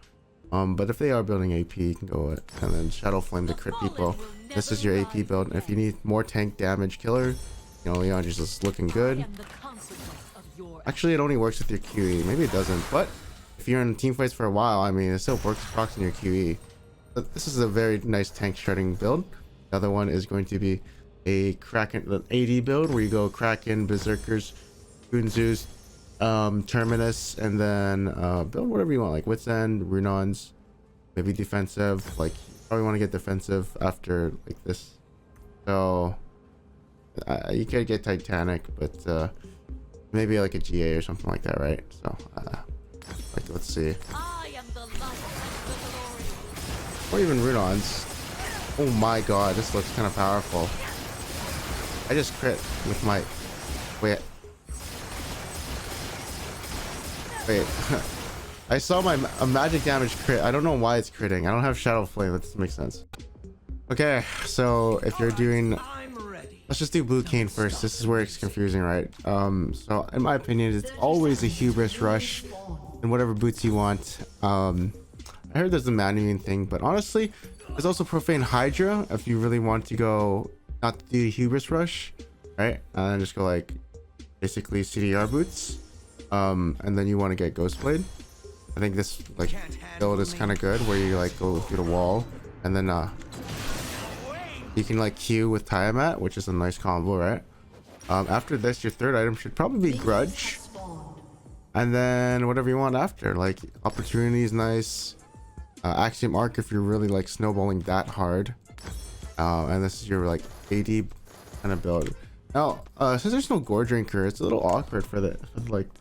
But if they are building AP, you can go and then Shadow Flame to crit people. This is your AP build. If you need more tank damage killer, you know, Leon just is looking good. Actually, it only works with your QE. Maybe it doesn't, but if you're in team fights for a while, I mean, it still works proxing your QE. But this is a very nice tank shredding build. The other one is going to be a Kraken, an AD build, where you go Kraken, Berserkers, Gunzus, Terminus, and then build whatever you want, like Wit's End, Runons, maybe defensive. Like, you probably want to get defensive after like this. So you could get Titanic, but maybe like a GA or something like that, right? So like, let's see. Or even Runons. Oh my god, this looks kind of powerful. I just crit with my... Wait. I saw a magic damage crit. I don't know why it's critting. I don't have Shadow Flame. That doesn't make sense. Okay, so if you're doing... Let's just do Blue Cane first. This is where it's confusing, right? So in my opinion, it's always a Hubris Rush and whatever boots you want. I heard there's a Manuing thing, but honestly, there's also Profane Hydra if you really want to go not to do the Hubris Rush, right? And then just go like basically CDR boots. And then you want to get Ghostblade. I think this like build is kind of good where you like go through the wall and then you can like Q with Tiamat, which is a nice combo, right? After this, your third item should probably be Grudge, and then whatever you want after, like Opportunity is nice, Axiom Arc if you're really like snowballing that hard, and this is your like AD kind of build. Now, since there's no Gore Drinker, it's a little awkward for the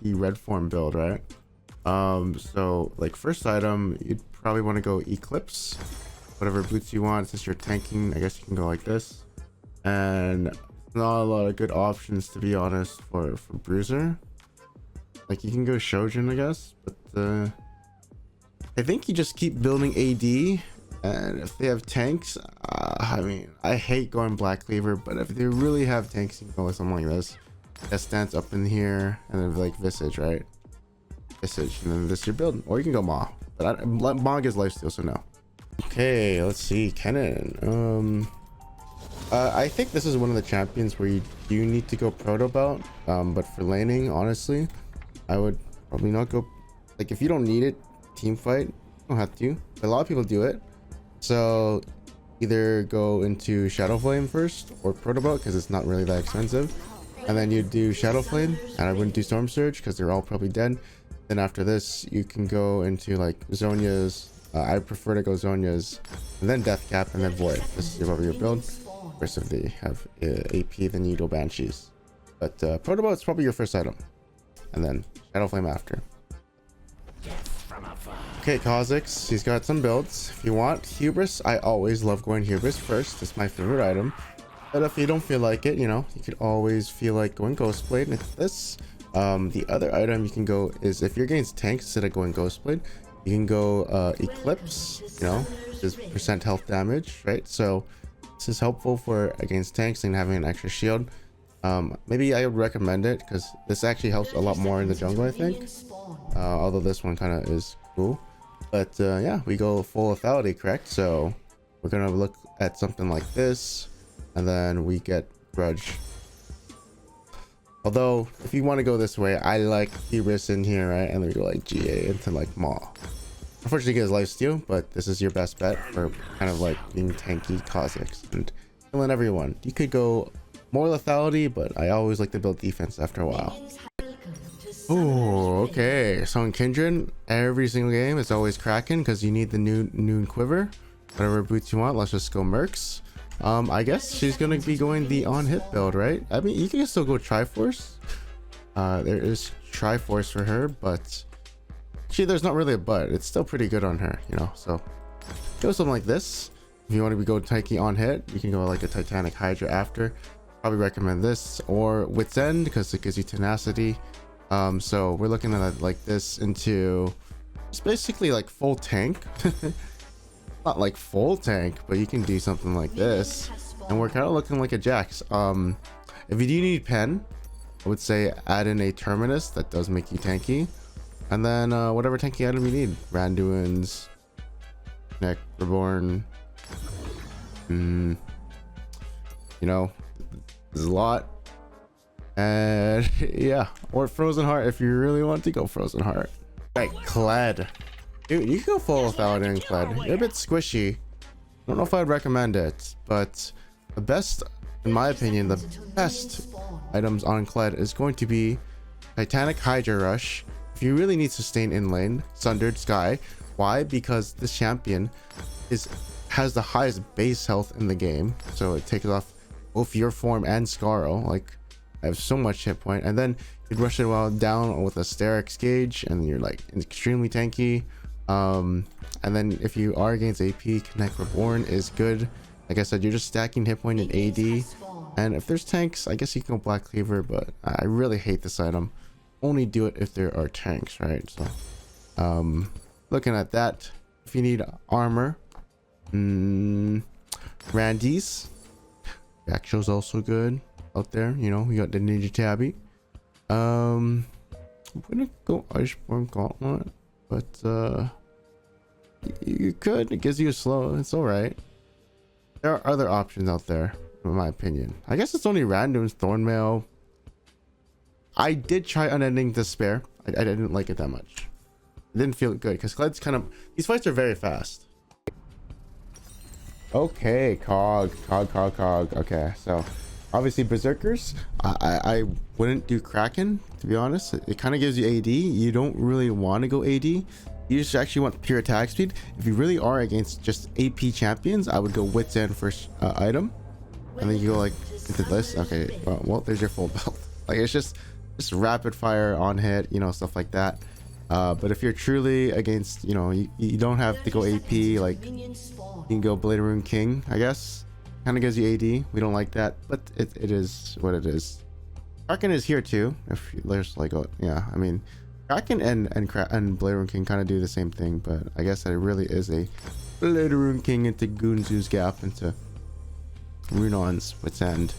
red form build, right? So like first item, you'd probably want to go Eclipse, whatever boots you want. Since you're tanking, I guess you can go like this. And not a lot of good options, to be honest, for bruiser. Like you can go Shojin, I guess, but I think you just keep building AD. And if they have tanks, I mean, I hate going Black Cleaver, but if they really have tanks, you can go with something like this. That stance up in here, and then like Visage, right? Visage, and then this is your build. Or you can go Maw, but Maw gives lifesteal, so no. Okay, let's see, Kennen. I think this is one of the champions where you do need to go Proto Belt, but for laning, honestly, I would probably not go. Like, if you don't need it, team fight, you don't have to, but a lot of people do it. So either go into Shadow Flame first or Proto Belt because it's not really that expensive, and then you do Shadow Flame, and I wouldn't do Storm Surge because they're all probably dead. Then after this, you can go into like Zhonya's. I prefer to go Zhonya's, and then Death Cap, and then Void. This is probably your build. First, if they have AP, then you go Banshees. But Proto Belt is probably your first item, and then Shadow Flame after. Okay, Kha'Zix, he's got some builds. If you want Hubris, I always love going Hubris first. It's my favorite item. But if you don't feel like it, you know, you could always feel like going Ghostblade. And it's this. The other item you can go is if you're against tanks instead of going Ghostblade, you can go Eclipse, you know, is percent health damage, right? So this is helpful for against tanks and having an extra shield. Maybe I would recommend it because this actually helps a lot more in the jungle, I think. Although this one kind of is cool. But yeah, we go full lethality, correct? So we're gonna look at something like this, and then we get Grudge. Although if you want to go this way, I like Hubris in here, right? And then we go like GA into like Maw. Unfortunately, he gets lifesteal, but this is your best bet for kind of like being tanky Kha'Zix and killing everyone. You could go more lethality, but I always like to build defense after a while. Oh, okay. So in Kindred, every single game it's always Kraken because you need the noon quiver. Whatever boots you want, let's just go Mercs. I guess she's gonna be going the on-hit build, right? I mean, you can still go Triforce. There is Triforce for her, but there's not really a but. It's still pretty good on her, you know. So go something like this. If you want to go tanky on hit, you can go like a Titanic Hydra after. Probably recommend this or Wit's End because it gives you tenacity. So we're looking at it like this into it's basically like full tank. Not like full tank, but you can do something like this, and we're kind of looking like a Jax. If you do need pen, I would say add in a Terminus that does make you tanky, and then whatever tanky item you need, Randuin's, Connect Reborn. You know, there's a lot. And yeah, or Frozen Heart if you really want to go Frozen Heart. Right, Kled. Dude, you can go full Lethality and Kled. You're a bit squishy. I don't know if I'd recommend it, but the best, in my opinion, the best items on Kled is going to be Titanic Hydra Rush. If you really need sustain in lane, Sundered Sky. Why? Because this champion has the highest base health in the game, so it takes off both your form and Scarl. Like, I have so much hit point, and then you'd rush it while down with a Sterix gauge, and you're like extremely tanky. And then if you are against AP, Connect Reborn is good. Like I said, you're just stacking hit point in AD, and if there's tanks, I guess you can go Black Cleaver, but I really hate this item. Only do it if there are tanks, right? So looking at that, if you need armor, Randy's Actual's also good out there. You know, you got the Ninja Tabby. I'm gonna go Iceborne Gauntlet, but you could. It gives you a slow. It's all right. There are other options out there, in my opinion. I guess it's only randoms. Thornmail. I did try Unending Despair. I didn't like it that much. It didn't feel good because Kled's kind of, these fights are very fast. Okay, Cog. Okay, so obviously Berserkers. I wouldn't do Kraken, to be honest. It kind of gives you AD. You don't really want to go AD. You just actually want pure attack speed. If you really are against just AP champions, I would go Wits End first item, and then you go like into this. Okay, well there's your full belt. Like, it's just rapid fire on hit, you know, stuff like that. But if you're truly against, you know, you don't have to go AP. Like, you can go Blade Rune King, I guess. Kind of gives you AD. We don't like that, but it is what it is. Kraken is here too. If there's like a, yeah, I mean, Kraken and Blade Rune King kind of do the same thing, but I guess it really is a Blade Rune King into Gunzu's Gap into Runon's Wits End.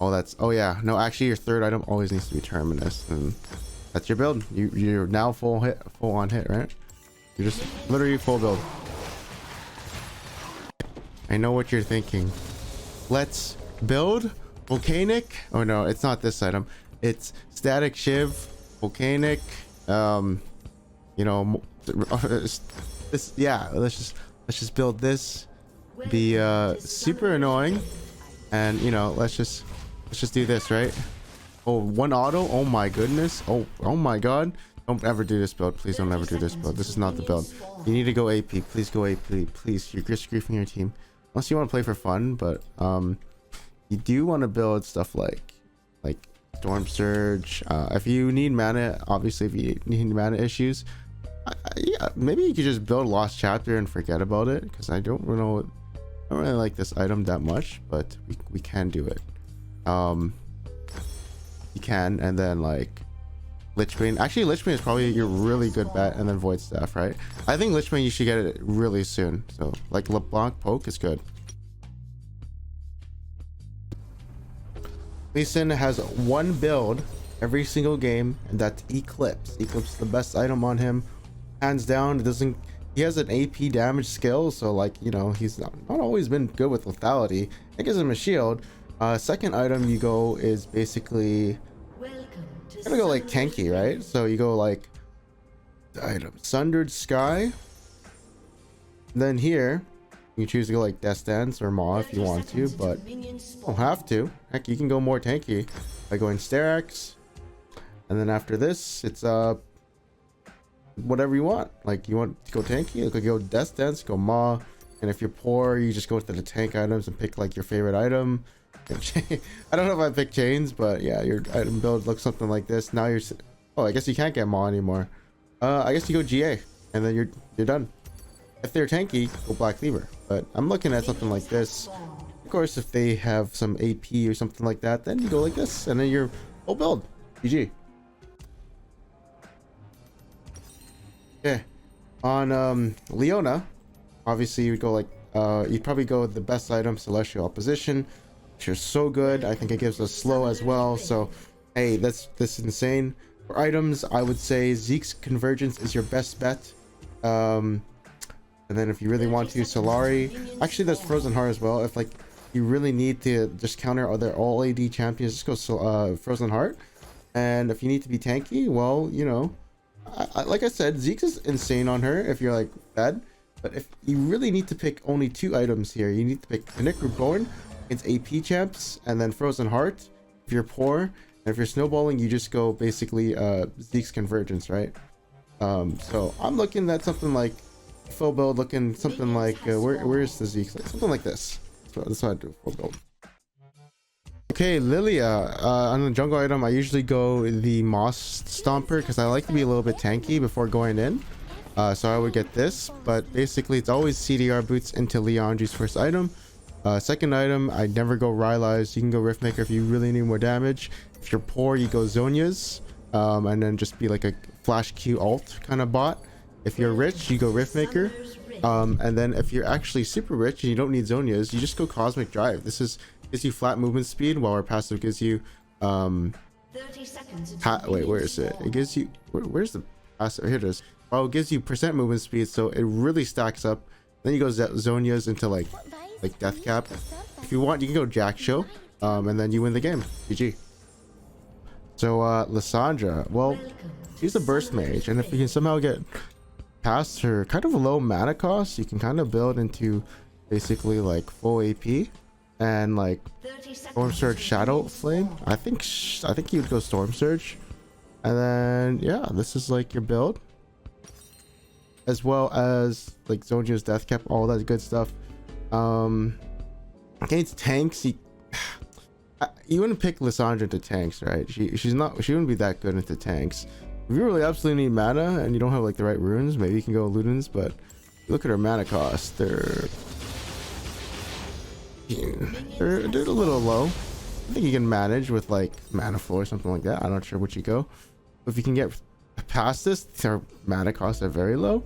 Oh, that's, oh yeah, no, actually your third item always needs to be Terminus, and that's your build. You're now full on hit, right? You're just literally full build. I know what you're thinking. Let's build Volcanic. Oh no, it's not this item. It's Static Shiv, Volcanic. You know, this. Yeah, let's just build this. Be super annoying, and you know, let's just do this, right? Oh, one auto. Oh my goodness. Oh my god. Don't ever do this build. Please don't ever do this build. This is not the build. You need to go AP. Please go AP. Please. You're just griefing your team. Unless you want to play for fun, but you do want to build stuff like Storm Surge. If you need mana, obviously, if you need mana issues, yeah, maybe you could just build Lost Chapter and forget about it, because I don't really like this item that much, but we can do it. You can, and then like Lichbane. Actually, Lichbane is probably your really good bet, and then Void Staff, right? I think Lichbane, you should get it really soon. So like LeBlanc Poke is good. Lee Sin has one build every single game, and that's Eclipse. Eclipse is the best item on him, hands down. It doesn't. He has an AP damage skill, so like, you know, he's not always been good with lethality. It gives him a shield. Second item you go is basically, you're gonna go like tanky, right? So you go like item Sundered Sky. Then here you choose to go like Death Dance or Maw if you want to, but you don't have to. Heck, you can go more tanky by going Sterix, and then after this it's whatever you want. Like, you want to go tanky, you could go Death Dance, go Maw, and if you're poor, you just go to the tank items and pick like your favorite item. I don't know if I pick chains, but yeah, your item build looks something like this. Now you're, oh, I guess you can't get Maw anymore. I guess you go GA, and then you're done. If they're tanky, go Black Cleaver. But I'm looking at something like this. Of course, if they have some AP or something like that, then you go like this, and then you're full build. GG. Okay. On Leona, obviously you'd go like you'd probably go with the best item, Celestial Opposition, which is so good. I think it gives us slow as well. So hey, that's insane. For items, I would say Zeke's Convergence is your best bet. And then if you really want to, Solari. Actually, there's Frozen Heart as well. If like you really need to just counter other all AD champions, just go Frozen Heart. And if you need to be tanky, well, you know, like I said, Zeke is insane on her if you're like fed. But if you really need to pick only 2 items here, you need to pick Nick Reborn, it's AP champs, and then Frozen Heart if you're poor. And if you're snowballing, you just go basically Zeke's Convergence, right? So I'm looking at something like full build, looking something like where's the Zeke? Something like this. That's what I do, full build. Okay, Lilia. On the jungle item, I usually go the Moss Stomper because I like to be a little bit tanky before going in. So I would get this, but basically it's always CDR boots into Leandri's first item. Second item, I never go Rylai's. You can go Riftmaker if you really need more damage. If you're poor, you go Zhonya's, and then just be like a flash Q alt kind of bot. If you're rich, you go Riftmaker. And then if you're actually super rich and you don't need Zhonya's, you just go Cosmic Drive. This gives you flat movement speed, while our passive gives you 30 seconds. wait, where is it? It gives you where's the passive? Here it is. Well, it gives you % movement speed, so it really stacks up. Then you go Zhonya's into like Death Cap. If you want, you can go Jack Show, and then you win the game. GG. So Lissandra, well, she's a burst mage, and if you can somehow get past her kind of low mana cost, you can kind of build into basically like full AP and like Storm Surge Shadow Flame. I think you would go Storm Surge, and then yeah, this is like your build, as well as like Zhonya's Death Cap, all that good stuff. Against tanks, you wouldn't pick Lissandra into tanks, right? She wouldn't be that good into tanks. If you really absolutely need mana and you don't have like the right runes, maybe you can go Ludens, but look at her mana cost. They're a little low. I think you can manage with like mana flow or something like that. I'm not sure what you go. If you can get past this, their mana costs are very low.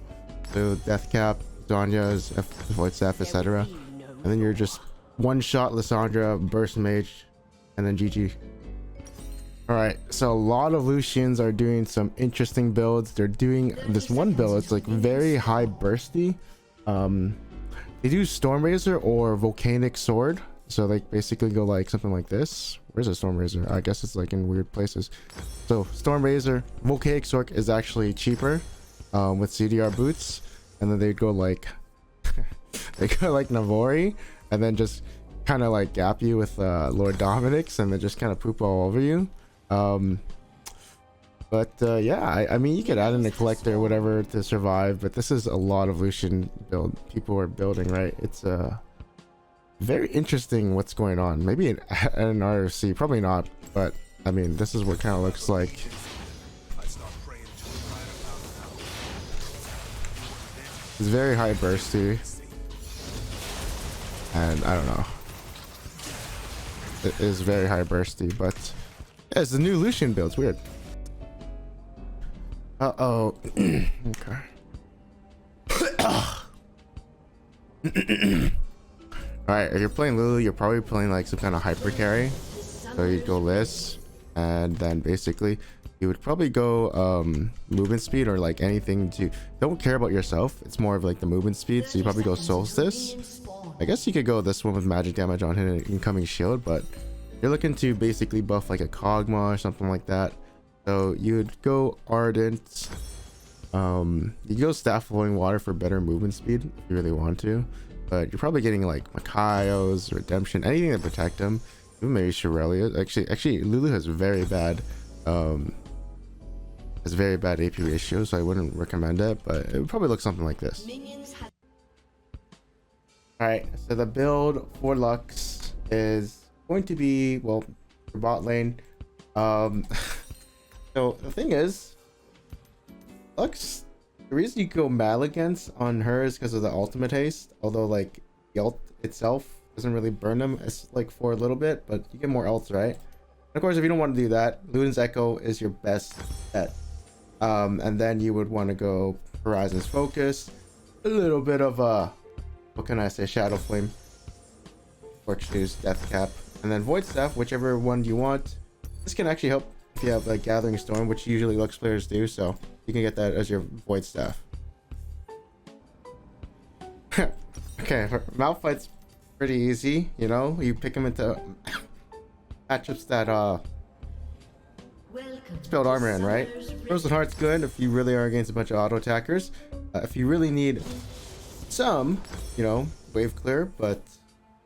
So Death Cap, Zhonya's, Void Staff, etc. And then you're just one shot Lissandra, burst mage, and then GG. All right, so a lot of Lucians are doing some interesting builds. They're doing this one build, it's like very high bursty. They do Stormrazor or Volcanic Sword, so they basically go like something like this. Where's a Stormrazor? I guess it's like in weird places. So Stormrazor, Volcanic Sword is actually cheaper with CDR boots, and then they go like they go like Navori, and then just kind of like gap you with Lord Dominic's, and then just kind of poop all over you. Yeah, I mean, you could add in a collector or whatever to survive, but this is a lot of Lucian build people are building, right? It's very interesting what's going on. Maybe an RFC, probably not, but I mean, this is what kind of looks like. It's very high bursty, and I don't know, it is very high bursty, but yeah, it's the new Lucian build. It's weird. Uh-oh. Okay. Alright, if you're playing Lulu, you're probably playing like some kind of hyper carry. So you'd go this, and then basically you would probably go movement speed or like anything to don't care about yourself. It's more of like the movement speed, so you probably go Solstice. I guess you could go this one with magic damage on him and incoming shield, but you're looking to basically buff like a Kog'Maw or something like that. So you'd go Ardent. You go Staff Flowing Water for better movement speed if you really want to, but you're probably getting like Makaios, Redemption, anything to protect him. Even maybe Shirelia. Actually Lulu has very bad AP ratio, so I wouldn't recommend it, but it would probably look something like this. Alright, so the build for Lux is going to be, well, for bot lane. So the thing is, Lux, the reason you go Mal against on her is because of the ultimate haste, although like the ult itself doesn't really burn them. It's like for a little bit, but you get more ults, right? And of course, if you don't want to do that, Luden's Echo is your best bet. And then you would want to go Horizon's Focus, a little bit of what can I say, Shadow Flame, Fortune's Death Cap, and then Void Staff, whichever one you want. This can actually help if you have like Gathering Storm, which usually Lux players do, so you can get that as your Void Staff. Okay, Malphite's pretty easy, you know. You pick him into matchups that spelled armor in, right? Frozen Heart's good if you really are against a bunch of auto attackers. If you really need some, you know, wave clear, but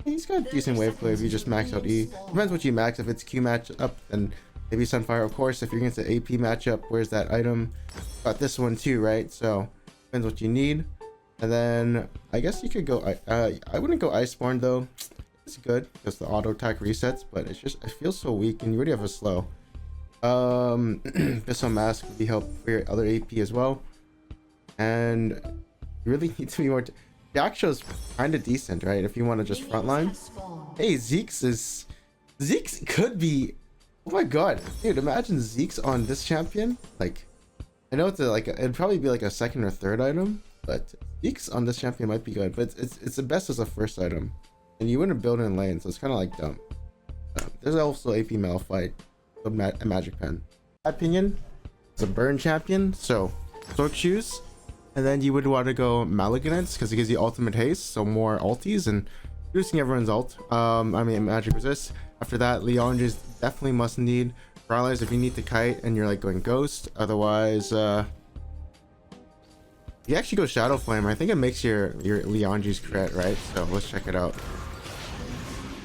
he's got decent wave clear if you just max out E. Depends what you max. If it's Q matchup, then maybe Sunfire. Of course, if you're against an AP matchup, where's that item? Got this one too, right? So depends what you need. And then I guess you could go. I wouldn't go Iceborne though. It's good because the auto attack resets, but it's just it feels so weak, and you already have a slow. Abyssal Mask would be helpful for your other AP as well, and you really need to be more. The Akshow's kind of decent, right? If you want to just frontline. Hey, Zeke could be. Oh my god, dude! Imagine Zeke's on this champion. Like, I know it's it'd probably be like a second or third item, but Zeke's on this champion might be good. But it's the best as a first item, and you wouldn't build in lane, so it's kind of like dumb. There's also AP Malphite, a magic pen. My opinion, it's a burn champion, so Stork Shoes. And then you would want to go Malignance because it gives you ultimate haste, so more ultis and reducing everyone's ult. I mean magic resist. After that, Leonges definitely must need. Paralyze if you need to kite and you're like going ghost. Otherwise, you actually go Shadow Flame. I think it makes your Leonges crit, right? So let's check it out.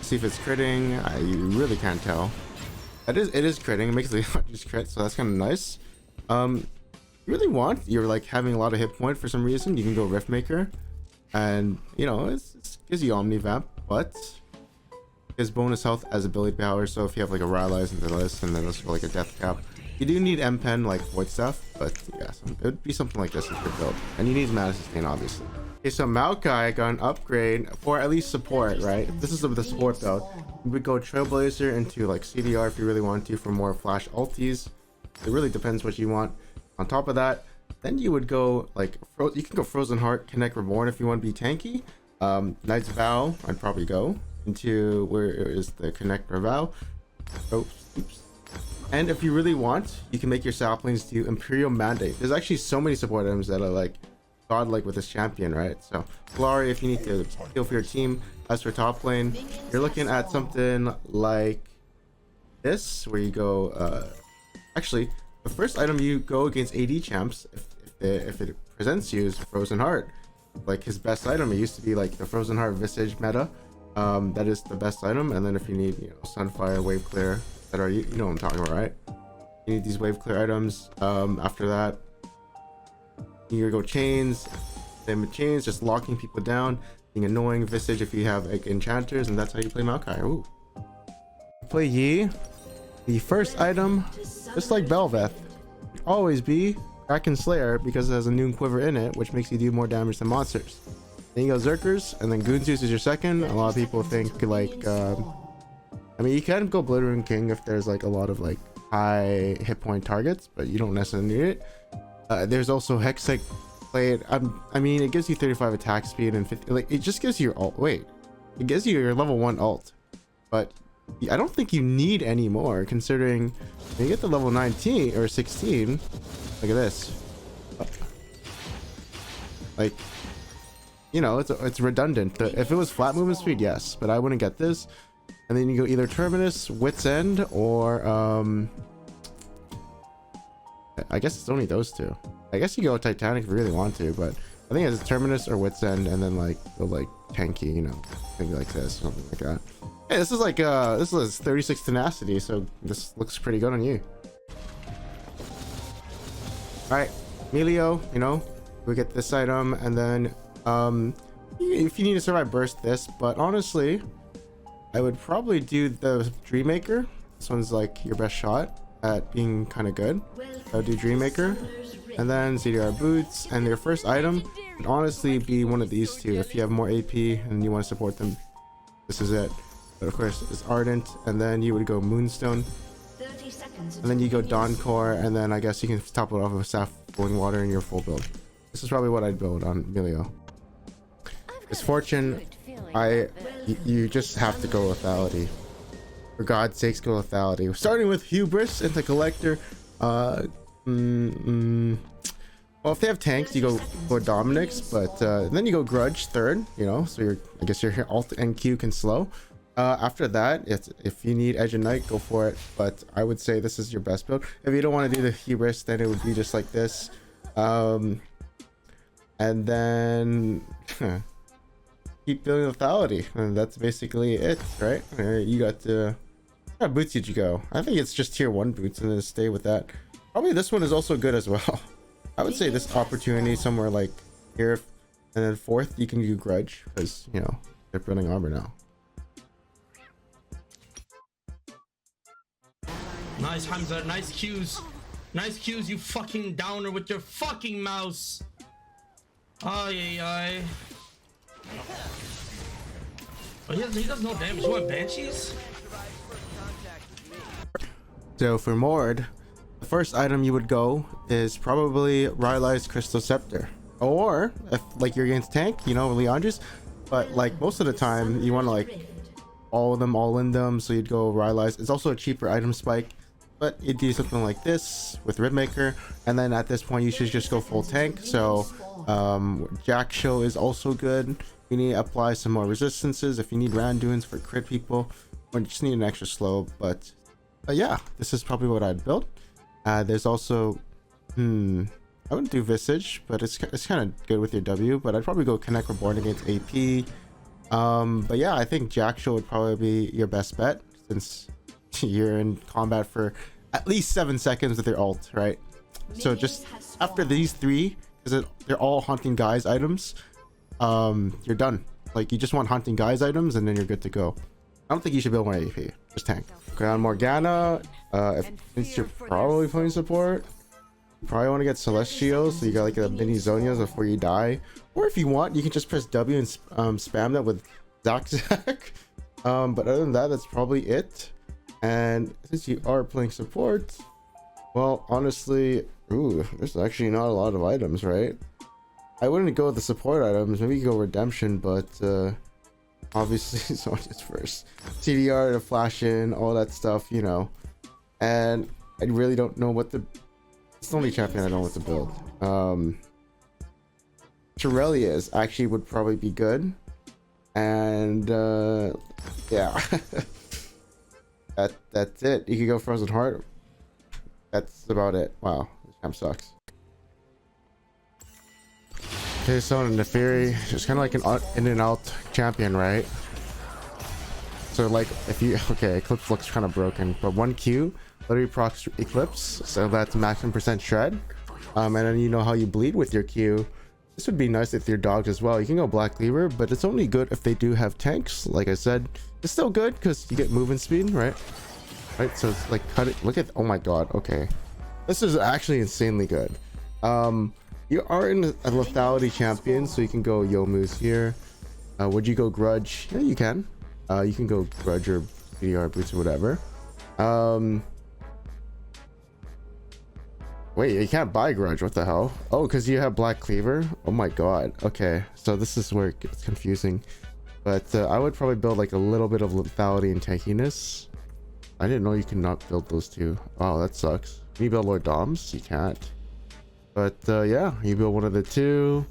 See if it's critting. You really can't tell. It is critting. It makes Leonges crit, so that's kind of nice. You really want, you're like having a lot of hit point for some reason, you can go Riftmaker, and you know it gives you Omnivamp, but gives bonus health as ability power. So if you have like a Paralyze in the list, and then also like a Death Cap, you do need M Pen like Void stuff, but yeah, it would be something like this if you're built, and you need Mana Sustain obviously. Okay, so Maokai got an upgrade for at least support, right? If this is the support build, you would go Trailblazer into like CDR if you really want to for more flash ultis. It really depends what you want. On top of that, then you would go like you can go Frozen Heart, Connect Reborn if you want to be tanky. Knight's Vow, I'd probably go into where is the Connect or Vow. Oh, oops. And if you really want, you can make your saplings do Imperial Mandate. There's actually so many support items that are like godlike with this champion, right? So Glory if you need to heal for your team. As for top lane, you're looking at something like this, where you go. Actually, the first item you go against AD champs, if it presents you, is Frozen Heart. Like his best item, it used to be like the Frozen Heart Visage meta. That is the best item. And then if you need, you know, Sunfire, Wave Clear, that are you know what I'm talking about, right? You need these Wave Clear items. After that, you go Chains. Same with Chains, just locking people down, being annoying. Visage if you have like enchanters, and that's how you play Maokai. Ooh. Play Yi. The first item, just like Bel'Veth, always be Kraken Slayer because it has a Noon Quiver in it, which makes you do more damage than monsters. Then you go Zerkers, and then Goonzeus is your second. A lot of people think like, I mean, you can go Blittering King if there's like a lot of like high hit point targets, but you don't necessarily need it. There's also Hextech Blade. I mean, it gives you 35 attack speed and 50. Like, it just gives you your ult. Wait, it gives you your level 1 ult, but I don't think you need any more, considering when you get to level 19 or 16. Look at this. Like, you know, it's redundant. If it was flat movement speed, yes, but I wouldn't get this. And then you go either Terminus, Wit's End, or I guess it's only those two. I guess you go Titanic if you really want to, but I think it's Terminus or Wit's End, and then like go like tanky, you know, maybe like this, something like that. Hey, this is like this is 36 tenacity, so this looks pretty good on you. All right, Emilio, you know, we get this item, and then if you need to survive burst this, but honestly, I would probably do the Dreammaker. This one's like your best shot at being kind of good. I would do Dreammaker, and then CDR boots, and your first item would honestly be one of these two. If you have more AP and you want to support them, this is it. But of course, it's Ardent, and then you would go Moonstone, and then you go Dawn Core, and then I guess you can top it off with Staff Flowing Water in your full build. This is probably what I'd build on Emilio. Misfortune, you just have to go lethality. For God's sakes, go lethality. Starting with Hubris into Collector. Well, if they have tanks, you go for Dominic's, but then you go Grudge third, you know, so I guess your alt and Q can slow. After that, if you need Edge and Knight, go for it, but I would say this is your best build. If you don't want to do the Hubris, then it would be just like this. And then keep building lethality, and that's basically it, right? You got what boots did you go? I think it's just tier 1 boots and then stay with that. Probably this one is also good as well. I would say this opportunity somewhere like here, and then 4th you can do Grudge, because you know they're building armor now. Nice, Hamza. Nice cues. Nice cues, you fucking downer with your fucking mouse. Ay, ay, ay. Oh, he does no damage. You want Banshees? So for Mord, the first item you would go is probably Rylai's Crystal Scepter. Or, if like you're against tank, you know, Leandris. But like most of the time, you want to like all of them, all in them. So you'd go Rylai's. It's also a cheaper item spike. But you'd do something like this with Rhythmaker. And then at this point, you should just go full tank. So Jack Show is also good. You need to apply some more resistances if you need Randuins for crit people. Or you just need an extra slow. But yeah, this is probably what I'd build. There's also I wouldn't do Visage, but it's kind of good with your W, but I'd probably go Connect Reborn against AP. But yeah, I think Jack Show would probably be your best bet, since you're in combat for at least 7 seconds with your ult, right? So just after these 3, because they're all hunting guys items, you're done. Like, you just want hunting guys items and then you're good to go. I don't think you should build more AP, just tank. Okay, on Morgana, since you're probably playing support, you probably want to get Celestials, so you got like a mini Zonias before you die. Or if you want, you can just press W and spam that with Zack. But other than that, that's probably it. And since you are playing support, well, honestly, there's actually not a lot of items, right? I wouldn't go with the support items. Maybe you go Redemption, but obviously Sonya's first. TDR to flash in, all that stuff, you know. And I really don't know what it's the only champion I don't know what to build. Aurelius actually would probably be good. And yeah. That's it. You could go Frozen Heart. That's about it. Wow, this champ sucks. Okay, so in the Fury, it's kind of like an in and out champion, right? So like if you Eclipse looks kind of broken, but 1Q literally procs Eclipse, so that's maximum % shred. And then you know how you bleed with your Q. This would be nice with your dogs as well. You can go Black Cleaver, but it's only good if they do have tanks. Like I said, it's still good because you get movement speed, right? Right, so it's like cut it. Look at, oh my god, okay. This is actually insanely good. You are in a lethality champion, so you can go Yomu's here. Would you go Grudge? Yeah, you can. You can go Grudge or BDR Boots or whatever. Wait, you can't buy Grudge, what the hell? Oh, because you have Black Cleaver? Oh my god. Okay, so this is where it gets confusing. But I would probably build like a little bit of lethality and tankiness. I didn't know you could not build those two. Wow, that sucks. Can you build Lord Doms? You can't. But yeah, you build one of the two.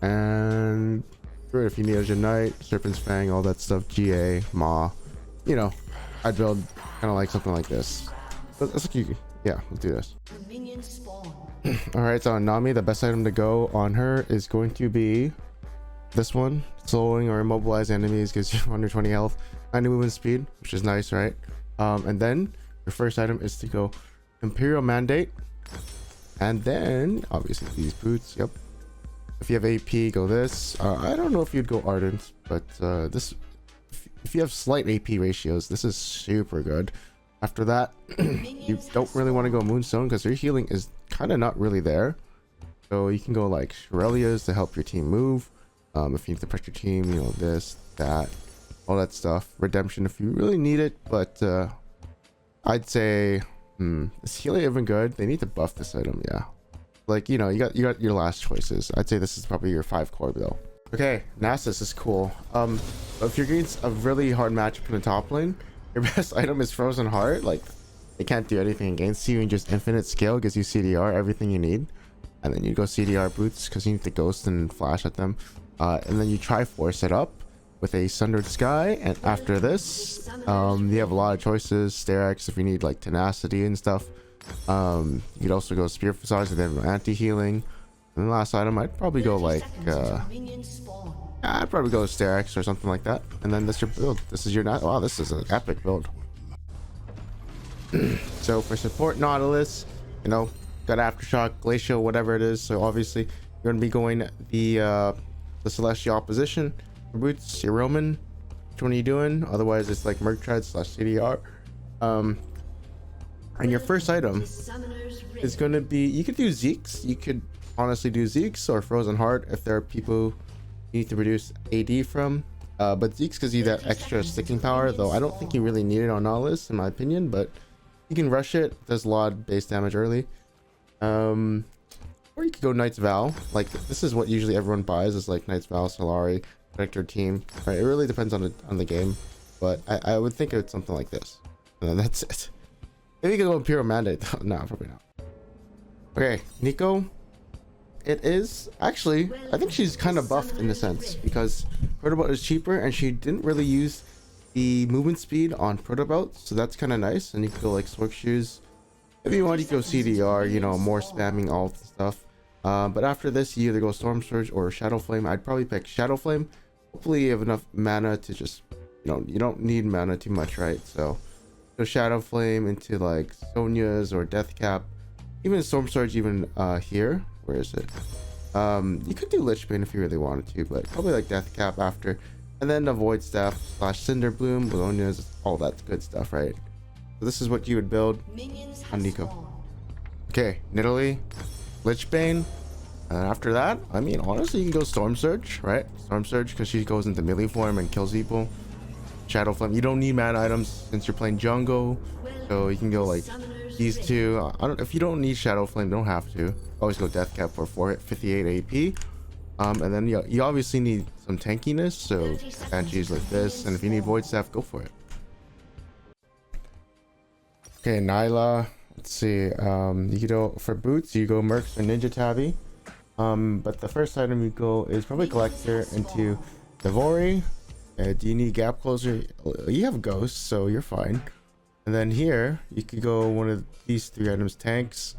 And sure, if you need a Knight, Serpent's Fang, all that stuff, GA, Maw. You know, I'd build kind of like something like this. But that's like you. Yeah, let's do this. Alright, so on Nami, the best item to go on her is going to be this one. Slowing or immobilize enemies gives you 120 health, 90 movement speed, which is nice, right? And then your first item is to go Imperial Mandate. And then, obviously, these boots, yep. If you have AP, go this. I don't know if you'd go Ardent, but this, if you have slight AP ratios, this is super good. After that, you don't really want to go Moonstone because your healing is kind of not really there. So you can go like Aurelius to help your team move. If you need to pressure your team, you know, this, that, all that stuff. Redemption if you really need it, but I'd say, is healing even good? They need to buff this item, yeah. Like, you know, you got your last choices. I'd say this is probably your 5 core though. Okay, Nasus is cool. If you're against a really hard matchup in the top lane, your best item is Frozen Heart. Like, it can't do anything against you, and just infinite scale gives you CDR, everything you need. and then you go CDR boots because you need to ghost and flash at them, and then you try force it up with a Sundered Sky. And after this, you have a lot of choices. Sterex if you need like tenacity and stuff. You could also go Spear Facade and then anti-healing. And the last item, I'd probably go like I'd probably go Sterex or something like that. And then that's your build. This is your wow, this is an epic build. So for support Nautilus, you know, got Aftershock, Glacial, whatever it is. So obviously you're gonna be going the Celestial opposition. For boots, your Roman. Which one are you doing? Otherwise it's like Merc Tread / CDR. And your first item is gonna be, you could do Zeke's. You could honestly do Zeke's or Frozen Heart if there are people you need to produce AD from. But Zeke's gives you that extra sticking power, though I don't think you really need it on Nautilus in my opinion, but you can rush it. Does a lot of base damage early. Or you could go Knight's Vow. Like this is what usually everyone buys, is like Knight's Vow, Solari, protect your team. Right? It really depends on the game, but I would think it's something like this. And then that's it. Maybe you can go Imperial Mandate though. No, probably not. Okay, Nico. It is actually, I think she's kind of buffed in a sense because Protobelt is cheaper and she didn't really use the movement speed on Protobelt, so that's kind of nice. And you can go like Swick Shoes. If you want, you can go CDR, you know, more spamming all the stuff. But after this, you either go Storm Surge or Shadow Flame. I'd probably pick Shadow Flame. Hopefully you have enough mana to just, you know, you don't need mana too much, right? So Shadow Flame into like Sonya's or Death Cap, even Storm Surge, even here. Where is it? You could do Lich Bane if you really wanted to, but probably like Death Cap after, and then the Void Staff / Cinder Bloom, Bologna's, all that good stuff, right? So this is what you would build on Nico. Okay, Nidalee, Lich Bane, and after that, I mean, honestly, you can go Storm Surge, right? Storm Surge because she goes into melee form and kills people. Shadow Flame, you don't need mana items since you're playing jungle, so you can go like these two. If you don't need Shadow Flame, don't have to. Always go Death Cap for 458 AP. And then you obviously need some tankiness, so Banshees like this, and if you need Void Staff, go for it. Okay, Nyla. Let's see. You could go for boots. You go Mercs or Ninja Tabby. But the first item you go is probably Collector into Devori. Do you need Gap Closer? You have Ghost, so you're fine. And then here you could go one of these three items, Tanks.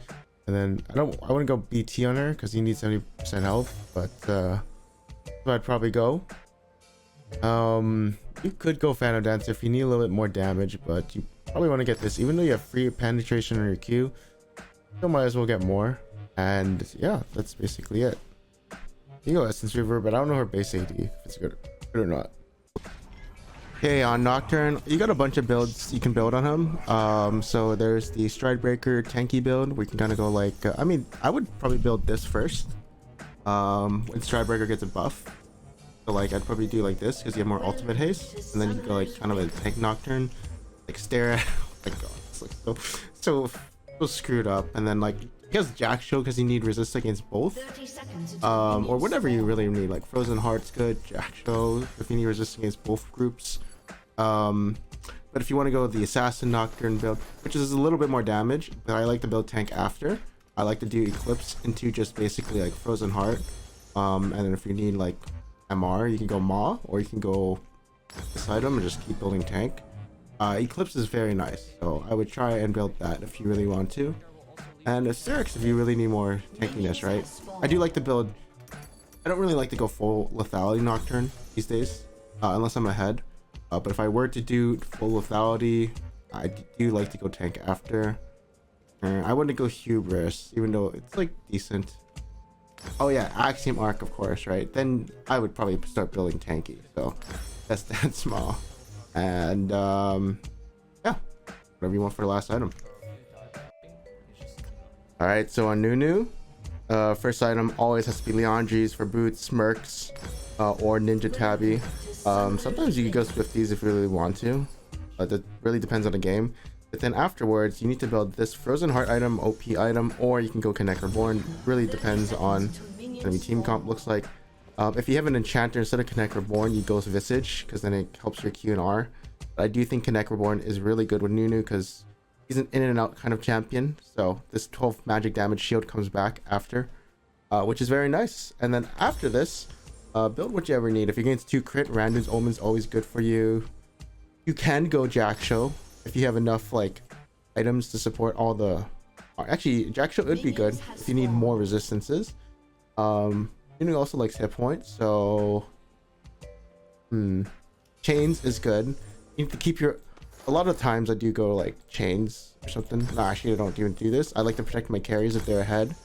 And then I want to go BT on her because you need 70% health, but so I'd probably go. You could go Phantom Dancer if you need a little bit more damage, but you probably want to get this, even though you have free penetration on your Q. You might as well get more. And yeah, that's basically it. You go Essence River, but I don't know her base AD if it's good or not. Okay, on Nocturne, you got a bunch of builds you can build on him. So there's the Stridebreaker tanky build. We can kind of go like, I mean, I would probably build this first. When Stridebreaker gets a buff. So like, I'd probably do like this because you have more ultimate haste. And then you go like kind of a tank Nocturne. Like stare at, oh my god, it's like so screwed up. And then like, he has Jack Show because you need resist against both. Or whatever you really need, like Frozen Heart's good, Jack Show if you need resist against both groups. But if you want to go with the Assassin Nocturne build, which is a little bit more damage, but I like to build tank after. I like to do Eclipse into just basically like Frozen Heart. And then if you need like MR, you can go Maw, or you can go this item and just keep building tank. Eclipse is very nice, so I would try and build that if you really want to. And Asterix if you really need more tankiness, right? I do like to build, I don't really like to go full lethality Nocturne these days, unless I'm ahead. But if I were to do full lethality, I do like to go tank after. I wouldn't go Hubris, even though it's like decent. Oh yeah, Axiom Arc of course, right? Then I would probably start building tanky, so that's that small. And yeah, whatever you want for the last item. Alright, so on Nunu, first item always has to be Leandries for boots, Mercs, or Ninja Tabby. Sometimes you can go Swifties if you really want to. That really depends on the game. But then afterwards, you need to build this Frozen Heart item, OP item, or you can go Connect Reborn. Really depends on what your team comp looks like. If you have an Enchanter instead of Connect Reborn, you go Visage, because then it helps your Q and R. But I do think Connect Reborn is really good with Nunu, because he's an in and out kind of champion. So this 12 magic damage shield comes back after. which is very nice. And then after this, build what you ever need. If you're against 2 crit, Randuin's Omen's always good for you. You can go Jack-Show if you have enough like items to support all the... Actually, Jack-Show would be good if you need more resistances. You also likes hit points, so... Chains is good. You need to keep your... A lot of times I do go like chains or something. No, actually I don't even do this. I like to protect my carries if they're ahead.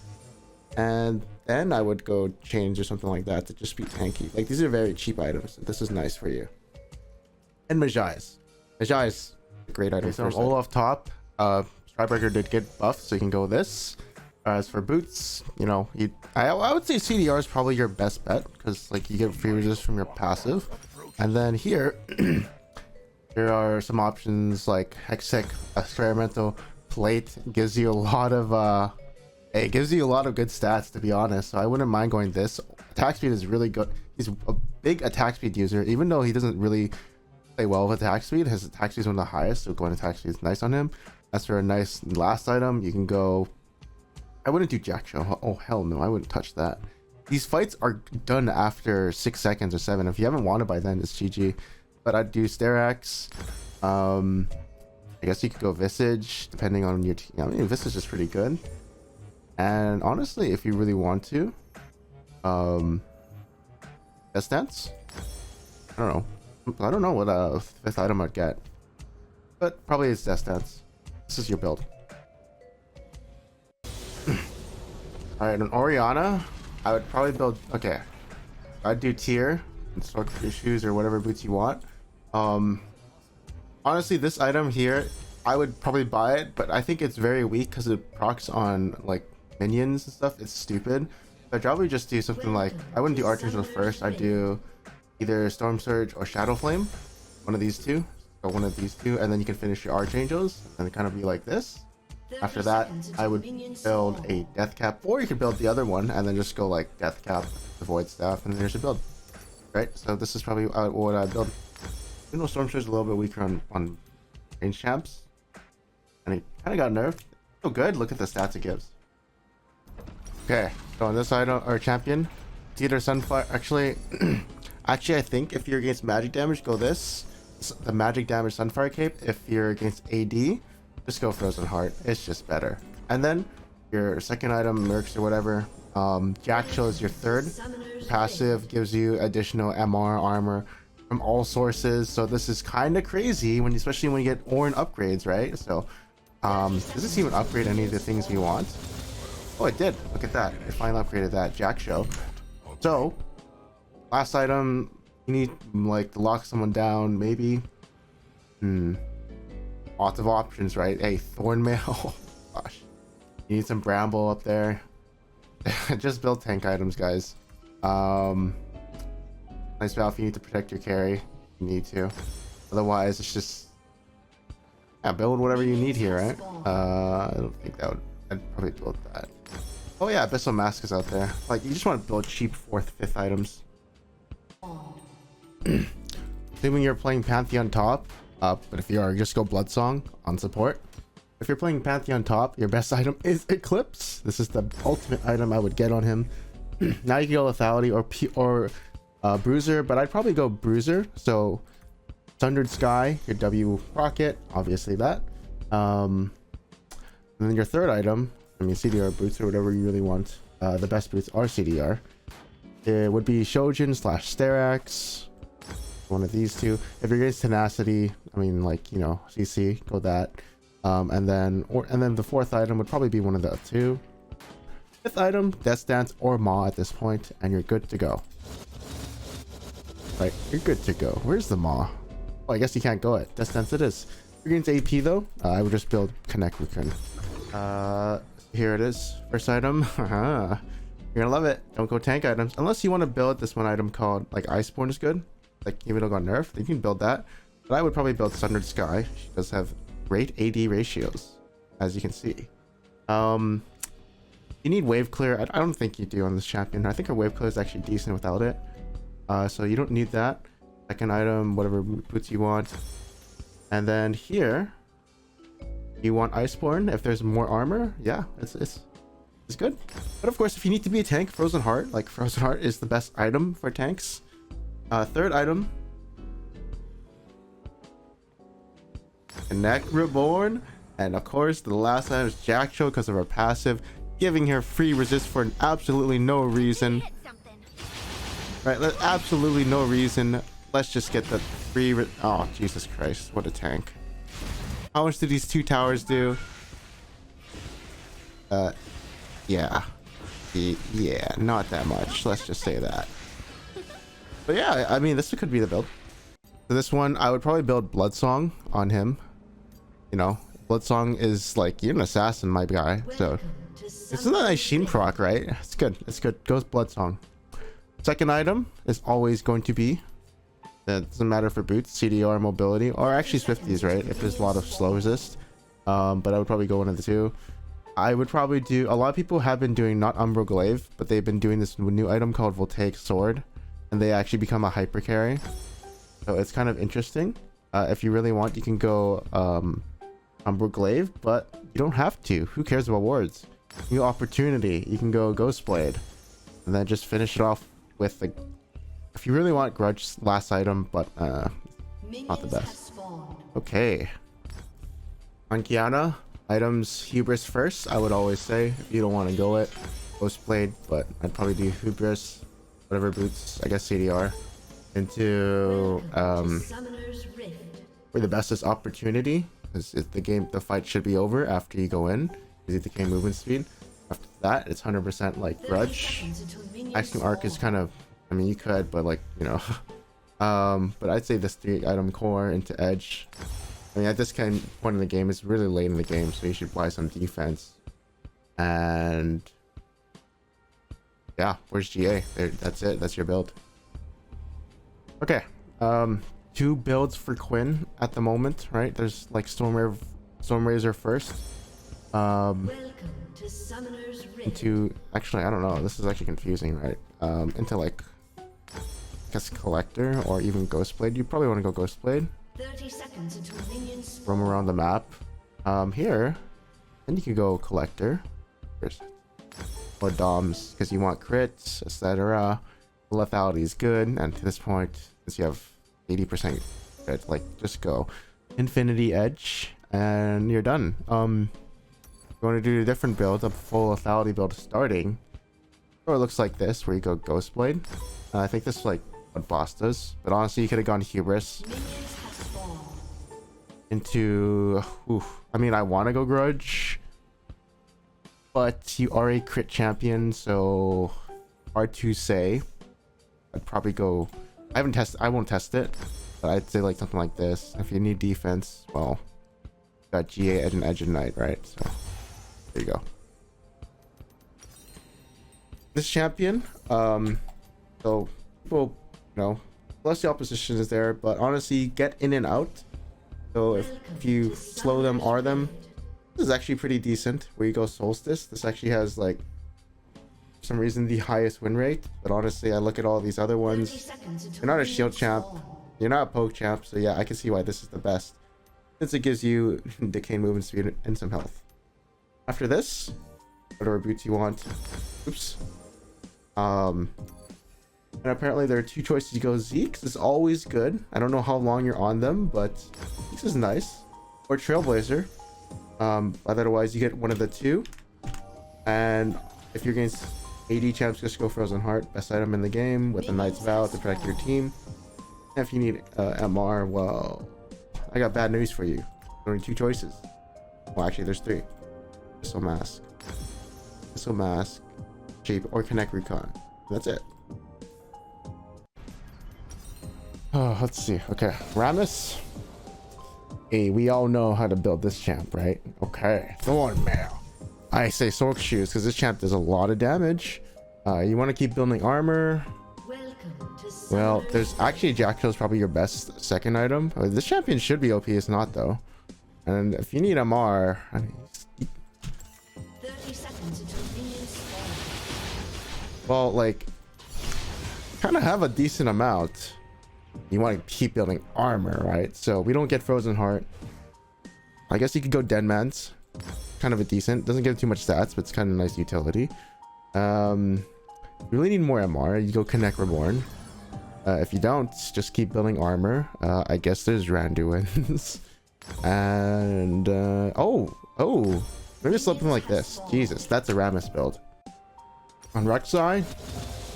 And then I would go chains or something like that to just be tanky. Like, these are very cheap items. This is nice for you. And Majai's. Majai's a great item. So Olaf top, Strybreaker did get buffed, so you can go with this. As for boots, you know, I would say CDR is probably your best bet because like you get free resist from your passive. And then here, there are some options like Hextech Experimental Plate gives you a lot of it gives you a lot of good stats, to be honest. So I wouldn't mind going this. Attack speed is really good. He's a big attack speed user, even though he doesn't really play well with attack speed. His attack speed is one of the highest, so going attack speed is nice on him. As for a nice last item, you can go... I wouldn't do Jack Show. Oh hell no, I wouldn't touch that. These fights are done after 6 seconds or 7. If you haven't won it by then, it's GG. But I'd do Sterax. I guess you could go Visage, depending on your team. I mean, Visage is pretty good. And honestly, if you really want to, Death Dance? I don't know what 5th item I'd get. But probably it's Death Dance. This is your build. Alright, an Orianna, I would probably build... Okay. I'd do tier and sort your shoes or whatever boots you want. Honestly, this item here, I would probably buy it, but I think it's very weak because it procs on like minions and stuff. It's stupid. So I'd probably just do something like... I wouldn't do Archangel first. I'd do either Storm Surge or Shadow Flame. One of these two. So one of these two, and then you can finish your Archangels and kind of be like this. After that, I would build a Death Cap, or you could build the other one and then just go like Death Cap, the Void Staff, and there's your build. Right? So this is probably what I'd build. Even though Storm Surge is a little bit weaker on range champs, and he kind of got nerfed. So good. Look at the stats it gives. Okay, so on this item or champion, it's either Sunfire. Actually, I think if you're against magic damage, go this. The magic damage Sunfire Cape. If you're against AD, just go Frozen Heart. It's just better. And then your second item, Mercs or whatever. Jack Chill is your third. Passive gives you additional MR armor from all sources. So this is kind of crazy when, especially when you get Ornn upgrades, right? So does this even upgrade any of the things you want? Oh, it did. Look at that. It finally upgraded that Jack Show. So last item, you need like to lock someone down, maybe. Lots of options, right? Hey, Thornmail. Oh, gosh. You need some Bramble up there. Just build tank items, guys. Nice valve if you need to protect your carry. You need to. Otherwise, it's just... Yeah, build whatever you need here, right? I don't think that would... I'd probably build that. Oh yeah, Abyssal Mask is out there. Like, you just want to build cheap 4th, 5th items. Assuming you're playing Pantheon top, but if you are, just go Bloodsong on support. If you're playing Pantheon top, your best item is Eclipse. This is the ultimate item I would get on him. Now you can go Lethality or Bruiser, but I'd probably go Bruiser. So Sundered Sky, your W rocket, obviously that. And then your third item, I mean CDR boots or whatever you really want. The best boots are CDR. It would be Shojin / Sterax. One of these two. If you're against Tenacity, I mean, like, you know, CC, go that. And then the 4th item would probably be one of the two. 5th item, Death Dance or Maw at this point, and you're good to go. Right, you're good to go. Where's the Maw? Oh, I guess you can't go it. Death Dance it is. If you're against AP though, I would just build Connect Rukun. Here it is. First item. You're gonna love it. Don't go tank items unless you want to build this one item called like Iceborne is good. Like, even though it got nerfed, you can build that. But I would probably build Sundered Sky. She does have great AD ratios, as you can see. You need Wave Clear. I don't think you do on this champion. I think her Wave Clear is actually decent without it. So you don't need that. Second item, whatever boots you want. And then here, you want Iceborne. If there's more armor, yeah, it's is good. But of course, if you need to be a tank, Frozen Heart, like Frozen Heart is the best item for tanks. Third item, Connect Reborn. And of course, the last item is Jackcho because of her passive, giving her free resist for absolutely no reason. Right, absolutely no reason. Let's just get the free. Oh, Jesus Christ, what a tank! How much do these 2 towers do? Yeah, yeah, not that much. Let's just say that. But yeah, I mean, this could be the build. So this one, I would probably build Bloodsong on him. You know, Bloodsong is like, you're an assassin, my guy. So it's a nice Sheen proc, right? It's good. It's good. Goes Bloodsong. Second item is always going to be, it doesn't matter for boots, CDR, mobility, or actually Swifties, right? If there's a lot of slow resist. But I would probably go one of the two. I would probably do, a lot of people have been doing not Umbral Glaive, but they've been doing this new item called Voltaic Sword, and they actually become a hyper carry. So it's kind of interesting. If you really want, you can go Umbral Glaive, but you don't have to. Who cares about wards? New opportunity. You can go Ghostblade, and then just finish it off with the. If you really want Grudge, last item, but not the best. Okay. On Kiana, items Hubris first. I would always say if you don't want to go it, Ghostblade, but I'd probably do Hubris, whatever boots. I guess CDR into where the best is opportunity, because the fight should be over after you go in. You get the K movement speed. After that, it's 100% like Grudge. Axiom Arc is kind of, I mean, you could, but like, you know, but I'd say this 3 item core into Edge. I mean, at this kind of point in the game, it's really late in the game, so you should buy some defense. And yeah, where's GA? There, that's it. That's your build. Okay. 2 builds for Quinn at the moment, right? There's like Stormrazor first. Into, actually, I don't know. This is actually confusing, right? Into like, I guess Collector or even Ghostblade. You probably want to go Ghostblade. 30 seconds until minions Roam around the map. Here, then you can go Collector. Or Doms, because you want crits, etc. Lethality is good, and to this point, since you have 80% crit, like, just go Infinity Edge, and you're done. You want to do a different build, a full lethality build starting, or it looks like this, where you go Ghostblade. I think this is like what boss does, but honestly, you could have gone Hubris into. I mean, I want to go Grudge, but you are a crit champion, so hard to say. I'd probably go. I won't test it, but I'd say like something like this. If you need defense, well, got GA Edge and Edge and Knight, right? So there you go. This champion, so people, you know, plus the opposition is there, but honestly, get in and out. So if you slow them, R them, this is actually pretty decent. Where you go Solstice, this actually has like, for some reason, the highest win rate. But honestly, I look at all these other ones. You're not a shield champ, you're not a poke champ, so yeah, I can see why this is the best, since it gives you decay movement speed and some health. After this, whatever boots you want. Oops. And apparently there are 2 choices. You go Zeke's is always good. I don't know how long you're on them, but Zeke's is nice. Or Trailblazer. Otherwise you get one of the 2. And if you're against AD champs, just go Frozen Heart. Best item in the game with a Knight's Vow to protect your team. And if you need MR, well, I got bad news for you. Only 2 choices. Well, actually there's 3. Missile Mask, Missile Mask, Shape, or Connect Recon. That's it. Oh, let's see. Okay, Rammus. Hey, we all know how to build this champ, right? Okay, Thorn Mail. I say Sork Shoes because this champ does a lot of damage. You want to keep building armor. Well, there's actually Jackshow's probably your best second item. This champion should be OP, it's not though. And if you need MR, I mean, 30 seconds until minions spawn. well, like, kind of have a decent amount. You want to keep building armor, right? So we don't get Frozen Heart. I guess you could go Deadman's. kind of a decent. Doesn't give too much stats, but it's kind of a nice utility. You really need more MR. You go Connect Reborn. If you don't, just keep building armor. I guess there's Randuin's. And maybe something like this. Jesus, that's a Rammus build. On Rek'Sai,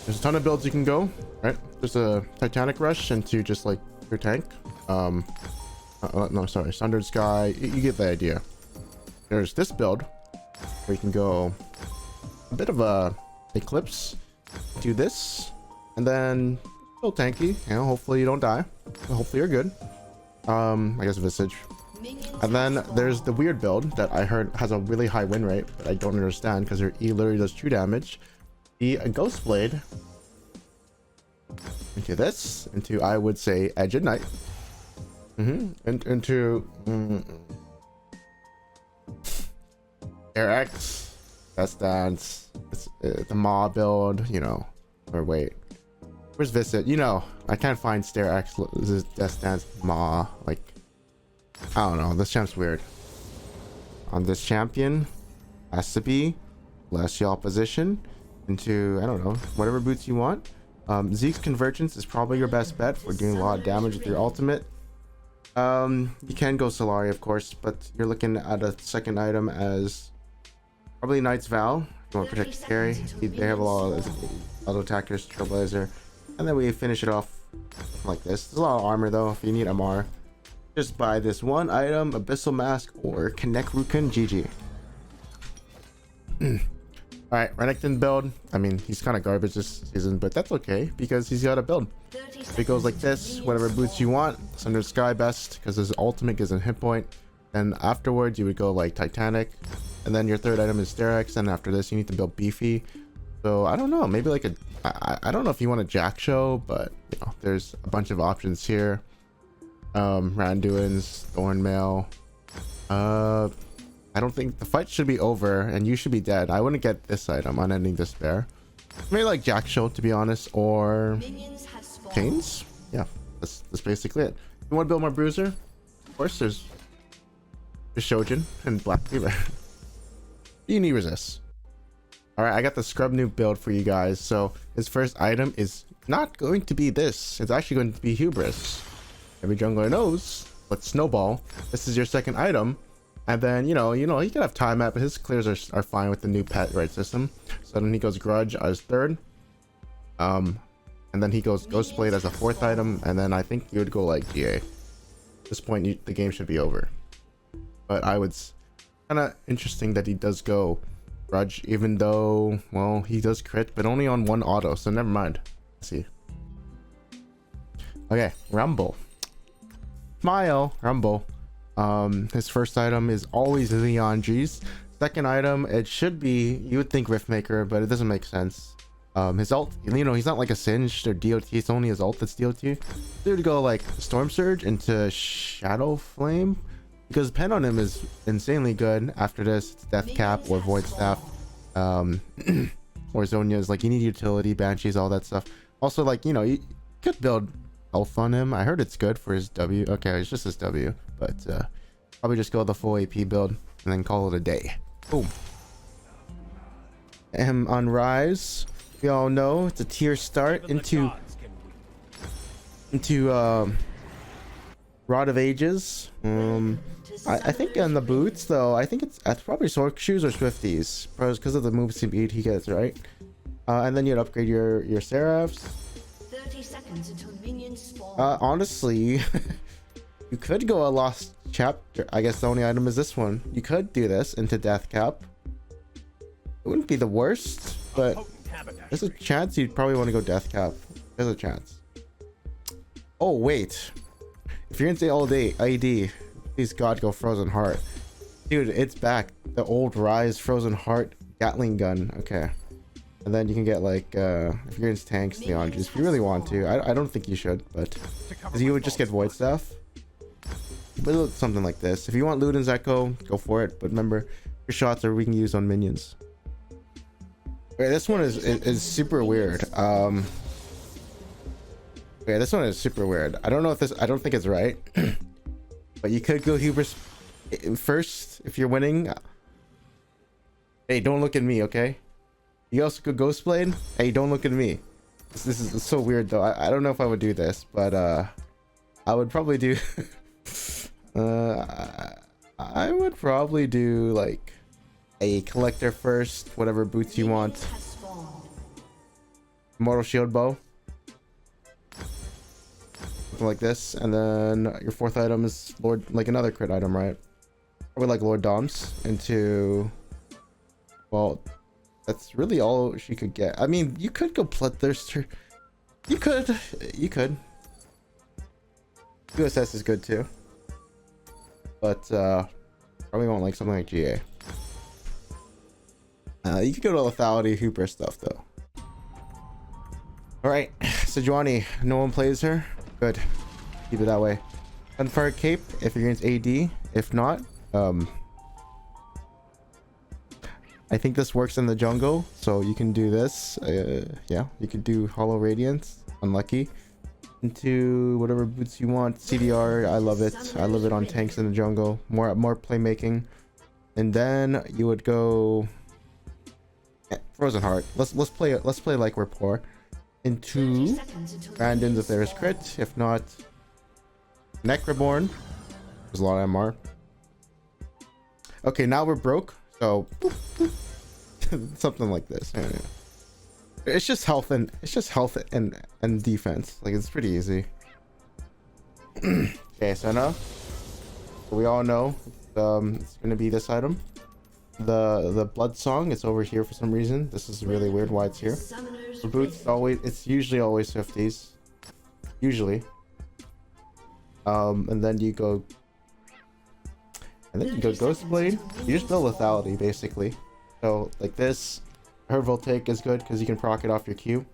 there's a ton of builds you can go, right? There's a Titanic Rush into just like your tank. No, sorry, Sundered Sky. You get the idea. There's this build where you can go a bit of a Eclipse, do this, and then still tanky. You know, hopefully you don't die. Hopefully you're good. I guess Visage. And then there's the weird build that I heard has a really high win rate, but I don't understand because her E literally does true damage. The Ghost Blade into this, into I would say Edge at Night. Into X. That's Dance. It's the Maw build, you know. Or wait, where's Visit? You know, I can't find Stare X. This is Death Dance Maw. Like, I don't know. This champ's weird. On this champion, has to be Celestial Position into, I don't know, whatever boots you want. Zeke's Convergence is probably your best bet for doing a lot of damage with your ultimate. You can go Solari, of course, but you're looking at a second item as probably Knight's Vow. If you want to protect the carry, they have a lot of auto attackers, Trailblazer, and then we finish it off like this. There's a lot of armor though. If you need MR, just buy this one item, Abyssal Mask or Connect Rukun. GG. All right, Renekton build. I mean, he's kind of garbage this season, but that's okay because he's got a build. It goes like this, whatever boots you want. Sundered Sky best because his ultimate gives a hit point. Then afterwards you would go like Titanic, and then your third item is Sterex, and after this you need to build beefy. So I don't know, maybe like a I don't know if you want a Jack show, but you know, there's a bunch of options here. Randuin's, Thornmail. I don't think the fight should be over and you should be dead. I wouldn't get this item, Unending Despair. Maybe like Jack show, to be honest, or Chains. Yeah, that's basically it. You want to build more bruiser? Of course, there's Shojin and Black Cleaver. You need resist. All right, I got the scrub noob build for you guys. So his first item is not going to be this. It's actually going to be Hubris. Every jungler knows, but Snowball. This is your second item. And then, you know, he can have time at, but his clears are fine with the new pet right system. So then he goes Grudge as third. And then he goes Ghost Blade as a fourth item. And then I think you would go like GA. At this point, the game should be over. But I would kind of interesting that he does go Grudge, even though, well, he does crit, but only on one auto. So never mind. Let's see. Okay, Rumble. Smile, Rumble. His first item is always Leon G's. Second item, it should be, you would think Riftmaker, but it doesn't make sense. His ult, you know, he's not like a Singed or DOT, it's only his ult that's DOT. He would go like Storm Surge into Shadow Flame, because pen on him is insanely good. After this, it's Death Cap or Void Staff, or Zhonya's. Like, you need utility, Banshees, all that stuff. Also, like, you know, you could build health on him. I heard it's good for his W. Okay, it's just his W, but probably just go the full AP build and then call it a day. Boom. On Rise, we all know it's a tier start into Rod of Ages. I think on the boots though, I think it's probably Sword Shoes or Swifties, because of the move speed he gets, right? And then you'd upgrade your Seraphs. 30 seconds until minions spawn. Honestly, you could go a Lost Chapter. I guess the only item is this one. You could do this into Death Cap. It wouldn't be the worst, but there's a chance you'd probably want to go Death Cap. There's a chance. Oh wait, if you're gonna say all day ID, please God go Frozen Heart. Dude, it's back. The old Rise Frozen Heart Gatling gun. Okay. And then you can get like, if you're into tanks, Neon Juice, if you really want to. I don't think you should, but because you would just get Void Staff. But something like this. If you want Luden's Echo, go for it. But remember, your shots are we can use on minions. Okay, this one is super weird. Okay, this one is super weird. I don't know if this, I don't think it's right. But you could go Hubris first if you're winning. Hey, don't look at me, okay? You also could Ghostblade. Hey, don't look at me. This is so weird though. I don't know if I would do this, but I would probably do I would probably do like a collector first, whatever boots you want. Immortal Shield Bow. Something like this, and then your fourth item is Lord, like another crit item, right? Or like Lord Doms into, well, that's really all she could get. I mean, you could go Bloodthirster. You could. USS is good too, but probably won't like something like GA. You could go to lethality Hooper stuff though. All right, Sejuani, no one plays her. Good, keep it that way. Gunfire Cape if you're against AD. If not, I think this works in the jungle, so you can do this. Yeah, you could do Hollow Radiance. Unlucky. Into whatever boots you want. CDR, I love it. I love it on tanks in the jungle. More playmaking. And then you would go Frozen Heart. Let's play like we're poor. Into Brandon's if there's crit. If not, Necroborn. There's a lot of MR. Okay, now we're broke. So something like this. Yeah. It's just health and defense. Like, it's pretty easy. Okay, so now we all know it's gonna be this item. The blood song, it's over here for some reason. This is really weird why it's here. The boots it's usually always 50s. Usually. And then you go Ghostblade. You just build lethality basically. So like this, her Voltaic is good because you can proc it off your Q.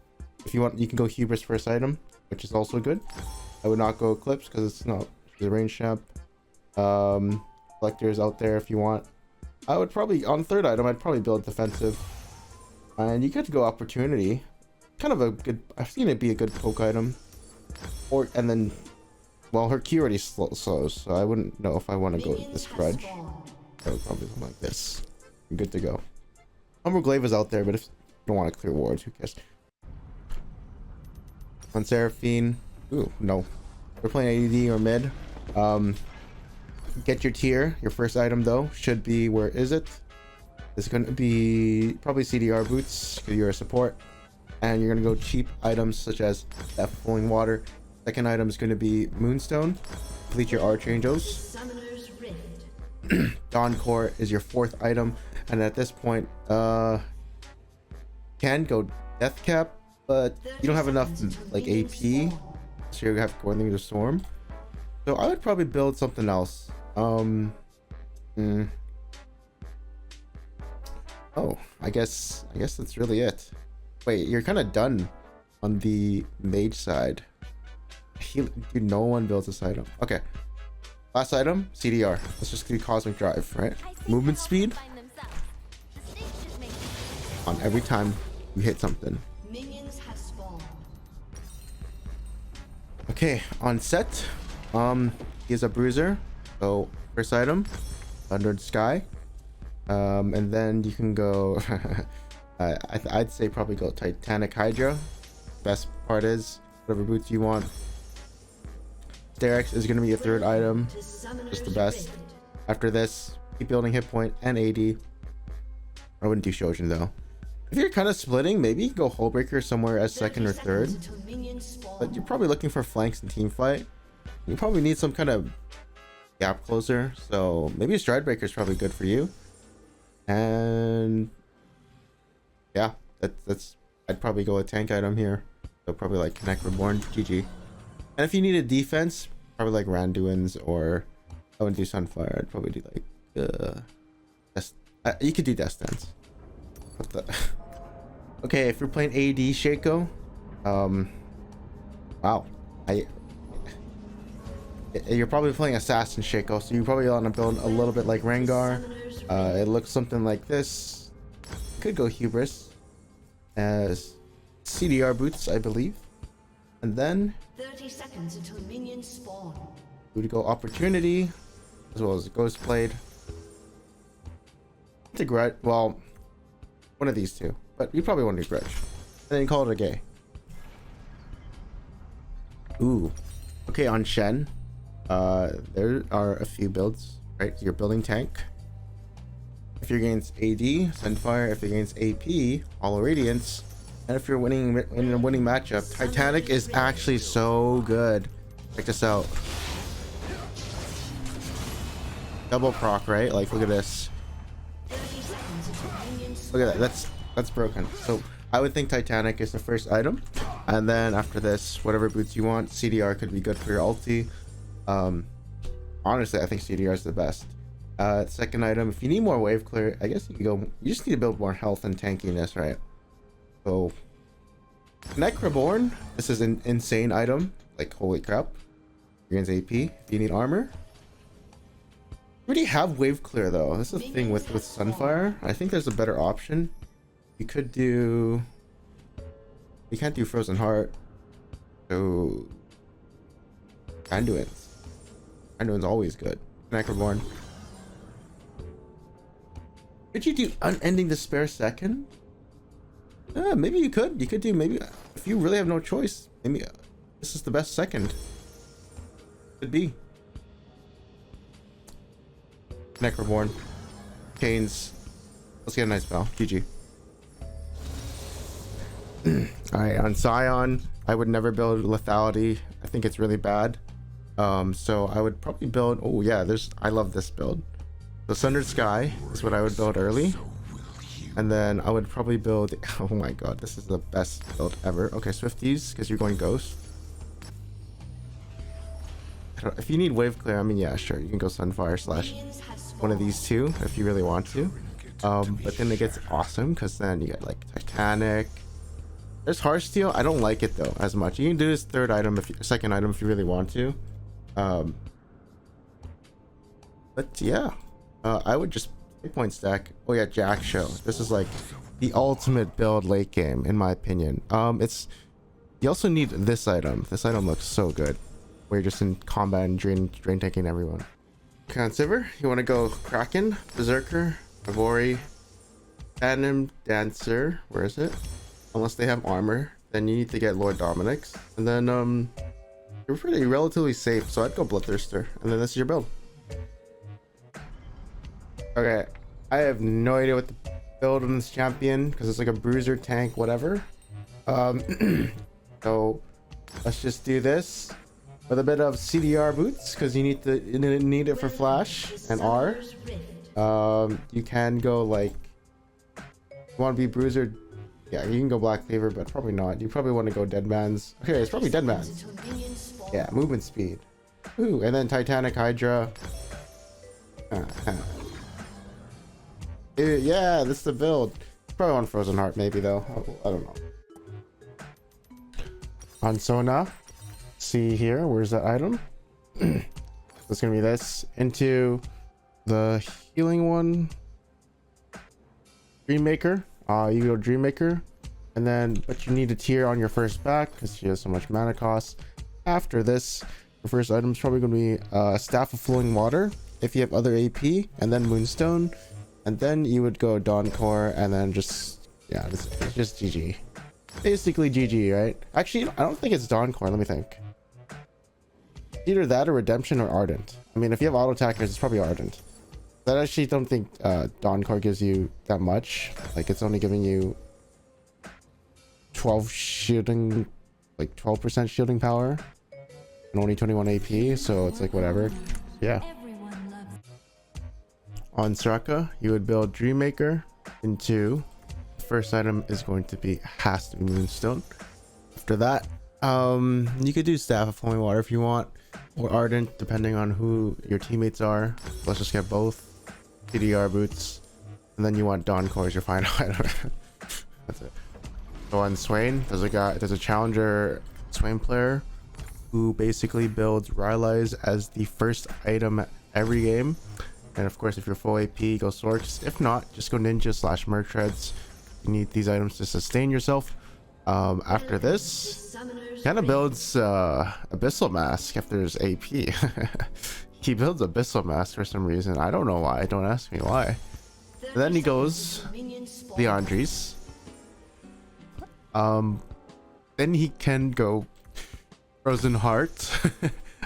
If you want, you can go Hubris first item, which is also good. I would not go Eclipse because it's not the range champ. Collectors out there if you want. I would probably, on third item, I'd probably build defensive. And you could go Opportunity. Kind of a good, I've seen it be a good poke item. And then, well, her Q already slows, so I wouldn't know if I want to go this Grudge. I would probably something like this. I'm good to go. Glaive is out there, but if you don't want to clear wards, who cares? On Seraphine. Ooh, no. We're playing AD or mid. Get your tier. Your first item though should be, where is it? It's going to be probably CDR boots because you're a support, and you're going to go cheap items such as that flowing water. Second item is going to be Moonstone. Complete your Archangels. Dawn Core is your fourth item, and at this point can go Death Cap, but you don't have enough like AP, so you have Going through the Storm. So I would probably build something else. Oh, I guess that's really it. Wait, you're kind of done on the mage side. Dude, no one builds this item. Okay, last item, CDR. Let's just do Cosmic Drive, right? Movement speed on every time you hit something. Okay, on set, he's a bruiser. So first item, Thunder Sky, and then you can go. I'd say probably go Titanic Hydra. Best part is whatever boots you want. Derek is going to be a third item, just the best. After this, keep building hit point and AD. I wouldn't do Shojin though. If you're kind of splitting, maybe you can go Hullbreaker somewhere as second or third. But you're probably looking for flanks and team fight. You probably need some kind of gap closer, so maybe a Stridebreaker is probably good for you. And yeah, that's I'd probably go a tank item here. So probably like Connect Reborn, GG. And if you need a defense, probably like Randuin's, or I wouldn't do Sunfire. I'd probably do like you could do Death Dance. What the? Okay, if you're playing AD Shaco, wow, you're probably playing Assassin Shaco, so you probably want to build a little bit like Rengar. It looks something like this. Could go Hubris as CDR boots, I believe, and then 30 seconds until minions spawn. We would go Opportunity as well as Ghostblade. Well, One of these two. But you probably want to do grudge. And then you call it a gay. Ooh. Okay, on Shen. There are a few builds, right? You're building tank. If you're against AD, Sunfire. If you're against AP, Hollow Radiance. And if you're winning in a winning matchup, Titanic is actually so good. Check this out. Double proc, right? Like, look at this. Look at that. That's broken. So I would think Titanic is the first item, and then after this, whatever boots you want. CDR could be good for your ulti. Honestly, I think CDR is the best. Second item, if you need more wave clear, I guess you can go. You just need to build more health and tankiness, right? So Necroborn, this is an insane item. Like, holy crap. You're against AP. If you need armor, you already have wave clear though. That's the thing with Sunfire. I think there's a better option. You could do. You can't do Frozen Heart. So Anduin's always good. Necroborn. Could you do Unending Despair second? Maybe you could. You could do maybe if you really have no choice. Maybe this is the best second. Could be. Necroborn. Canes. Let's get a nice spell. GG. Alright, on Scion, I would never build lethality. I think it's really bad. So I would probably build. Oh yeah, I love this build. The Sundered Sky is what I would build early. And then I would probably build. Oh my god, this is the best build ever. Okay, Swifties, because you're going Ghost. If you need wave clear, I mean, yeah, sure, you can go Sunfire / one of these two if you really want to. But then it gets awesome because then you get like Titanic. There's Heartsteel. I don't like it though as much. You can do this second item if you really want to. But yeah, I would just point stack. Oh yeah, Jack Show. This is like the ultimate build late game in my opinion. You also need this item. This item looks so good. Where you're just in combat and drain tanking everyone. Consiver, you want to go Kraken, Berserker, Avori, Phantom Dancer. Where is it? Unless they have armor, then you need to get Lord Dominic's, and then you're pretty relatively safe. So I'd go Bloodthirster, and then this is your build. Okay, I have no idea what to build on this champion because it's like a bruiser tank, whatever. So let's just do this with a bit of CDR boots because you need it for flash and R. You can go like, you want to be bruiser. Yeah, you can go Black Cleaver, but probably not. You probably want to go Deadman's. Okay, it's probably Deadman's. Yeah, movement speed. Ooh, and then Titanic Hydra. Yeah, this is the build. Probably on Frozen Heart, maybe though. I don't know. On Sona, see here. Where's that item? It's gonna be this into the healing one. Dreammaker. You go Dreammaker, and then but you need a tier on your first back because she has so much mana cost. After this, the first item is probably going to be Staff of Flowing Water if you have other AP, and then Moonstone, and then you would go Dawn Core, and then just just GG. Basically GG, right? Actually, I don't think it's Dawn Core. Let me think. Either that or Redemption or Ardent. I mean, if you have auto attackers, it's probably Ardent. I actually don't think Dawn Core gives you that much. Like, it's only giving you 12 shielding, like 12% shielding power, and only 21 AP. So it's like whatever. Yeah. On Straka, you would build Dreammaker into. The first item is going to be has to be Moonstone. After that, you could do Staff of Flowing Water if you want, or Ardent, depending on who your teammates are. Let's just get both. CDR boots, and then you want Dawn Core as your final item. That's it. So on Swain, there's a challenger Swain player who basically builds Rylai's as the first item every game. And of course, if you're full AP, go Sorks. If not, just go Ninja / Mertreads. You need these items to sustain yourself. After this, kind of builds Abyssal Mask if there's AP. He builds Abyssal Mask for some reason. I don't know why. Don't ask me why. And then he goes Leandries. Then he can go Frozen Heart.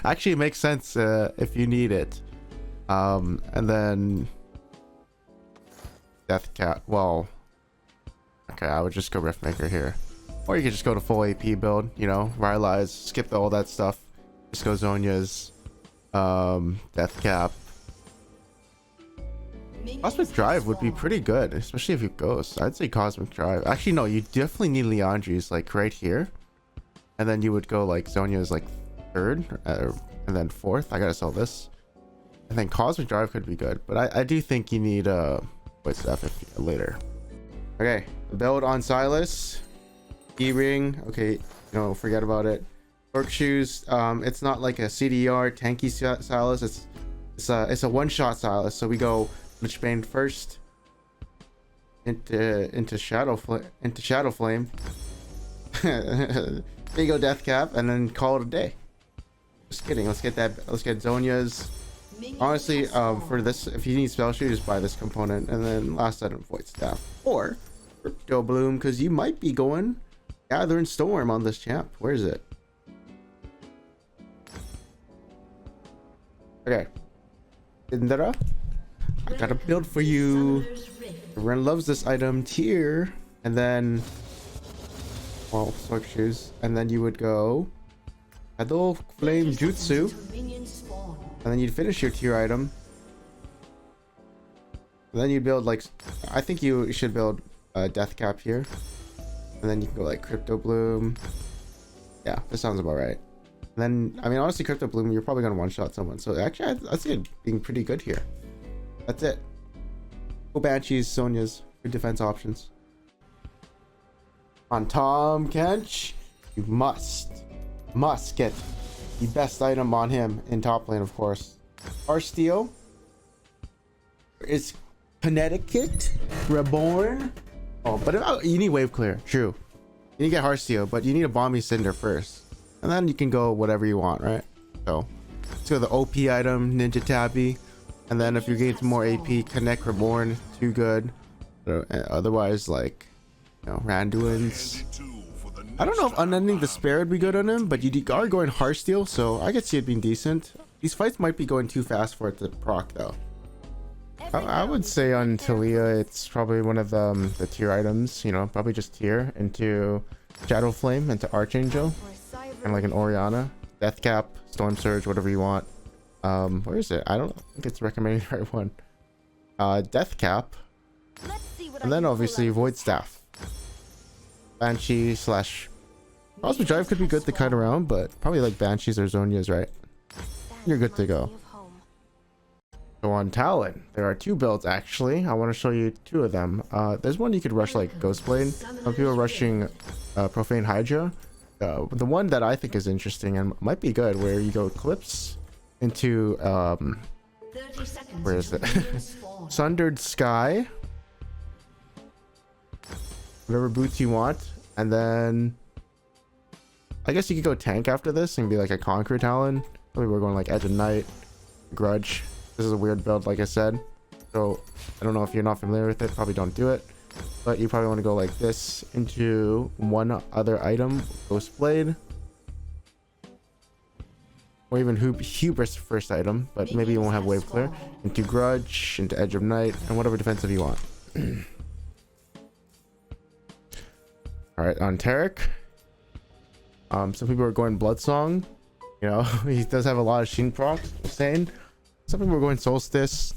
Actually, it makes sense if you need it. And then Death Cat. Well, okay, I would just go Riftmaker here, or you could just go to full AP build. You know, Rylai's, skip all that stuff. Just go Zhonya's, Death Cap. Cosmic Drive would be pretty good, especially if you Ghost. I'd say Cosmic Drive. Actually, no, you definitely need Leandries, like right here. And then you would go like Zhonya's like third, and then fourth. I gotta sell this. I think Cosmic Drive could be good, but I do think you need what's that later. Okay, build on Silas. E-ring. Okay, no, forget about it. Orc shoes. It's not like a CDR tanky Silas. It's a one-shot Silas. So we go Lichbane first into Shadow Flame. There you go, Death Cap, and then call it a day. Just kidding. Let's get Zhonya's. Honestly, for this, if you need spell shoot, just buy this component, and then last item, Void Staff or Crypto Bloom, because you might be going Gathering Storm on this champ. Where is it? Okay, Indra, I got a build for you. Ren loves this item tier, and then, well, Sword Shoes, and then you would go Shadow Flame Jutsu, and then you'd finish your tier item, and then you'd build like, I think you should build a Death Cap here, and then you can go like Crypto Bloom. Yeah, this sounds about right. And then, I mean, honestly, Crypto Bloom, you're probably gonna one-shot someone, so actually I see it being pretty good here. That's it. Go Banshees, Sonya's, good defense options. On Tom Kench, you must get the best item on him in top lane, of course. Heartsteel is Connecticut Reborn. Oh, but you need Wave Clear. True, you need to get Heartsteel, but you need a Bomby Cinder first, and then you can go whatever you want, right? So let's go the OP item, Ninja Tabby, and then if you get more AP, Connect Reborn, too good. Otherwise, like, you know, Randuin's. I don't know if Unending Despair would be good on him, but you are going Heartsteel, so I could see it being decent. These fights might be going too fast for it to proc, though. I would say on Talia, it's probably one of the tier items, you know, probably just tier into Shadow Flame, into Archangel, and like an Orianna, Death Cap, Storm Surge, whatever you want. Where is it? I don't think it's recommending the right one. Death Cap, and then obviously Void Staff. Banshee slash Cosmic Drive could be good to cut around, but probably like Banshees or Zhonya's, right? You're good to go. So on Talon, there are two builds actually. I want to show you two of them. There's one you could rush like Ghostblade. Some people are rushing Profane Hydra. The one that I think is interesting and might be good, where you go Eclipse into where is it? Sundered Sky. Whatever boots you want, and then I guess you could go tank after this and be like a Conquer Talon. Maybe we're going like Edge of Night, Grudge. This is a weird build, like I said, so I don't know if you're not familiar with it, probably don't do it, but you probably want to go like this into one other item, Ghostblade, or even Hubris first item, but maybe you won't have Wave Clear, into Grudge, into Edge of Night, and whatever defensive you want. All right, on Tarek, some people are going Bloodsong. You know, he does have a lot of Sheen procs. Insane. Some people are going Solstice.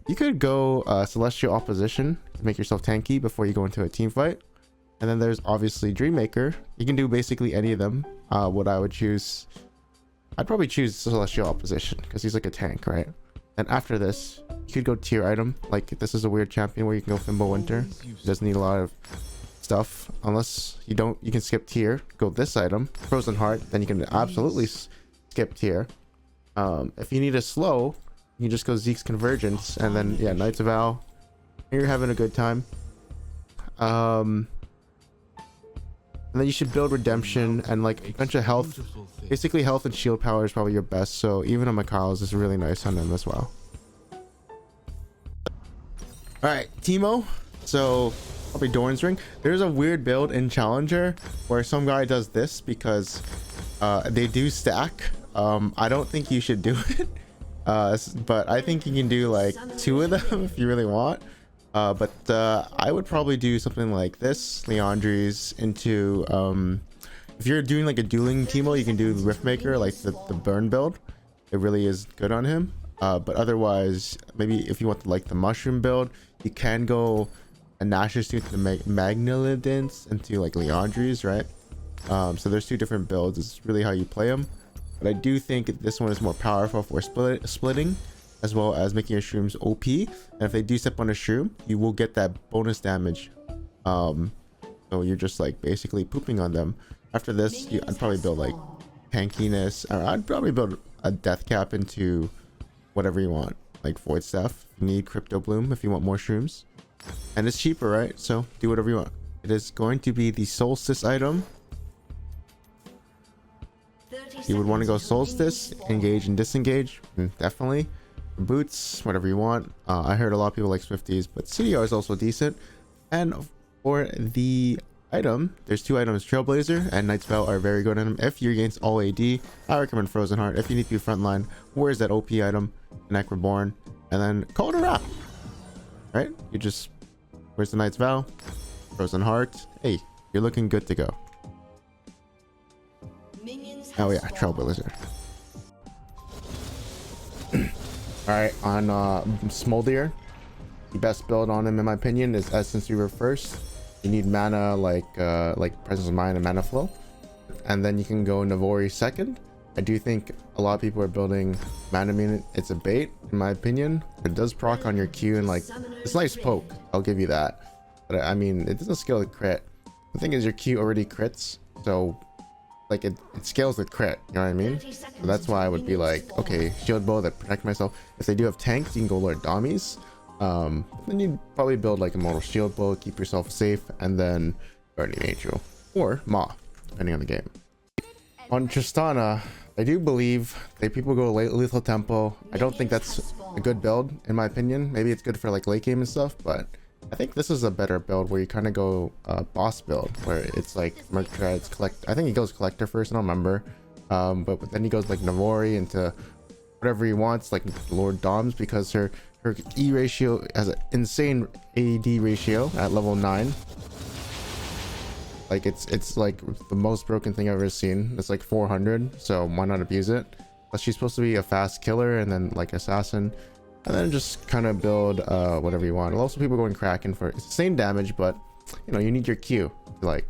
You could go Celestial Opposition to make yourself tanky before you go into a team fight. And then there's obviously Dreammaker. You can do basically any of them. What I would choose, I'd probably choose Celestial Opposition because he's like a tank, right? And after this, you could go tier item. Like this is a weird champion where you can go Fimbo Winter. He doesn't need a lot of stuff unless you don't. You can skip tier, go this item, Frozen Heart, then you can absolutely skip tier. If you need a slow, you can just go Zeke's Convergence, and then yeah, Knights of Owl. You're having a good time. And then you should build Redemption and like a bunch of health. Basically health and shield power is probably your best, so even on Mikhail's is really nice on him as well. All right, Teemo. So probably Doran's Ring. There's a weird build in Challenger where some guy does this because they do stack. I don't think you should do it, but I think you can do like 2 of them if you really want. But I would probably do something like this, Leandri's into if you're doing like a dueling teemo, you can do Riftmaker, like the burn build. It really is good on him. But otherwise, maybe if you want like the mushroom build, you can go a Nash's to the Magnilidence into like Leandri's, right? So there's 2 different builds. It's really how you play them. But I do think this one is more powerful for splitting, as well as making your shrooms OP. And if they do step on a shroom, you will get that bonus damage. So you're just like basically pooping on them. After this, I'd probably build like tankiness, or I'd probably build a death cap into whatever you want, like void staff. You need crypto bloom if you want more shrooms, and it's cheaper, right? So do whatever you want. It is going to be the solstice item. You would want to go solstice, engage and disengage, definitely. Boots, whatever you want. I heard a lot of people like Swifties, but CDR is also decent. And for the item, there's 2 items. Trailblazer and Knight's Vow are very good in them. If you're against all AD, I recommend Frozen Heart. If you need to be frontline, where's that OP item? Neck Reborn, and then call it a wrap, right? You just, where's the Knight's Vow? Frozen Heart. Hey, you're looking good to go. Oh yeah, Trailblazer. Alright, on Smolder, the best build on him in my opinion is Essence Reaver first. You need mana like Presence of Mind and Mana Flow, and then you can go Navori second. I do think a lot of people are building Mana Mune. It's a bait in my opinion. It does proc on your Q and like it's nice poke, I'll give you that, but I mean it doesn't scale with crit. The thing is your Q already crits, so like it scales with crit, you know what I mean? So that's why I would be like, okay, shield bow that protect myself. If they do have tanks, you can go Lord Dommies. Then you'd probably build like a model shield bow, keep yourself safe, and then Guardian Angel or Maw, depending on the game. On Tristana, I do believe that people go lethal tempo. I don't think that's a good build in my opinion. Maybe it's good for like late game and stuff, but I think this is a better build where you kind of go boss build, where it's like Merc Treads, collect. I think he goes collector first, I don't remember. But then he goes like Navori into whatever he wants, like Lord Doms, because her E ratio has an insane AD ratio at level 9. Like it's like the most broken thing I've ever seen. It's like 400, so why not abuse it? But she's supposed to be a fast killer and then like assassin, and then just kind of build whatever you want. Also people going Kraken for it's the same damage, but you know you need your Q. Like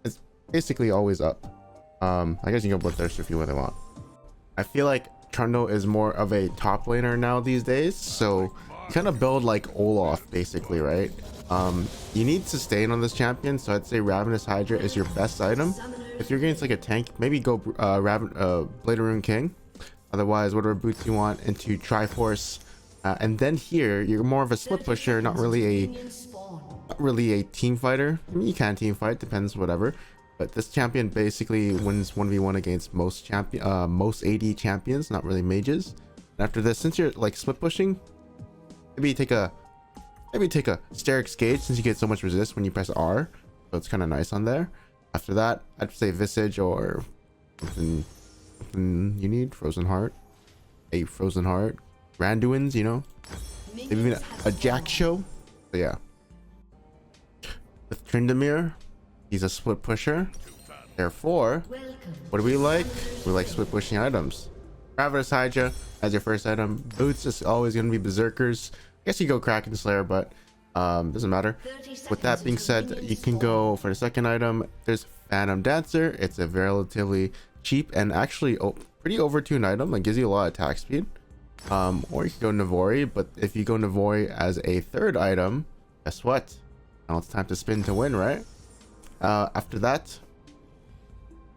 it's basically always up. I guess you can go Bloodthirster if you really want. I feel like Trundle is more of a top laner now these days, so you kind of build like Olaf basically, right? You need sustain on this champion, so I'd say Ravenous Hydra is your best item. If you're against like a tank, maybe go Blade of Rune King. Otherwise, whatever boots you want into Triforce, and then here you're more of a split pusher, not really a team fighter. I mean, you can team fight, depends, whatever. But this champion basically wins 1v1 against most AD champions, not really mages. And after this, since you're like split pushing, maybe take a Steric's Gauge, since you get so much resist when you press R, so it's kind of nice on there. After that, I'd say Visage or something you need. Frozen Heart, Randuin's, you know, maybe even a Jack Show. So yeah, with Tryndamere, he's a split pusher. Therefore, what do we like? We like split pushing items. Ravenous Hydra as your first item. Boots is always going to be Berserkers. I guess you go Kraken Slayer, but doesn't matter. With that being said, you can go for the second item. There's Phantom Dancer. It's a relatively cheap and actually pretty overtuned item. It gives you a lot of attack speed. Or you can go Navori, but if you go Navori as a third item, guess what? Now it's time to spin to win, right? After that,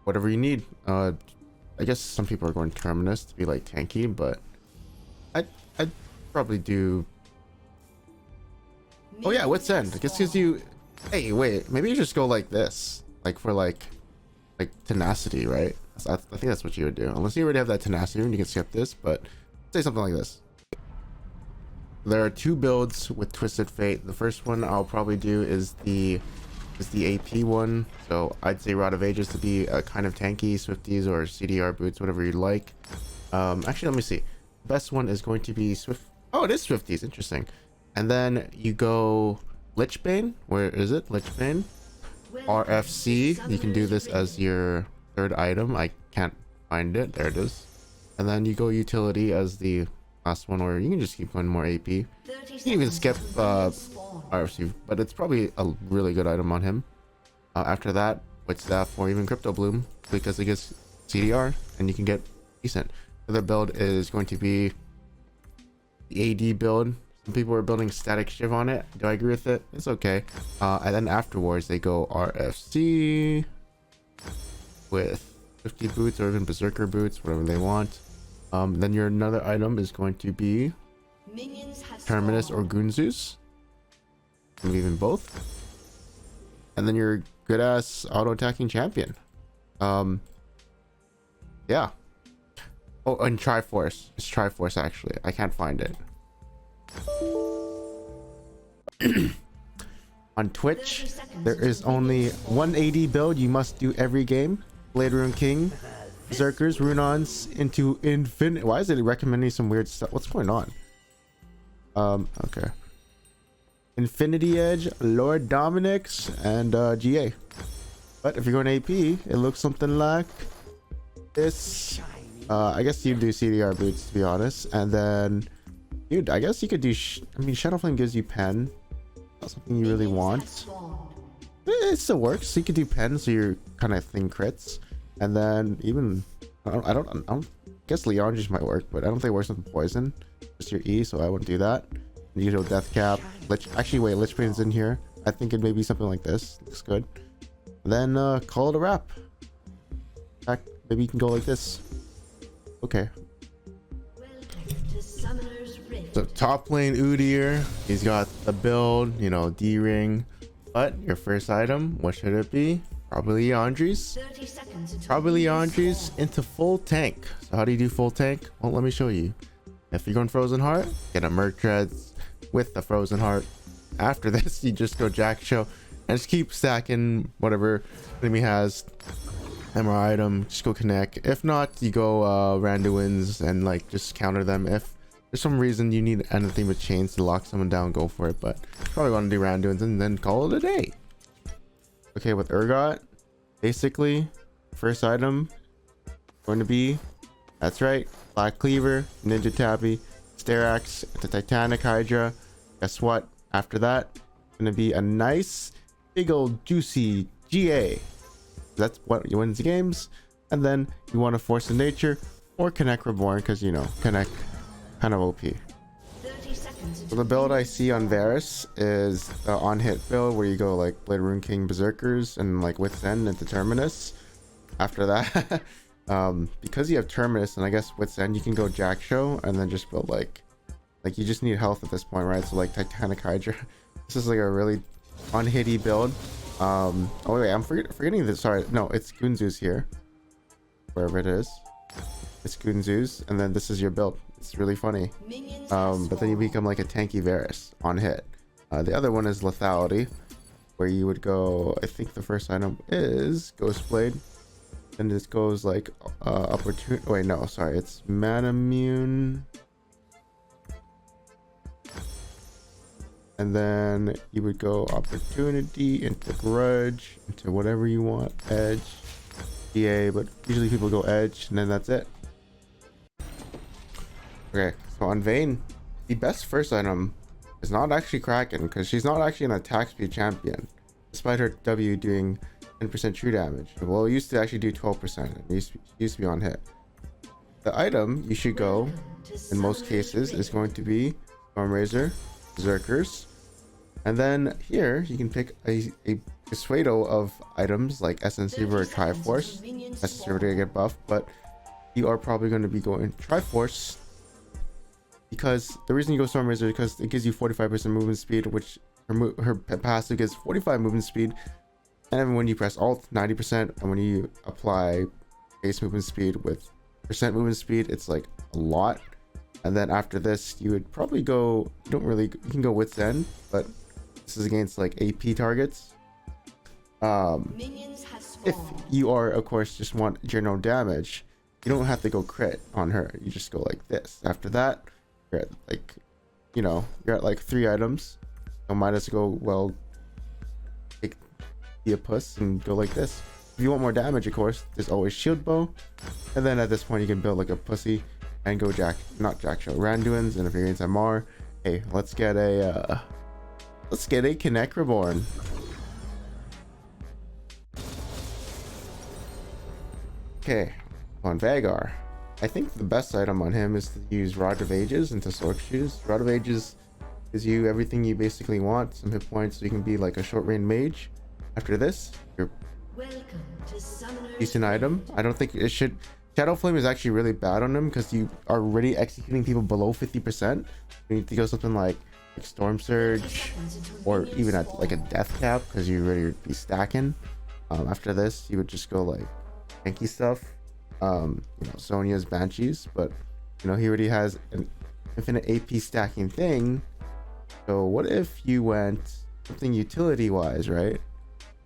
whatever you need. I guess some people are going Terminus to be like tanky, but I'd probably do. Oh yeah, Wit's End. I guess gives you. Hey, wait. Maybe you just go like this, like for like tenacity, right? I think that's what you would do. Unless you already have that tenacity, and you can skip this. But say something like this. there are two builds with Twisted Fate. The first one I'll probably do is the AP one. So I'd say Rod of Ages to be a kind of tanky, Swifties or CDR boots, whatever you like. Actually, let me see. The best one is going to be Swift. Oh, it is Swifties. Interesting. And then you go Lichbane. Where is it? Lichbane. RFC. You can do this as your third item. I can't find it. There it is. And then you go Utility as the last one, or you can just keep going more AP. You can even skip RFC, but it's probably a really good item on him. After that, Witch Staff or even Crypto Bloom, because it gets CDR and you can get decent. The other build is going to be the AD build. Some people are building Static Shiv on it. Do I agree with it? It's okay. And then afterwards they go RFC with 50 boots or even Berserker boots, whatever they want. Then your another item is going to be Terminus or Gunzus. Maybe even both. And then your good ass auto attacking champion. Yeah. Oh, and Triforce. It's Triforce actually. I can't find it. On Twitch, there is only 180 build you must do every game. Blade Rune King, Berserkers, Runons into infinite. Why is it recommending some weird stuff? What's going on? Okay. Infinity Edge, Lord Dominic's, and GA. But if you're going AP, it looks something like this. I guess you do CDR boots, to be honest. And then, dude, I guess you could do. I mean, Shadow Flame gives you pen. Not something you really want. It still works. So you could do pen, so you're kind of thin crits. And then even I don't guess Leon might work, but I don't think it works with poison. Just your E, so I wouldn't do that. Usual Death Cap. Actually, wait, Lich Bane's in here. I think it may be something like this. Looks good. And then call it a wrap. Back, maybe you can go like this. Okay. So top lane Udyr, he's got the build, you know, D-ring. But your first item, what should it be? Probably Andres. Probably Andres into full tank. So how do you do full tank? Well, let me show you. If you're going Frozen Heart, get a Merc Treads with the Frozen Heart. After this, you just go Jack Show and just keep stacking whatever enemy has. MR item, just go connect. If not, you go Randuins and like just counter them. If there's some reason you need anything with chains to lock someone down, go for it. But probably want to do Randuins and then call it a day. Okay, with Urgot, basically, first item going to be, that's right, Black Cleaver, Ninja Tabby, Sterax, the Titanic Hydra. Guess what? After that, going to be a nice, big old juicy GA. That's what you win the games. And then you want to Force of Nature or Connect Reborn, because you know, Connect kind of OP. So the build I see on Varus is the on-hit build where you go like Blade Rune King Berserkers and like Wit's End into Terminus. After that, because you have Terminus and I guess Wit's End, you can go Jack Show and then just build like you just need health at this point, right? So like Titanic Hydra. This is like a really unhitty build. Oh wait, I'm forgetting this. Sorry, no, it's Gunzus here. Wherever it is. It's Gunzus, and then this is your build. It's really funny. But then you become like a tanky Varus on hit. The other one is Lethality, where you would go, I think the first item is Ghostblade. And this goes like opportunity. Wait, no, sorry, it's Manamune. And then you would go Opportunity into Grudge into whatever you want, Edge, DA, but usually people go Edge, and then that's it. Okay, so on Vayne, the best first item is not actually Kraken, because she's not actually an attack speed champion, despite her W doing 10% true damage. Well, it used to actually do 12%. It used to be on hit. The item you should go, in most cases, is going to be Storm Razor, Berserkers, and then here you can pick a pseudo of items like Essence Reaver or Triforce. Essence Reaver to get buffed, but you are probably going to be going Triforce, because the reason you go Storm Razor is because it gives you 45% movement speed, which her passive gives 45 movement speed, and when you press Alt, 90%, and when you apply base movement speed with percent movement speed, it's like a lot. And then after this, you would probably go, you can go Wit's End, but this is against like AP targets. Minions have If spawned. you are, of course, just want general damage, you don't have to go crit on her. You just go like this. After that, you're at like, you're at like 3 items. So might as well, be a puss and go like this. If you want more damage, of course, there's always shield bow. And then at this point, you can build like a pussy and go Randuins. And if you're against MR, hey, let's get a Connect Reborn. Okay, on Vagar, I think the best item on him is to use Rod of Ages into Sword Shoes. Rod of Ages gives you everything you basically want, some hit points, so you can be like a short range mage. After this, your Welcome to Summoner's decent item. I don't think it should. Shadow Flame is actually really bad on him because you are already executing people below 50%. You need to go something like Storm Surge, or even at like a Death Cap because you already be stacking. After this, you would just go like tanky stuff. Sonya's Banshees, but he already has an infinite AP stacking thing. So what if you went something utility wise, right?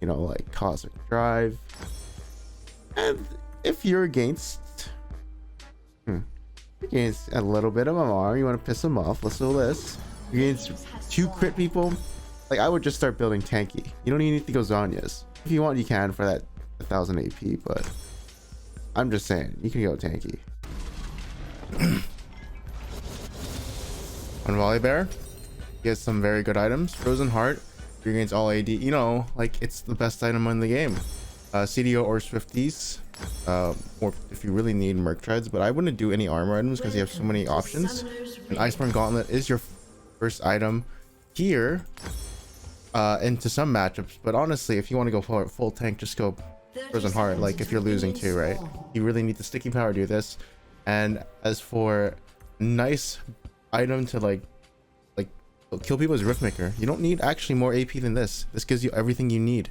Like Cosmic Drive. And if you're against a little bit of MR, you want to piss them off, let's do this. You're against 2 crit people, like I would just start building tanky. You don't even need to go Zhonya's. If you want, you can for that 1000 AP, but I'm just saying, you can go tanky. On Volibear, he has some very good items. Frozen Heart, you're against all AD. Like it's the best item in the game. CDO or Swifties, or if you really need Merc Treads, but I wouldn't do any armor items because you have so many options. And Iceborne Gauntlet is your first item here into some matchups, but honestly, if you want to go for full tank, just go Frozen Heart. Like if you're losing too, right? You really need the sticky power to do this. And as for nice item to like kill people as Riftmaker, you don't need actually more AP than this. This gives you everything you need.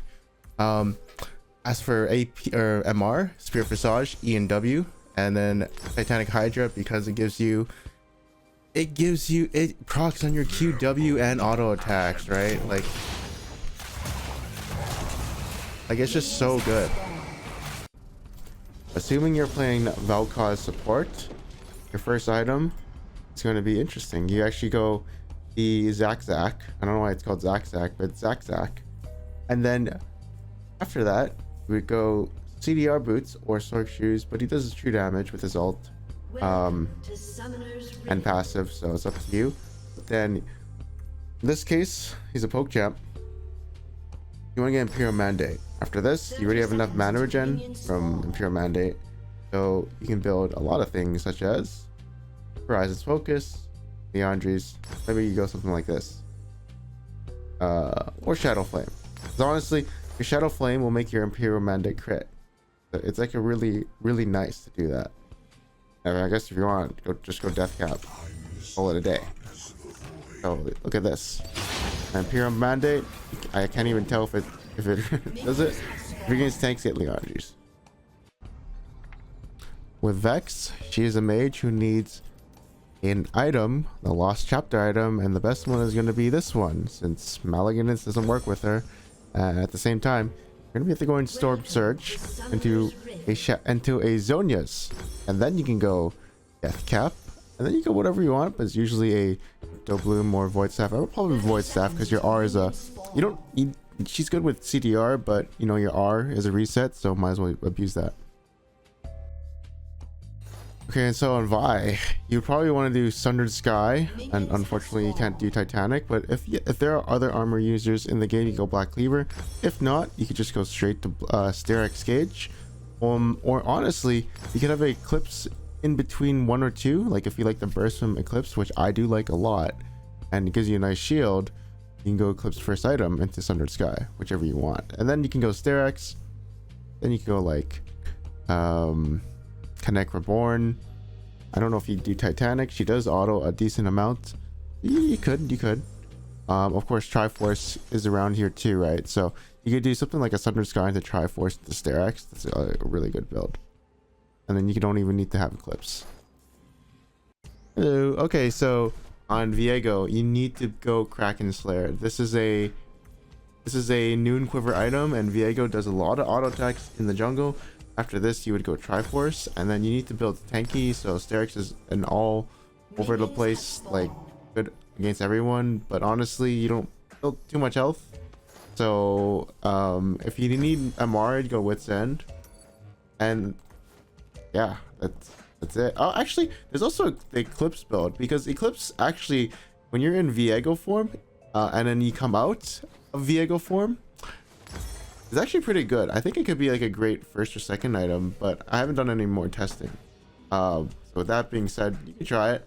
As for AP or MR, Spirit Visage, E and W, and then Titanic Hydra, because it procs on your QW and auto attacks, right? Like it's just so good. Assuming you're playing Vel'Koz support, your first item is going to be interesting. You actually go the Zac. I don't know why it's called Zac, but Zac. And then after that, we would go CDR boots or Sword Shoes, but he does his true damage with his ult and passive, so it's up to you. But then in this case, he's a poke champ. You want to get Imperial Mandate. After this, you already have enough mana regen from Imperial Mandate, so you can build a lot of things such as Horizon's Focus, Leandri's. Maybe you go something like this, or Shadow Flame. So honestly, your Shadow Flame will make your Imperial Mandate crit. So it's like a really nice to do that. And I guess if you want, just go Death Cap, call it a day. So look at this, Imperial Mandate. I can't even tell if it does it. If you're against tanks, get Leandri's. With Vex, she is a mage who needs an item, the Lost Chapter item, and the best one is going to be this one, since Malignance doesn't work with her. At the same time, you're going to be able to go in Storm Surge into a Zhonya's, and then you can go Death Cap, and then you go whatever you want, but it's usually a Dobloom or Void Staff. I would probably Void Staff because your R is she's good with CDR, but your R is a reset, so might as well abuse that. Okay, and so on Vi, you probably want to do Sundered Sky, and unfortunately you can't do Titanic, but if there are other armor users in the game, you go Black Cleaver. If not, you could just go straight to Sterex Gauge, or honestly, you could have a Eclipse in between 1 or 2, like if you like the burst from Eclipse, which I do like a lot, and it gives you a nice shield. You can go Eclipse first item into Sundered Sky, whichever you want, and then you can go Sterex. Then you can go like Connect Reborn. I don't know if you do Titanic. She does auto a decent amount. You could. Of course, Triforce is around here too, right? So you could do something like a Sundered Sky into Triforce to Sterex. That's a really good build. And then you don't even need to have Eclipse. Hello. Okay, so on Viego, you need to go Kraken Slayer. This is a Noon Quiver item, and Viego does a lot of auto attacks in the jungle. After this, you would go Triforce, and then you need to build tanky. So Sterix is an all over the place, like good against everyone. But honestly, you don't build too much health. So if you need Amara, go Wit's End, and yeah, that's it. Oh, actually, there's also the Eclipse build, because Eclipse actually, when you're in Viego form, and then you come out of Viego form, it's actually pretty good. I think it could be like a great first or second item, but I haven't done any more testing. So with that being said, you can try it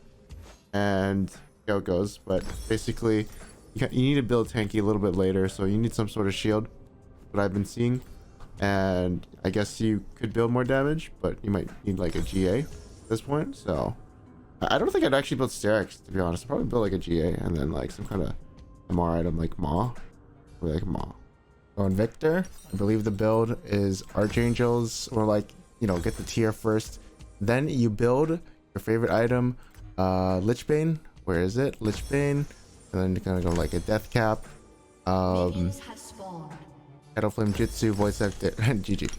and see how it goes. But basically, you need to build tanky a little bit later, so you need some sort of shield. What I've been seeing, and I guess you could build more damage, but you might need like a GA at this point. So I don't think I'd actually build Sterix, to be honest. I'd probably build like a GA and then like some kind of MR item like Maw, or like Maw. On Victor, I believe the build is Archangels, or like, you know, get the tier first, then you build your favorite item, Lichbane. Where is it? Lichbane, and then you're gonna go like a Death Cap, Minions have spawned. Shadow Flame Jutsu, Voice Actor, and GG.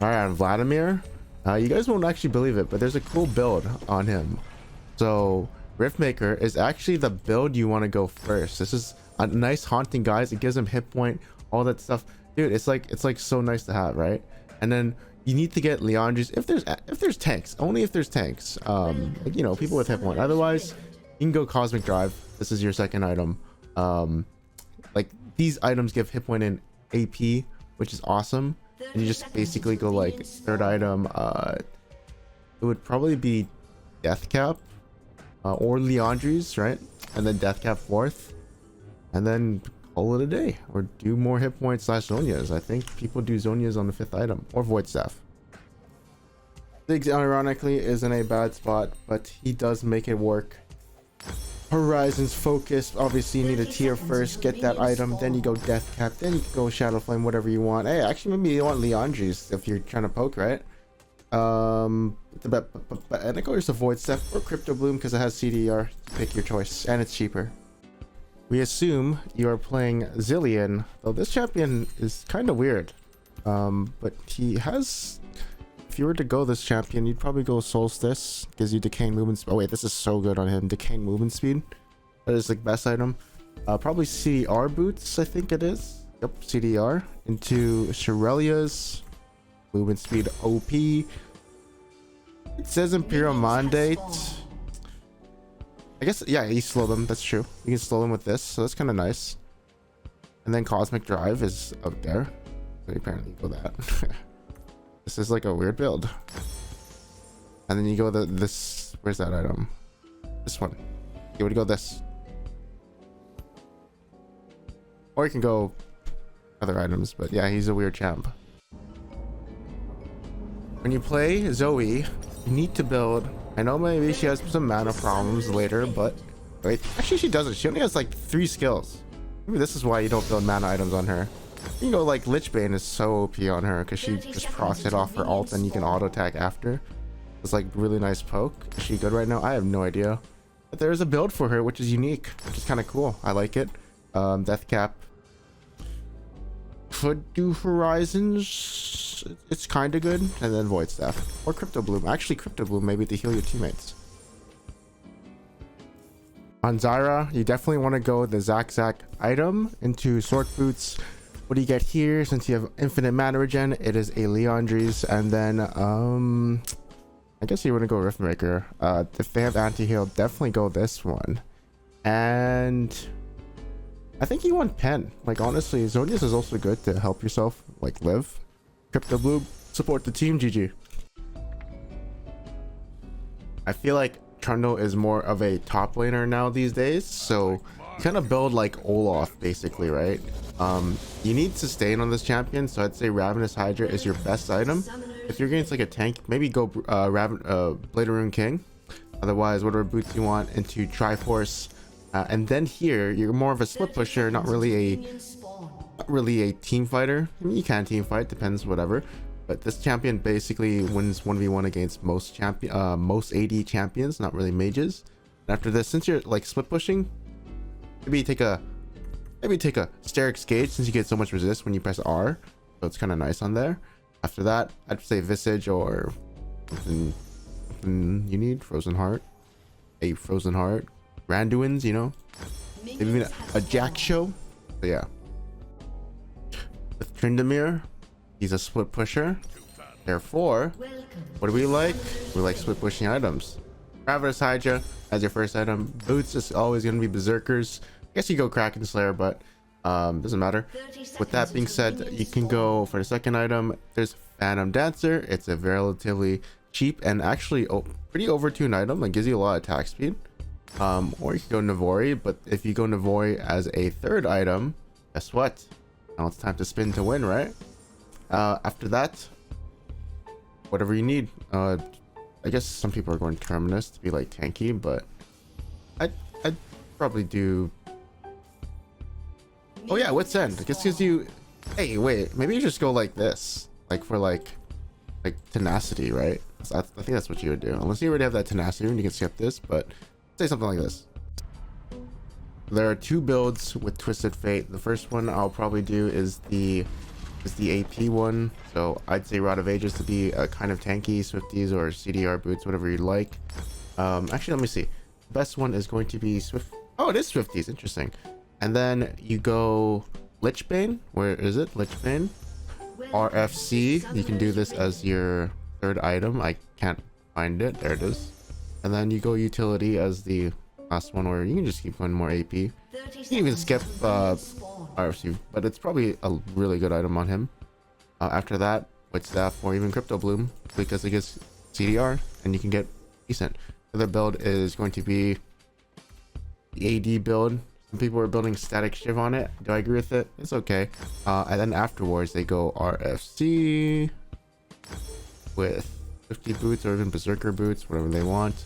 All right, on Vladimir, you guys won't actually believe it, but there's a cool build on him. So Riftmaker is actually the build you want to go first. This is a nice haunting, guys. It gives him hit point, all that stuff, dude. It's like so nice to have, right? And then you need to get Leandris if there's tanks, only if there's tanks, like, you know, people with hit point. Otherwise you can go Cosmic Drive. This is your second item. Like, these items give hit point in AP, which is awesome. And you just basically go like third item, it would probably be Death Cap, or Leandris, right? And then Death Cap fourth, and then call it a day, or do more hit points / Zonias. I think people do Zonias on the fifth item, or Void Staff. Ziggs ironically is in a bad spot, but he does make it work. Horizon's focus, obviously you need a tier first, get that item, then you go Death Cap, then you go Shadow Flame, whatever you want. Hey, actually maybe you want Leandris if you're trying to poke, right? And it goes to Void Staff or Crypto Bloom because it has CDR. Pick your choice, and it's cheaper. We assume you are playing Zilean, though this champion is kind of weird. But he has, if you were to go this champion, you'd probably go Solstice, gives you decaying movement speed. Oh wait, this is so good on him, decaying movement speed. That is like best item. Probably CDR boots, I think it is. Yep, CDR into Shirelia's movement speed OP. It says Imperial Mandate. I guess, yeah, you slow them. That's true. You can slow them with this, so that's kind of nice. And then Cosmic Drive is up there. So you apparently go that. This is like a weird build. And then you go this. Where's that item? This one. You would go this. Or you can go other items, but yeah, he's a weird champ. When you play Zoe, you need to build. I know maybe she has some mana problems later, but wait, actually she doesn't. She only has like 3 skills. Maybe this is why you don't build mana items on her. You know, like Lichbane is so OP on her because she just procs it off her ult and you can auto attack after. It's like really nice poke. Is she good right now? I have no idea. But there is a build for her which is unique, which is kind of cool. I like it. Death Cap. Could do Horizons. It's kind of good. And then Void Staff. Or Crypto Bloom. Actually, Crypto Bloom maybe to heal your teammates. On Zyra, you definitely want to go the Zack item into Sword Boots. What do you get here? Since you have infinite mana regen, it is a Leandris. And then, I guess you want to go Riftmaker. If they have anti-heal, definitely go this one. And I think you want Pen. Like, honestly, Zonius is also good to help yourself, like, live. Crypto Blue, support the team, GG. I feel like Trundle is more of a top laner now these days, so you kind of build like Olaf, basically, right? You need sustain on this champion, so I'd say Ravenous Hydra is your best item. If you're against like a tank, maybe go Blade Rune King. Otherwise, whatever boots you want into Triforce. And then here, you're more of a split pusher, not really a team fighter. I mean, you can team fight, depends, whatever. But this champion basically wins 1v1 against most AD champions, not really mages. And after this, since you're like split pushing, maybe take a Steric's Gauge, since you get so much resist when you press R, so it's kind of nice on there. After that, I'd say Visage or something you need. Frozen Heart, Randuin's, you know, maybe even a Jack Show. So yeah, with Tryndamere, he's a split pusher. Therefore, what do we like? We like split pushing items. Traverse Hydra as your first item. Boots is always going to be Berserkers. I guess you go Kraken Slayer, but doesn't matter. With that being said, you can go for the second item. There's Phantom Dancer. It's a relatively cheap and actually pretty overtuned item. It gives you a lot of attack speed. Or you can go Navori, but if you go Navori as a third item, guess what? Now it's time to spin to win, right? After that, whatever you need. I guess some people are going Terminus to be like tanky, but I'd probably do. Oh yeah, Wit's End. I guess gives you. Hey, wait, maybe you just go like this, like for like tenacity, right? So I think that's what you would do, unless you already have that tenacity and you can skip this. But say something like this. There are two builds with Twisted Fate. The first one I'll probably do is the AP one. So I'd say Rod of Ages to be a kind of tanky, Swifties or CDR boots, whatever you like. Actually, let me see. The best one is going to be Swift. Oh, it is Swifties. Interesting. And then you go Lichbane. Where is it? Lichbane. RFC. You can do this as your third item. I can't find it. There it is. And then you go Utility as the last one, or you can just keep going more AP. You can even skip RFC, but it's probably a really good item on him. After that, White Staff or even Crypto Bloom, because it gets CDR and you can get decent. The other build is going to be the AD build. Some people are building Static Shiv on it. Do I agree with it? It's okay. And then afterwards, they go RFC with 50 boots or even Berserker boots, whatever they want.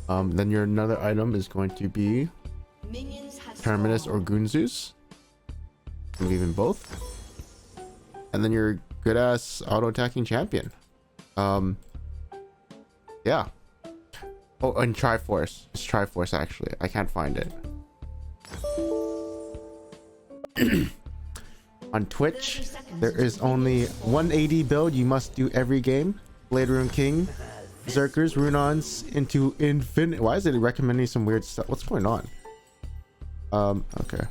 Then your another item is going to be Terminus or Goonzeus. Maybe even both. And then your good ass auto attacking champion. Yeah. Oh, and Triforce. It's Triforce actually. I can't find it. On Twitch, there is only 180 build you must do every game. Blade Rune King, Berserkers, Runons into Infinite. Why is it recommending some weird stuff? What's going on? Okay.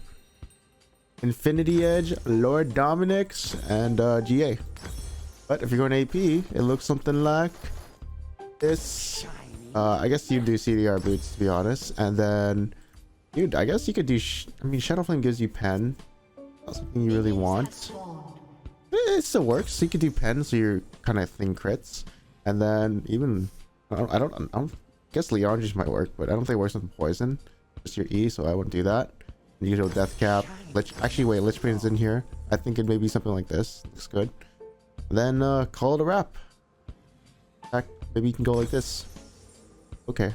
Infinity Edge, Lord Dominic's, and GA. But if you're going AP, it looks something like this. I guess you do CDR boots, to be honest. And then, dude, I guess you could do. I mean, Shadow Flame gives you pen. Not something you really want. It still works. So you could do pen, so you're kind of thing crits. And then even I don't guess Leon just might work, but I don't think it works with poison. Just your E, so I wouldn't do that. You go Death Cap. Actually, wait, Lichbane's in here. I think it may be something like this. Looks good. Then call it a wrap. In fact, maybe you can go like this. Okay.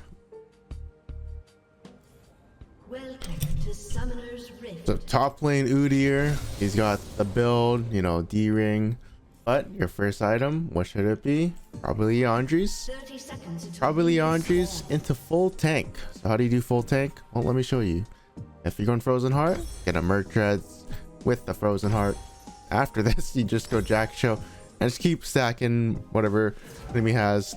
Welcome to Summoner's Rift. So top lane Udyr, he's got the build, you know, D-ring. But your first item, what should it be? Probably Leandri's. 30 seconds until Probably minions Leandri's spawn. into full tank. So how do you do full tank? Well, let me show you. If you're going Frozen Heart, get a Merc Treads with the Frozen Heart. After this, you just go Jack Show and just keep stacking whatever enemy has.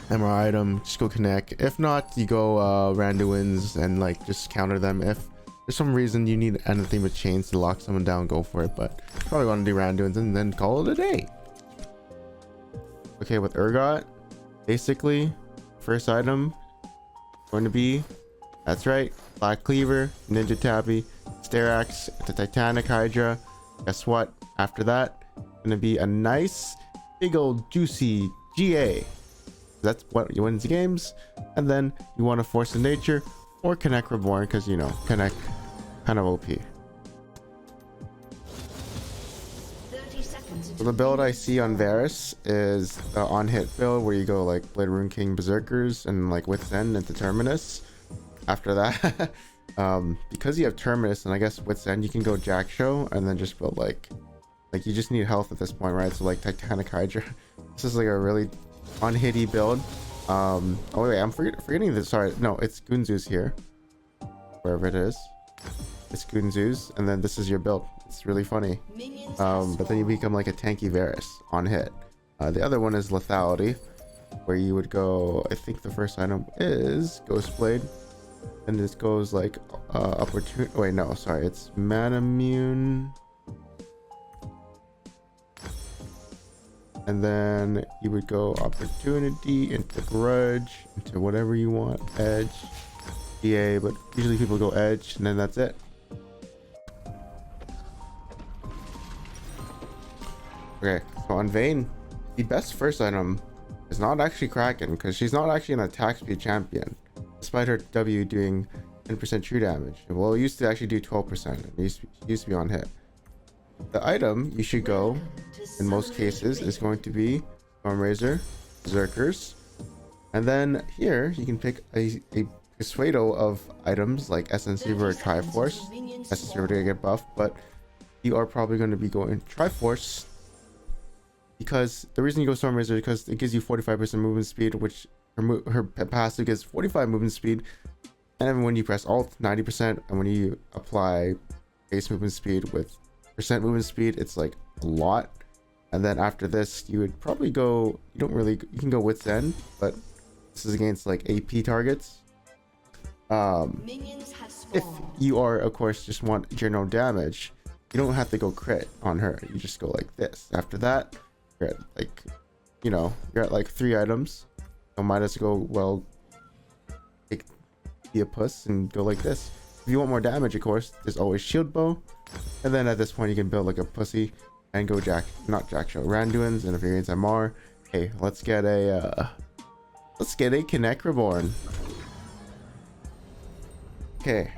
MR item, just go connect. If not, you go Randuins and like just counter them. If there's some reason you need anything with chains to lock someone down, go for it. But probably want to do Randuins and then call it a day. Okay, with Urgot, basically, first item going to be, that's right, Black Cleaver, Ninja Tabi, Sterax, the Titanic Hydra. Guess what? After that, gonna be a nice, big old juicy GA. That's what you win the games. And then you want to Force of Nature or Connect Reborn, because you know Connect kind of OP. 30 seconds So until the build I minions see on spawn. Varus is the on hit build where you go like Blade Rune King Berserkers and like Wit's End into Terminus. After that, because you have Terminus and I guess Wit's End, you can go Jack Show and then just build like Like you just need health at this point, right? So like Titanic Hydra. This is like a really unhitty build. Oh wait, I'm forgetting this. Sorry, no, it's Gunzu's here. Wherever it is. It's Gunzu's, and then this is your build. It's really funny. But then you become like a tanky Varus on hit. The other one is Lethality, where you would go, I think the first item is Ghostblade. And this goes like opportunity. Wait, no, sorry, it's Manamune. And then you would go opportunity into grudge into whatever you want, edge, DA, but usually people go edge, and then that's it. Okay, so on Vayne, the best first item is not actually Kraken, because she's not actually an attack speed champion, despite her W doing 10% true damage. Well, it used to actually do 12%. It used to be on hit. The item you should go, in most cases, is going to be Stormrazor, Berserkers, and then here you can pick a pseudo of items like Essence Reaver or Triforce. Essence Reaver to get buffed, but you are probably going to be going Triforce, because the reason you go Stormrazor is because it gives you 45% movement speed, which her passive gives 45 movement speed, and then when you press Alt, 90%, and when you apply base movement speed with percent movement speed, it's like a lot. And then after this, you would probably go, you can go Wit's End, but this is against like AP targets. If you are, of course, just want general damage, you don't have to go crit on her. You just go like this. After that, you're at like, you're at like 3 items. So might as well be a puss and go like this. If you want more damage, of course, there's always Shield Bow. And then at this point, you can build like a pussy and go Randuins. And if you're against MR, hey, let's get a Connect Reborn. Okay,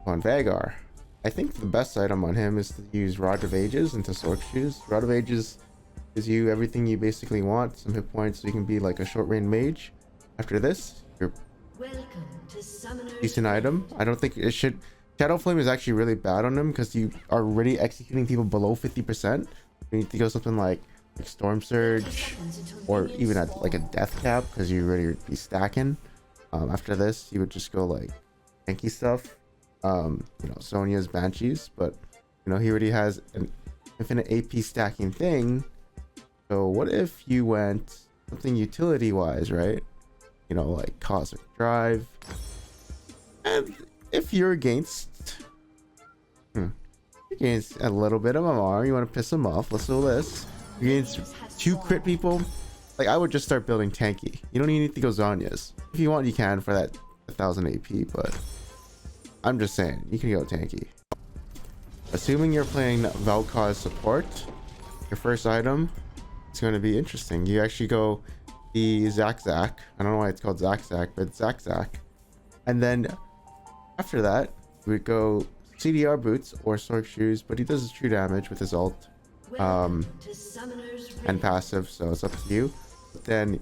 on Vagar, I think the best item on him is to use Rod of Ages into Sork Shoes. Rod of Ages gives you everything you basically want, some hit points, so you can be like a short range mage. After this, you're decent item. I don't think it should. Shadow Flame is actually really bad on him because you are already executing people below 50%. You need to go something like Storm Surge, or even at like a Death Cap, because you already be stacking. After this, you would just go like tanky stuff. Sonya's Banshees, but he already has an infinite AP stacking thing. So what if you went something utility wise, right? Like Cosmic Drive. And if you're against a little bit of MR, you want to piss them off, let's do this. You're against 2 crit people, like I would just start building tanky. You don't even need to go Zhonya's. If you want, you can for that 1000 AP, but I'm just saying, you can go tanky. Assuming you're playing Vel'Koz support, your first item is going to be interesting. You actually go the Zac. I don't know why it's called Zac, but Zac. And then after that, we would go CDR boots or Sork Shoes, but he does his true damage with his ult and passive, so it's up to you. But then in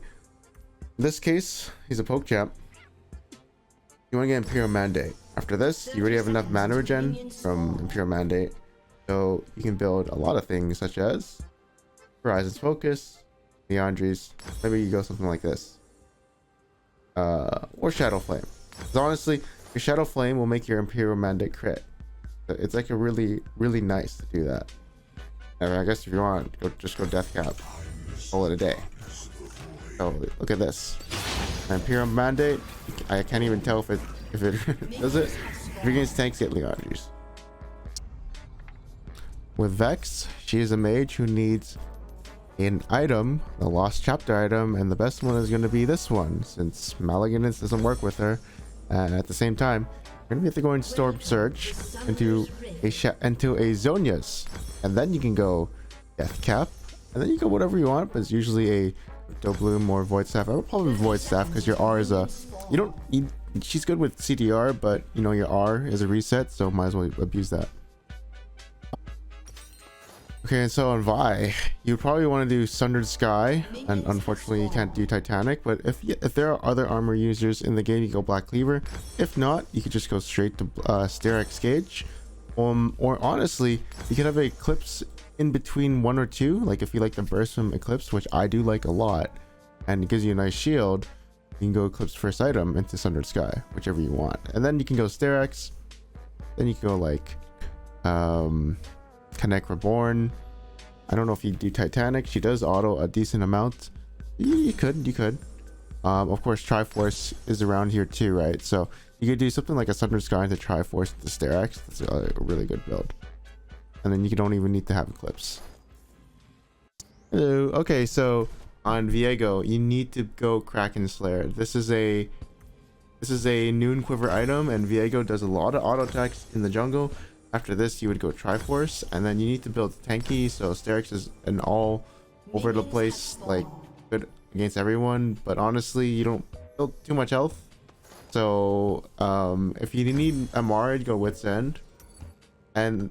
this case, he's a poke champ. You want to get Imperial Mandate. After this, you already have enough mana regen from Imperial Mandate, so you can build a lot of things such as Horizon's Focus, Leandri's. Maybe you go something like this, or Shadow Flame. Because honestly, your Shadow Flame will make your Imperial Mandate crit. It's like a really nice to do that. And I guess if you want, just go Death Cap, call it a day. Oh, look at this, Imperial Mandate. I can't even tell if it does it. If you're against tanks, get Leandri's. With Vex, she is a mage who needs an item, a lost chapter item, and the best one is going to be this one, since Malignance doesn't work with her. And at the same time, you're going to have to go in Storm Surge into a Zhonya's, and then you can go Death Cap, and then you go whatever you want, but it's usually a Crypto Bloom or Void Staff. I would probably Void Staff because your R is she's good with CDR, but your R is a reset, so might as well abuse that. Okay, and so on Vi, you probably want to do Sundered Sky, and unfortunately you can't do Titanic, but if there are other armor users in the game, you go Black Cleaver. If not, you could just go straight to Sterex Gauge, or honestly, you could have Eclipse in between one or two, like if you like the burst from Eclipse, which I do like a lot, and it gives you a nice shield, you can go Eclipse first item into Sundered Sky, whichever you want. And then you can go Sterex, then you can go like Connect Reborn. I don't know if you do Titanic. She does auto a decent amount. You could. Of course, Triforce is around here too, right? So you could do something like a Sundered Sky into Triforce to Sterex. That's a really good build. And then you don't even need to have Eclipse. Hello. Okay, so on Viego, you need to go Kraken Slayer. This is a Noon Quiver item, and Viego does a lot of auto attacks in the jungle. After this, you would go Triforce, and then you need to build tanky. So Sterex is an all over the place, like good against everyone. But honestly, you don't build too much health. So if you need Amara, you go Wit's End, and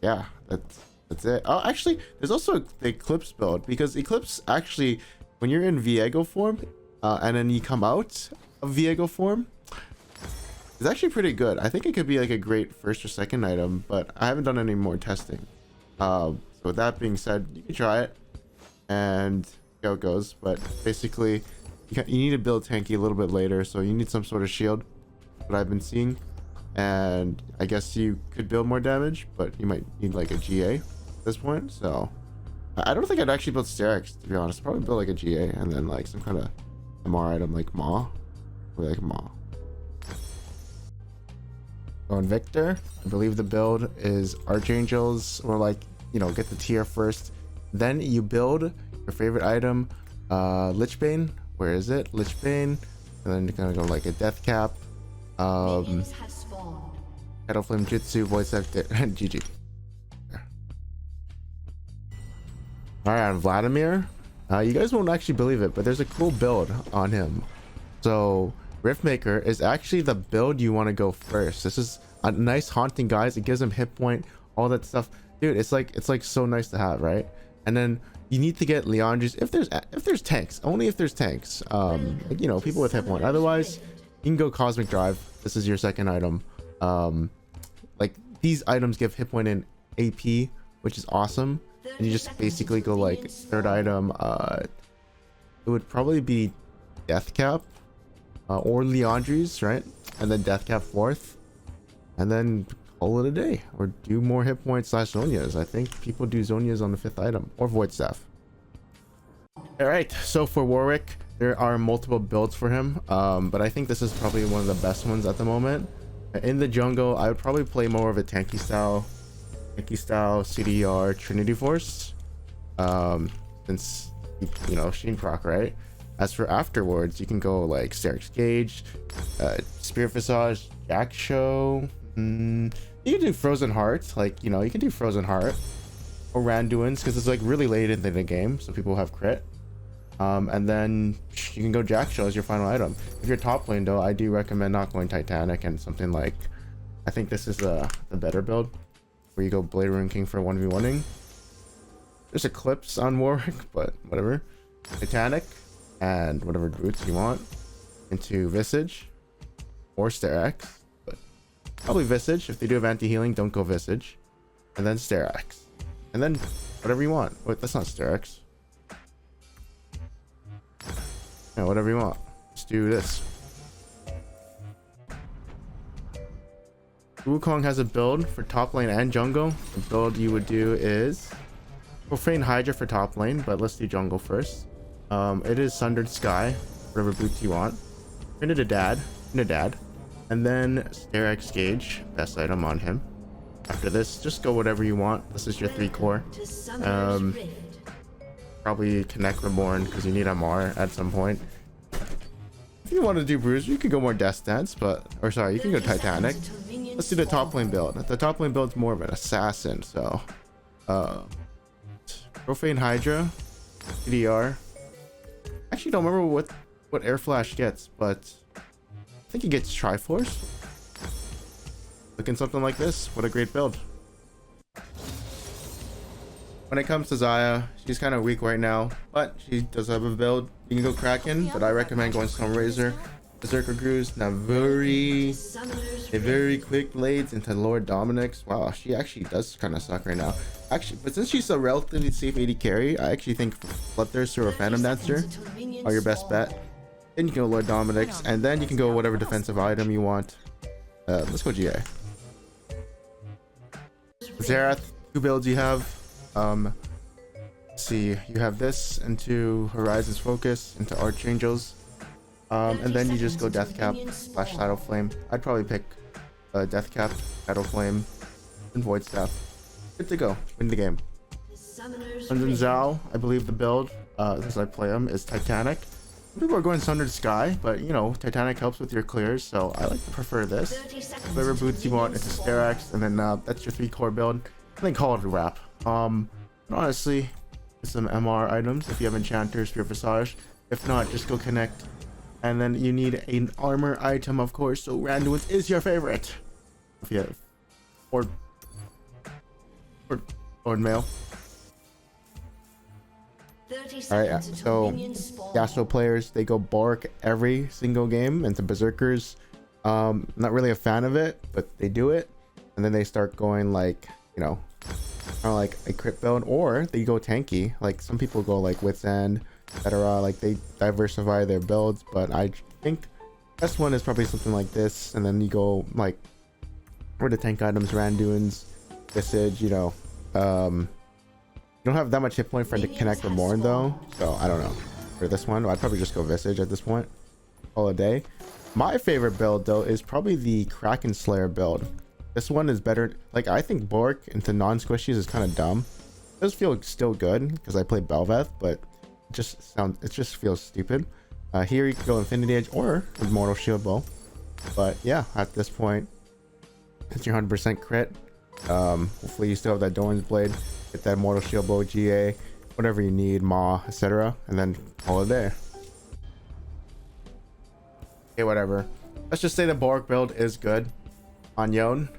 yeah, that's it. Oh, actually, there's also the Eclipse build, because Eclipse actually, when you're in Viego form, and then you come out of Viego form, it's actually pretty good. I think it could be like a great first or second item, but I haven't done any more testing. So with that being said, you can try it and see how it goes. But basically, you need to build tanky a little bit later, so you need some sort of shield, what I've been seeing. And I guess you could build more damage, but you might need like a GA at this point. So I don't think I'd actually build Sterex, to be honest. Probably build like a GA and then like some kind of MR item like Maw, or like Maw. On Victor, I believe the build is Archangels, or like, you know, get the tier first, then you build your favorite item, Lichbane. Where is it? Lichbane, and then you're gonna go like a Death Cap, Shadow Flame Jutsu, Voice Actor, and GG. Alright, on Vladimir, you guys won't actually believe it, but there's a cool build on him. So Riftmaker is actually the build you want to go first. This is a nice haunting, guys. It gives him hit point, all that stuff, dude. It's like so nice to have, right? And then you need to get Leandris if there's tanks, only if there's tanks, like, you know, people with hit point. Otherwise, you can go Cosmic Drive. This is your second item. Like, these items give hit point in AP, which is awesome. And you just basically go like third item. It would probably be Death Cap, or Leandris, right? And then Death Cap fourth, and then call it a day, or do more hit points / Zonias. I think people do Zonias on the fifth item, or Void Staff. All right, so for Warwick, there are multiple builds for him, but I think this is probably one of the best ones at the moment. In the jungle, I would probably play more of a tanky style CDR Trinity Force, since, you know, Sheen proc, right? As for afterwards, you can go like Sterex Gauge, Spirit Visage, Jack Show. You can do Frozen Heart, like, you know, you can do Frozen Heart or Randuin's, because it's like really late into the game, so people have crit. And then you can go Jack Show as your final item. If you're top lane though, I do recommend not going Titanic and something like, I think this is the better build, where you go Blade Rune King for 1v1ing. There's Eclipse on Warwick, but whatever. Titanic and whatever boots you want into Visage or Sterex, but probably Visage. If they do have anti-healing, don't go Visage. And then Sterex, and then whatever you want. Wait, that's not Sterex. Yeah, whatever you want. Let's do this. Wukong has a build for top lane and jungle. The build you would do is Profane Hydra for top lane, but let's do jungle first. It is Sundered Sky, whatever boots you want. Trinidad, and then Sterex Gauge, best item on him. After this, just go whatever you want. This is your 3 core. Probably Connect Reborn, because you need MR at some point. If you want to do bruiser, you could go more Death Stance, you can go Titanic. Let's do the top lane build. The top lane build's more of an assassin, so Profane Hydra, CDR. Actually, don't remember what Air Flash gets, but I think he gets Triforce. Looking something like this. What a great build. When it comes to Xayah, she's kind of weak right now, but she does have a build. You can go Kraken, but I recommend going Stormrazor Berserker Grooves, Navuri, a very quick blades into Lord Dominic's. Wow, she actually does kind of suck right now. Actually, but since she's a relatively safe AD carry, I actually think Bloodthirster or Phantom Dancer are your best bet. Then you can go Lord Dominic's, and then you can go whatever defensive item you want. Let's go GA. Xerath, 2 builds you have. Let's see, you have this into Horizon's Focus, into Archangels. And then you just go Deathcap / Shadow Flame. I'd probably pick Deathcap, Shadow Flame, and Void Staff. Good to go. Win the game. And then Zhao, I believe the build, as I play him, is Titanic. People are going Sundered Sky, but you know, Titanic helps with your clears, so I like to prefer this. Whatever boots you want into Sterak's, and then that's your 3 core build. I think call it a wrap. Honestly, some MR items if you have Enchanters for your Visage. If not, just go Connect. And then you need an armor item, of course, so Randuin's is your favorite. If you have or mail. Alright, so Yasuo players, they go Bork every single game into Berserkers. Not really a fan of it, but they do it. And then they start going like, you know, kind of like a crit build, or they go tanky. Like some people go like Wit's End, etc. Like they diversify their builds, but I think best one is probably something like this. And then you go like for the tank items, Randuin's, Visage, you know. You don't have that much hit point for it to connect with Morn though, so I don't know. For this one, I'd probably just go Visage at this point. All a day. My favorite build though is probably the Kraken Slayer build. This one is better. Like I think Bork into non-squishies is kind of dumb. It does feel still good because I play Bel'Veth, but it just feels stupid. Here you can go Infinity Edge or Immortal Shield Bow. But yeah, at this point, it's your 100% crit. Hopefully you still have that Doran's Blade. Get that Immortal Shield Bow, GA, whatever you need, Maw, etc. And then call it there. Okay, whatever. Let's just say the Bork build is good on Yon.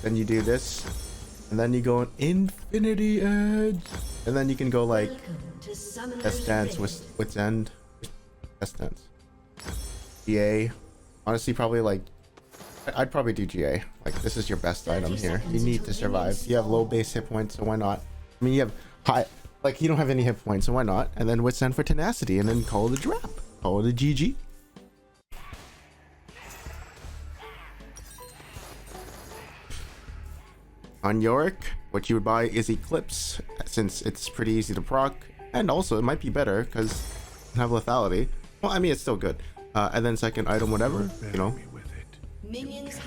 Then you do this. And then you go an Infinity Edge. And then you can go like Best Dance with Wit's End. Best Dance. GA. Honestly, probably like I'd probably do GA. Like this is your best item here. You need to survive. You have low base hit points, so why not? I mean, you have high, like you don't have any hit points, so why not? And then Wit's End for tenacity, and then call it a drop. Call it a GG. On Yorick, what you would buy is Eclipse, since it's pretty easy to proc, and also it might be better because you have lethality. Well, I mean, it's still good. And then second item, whatever, you know.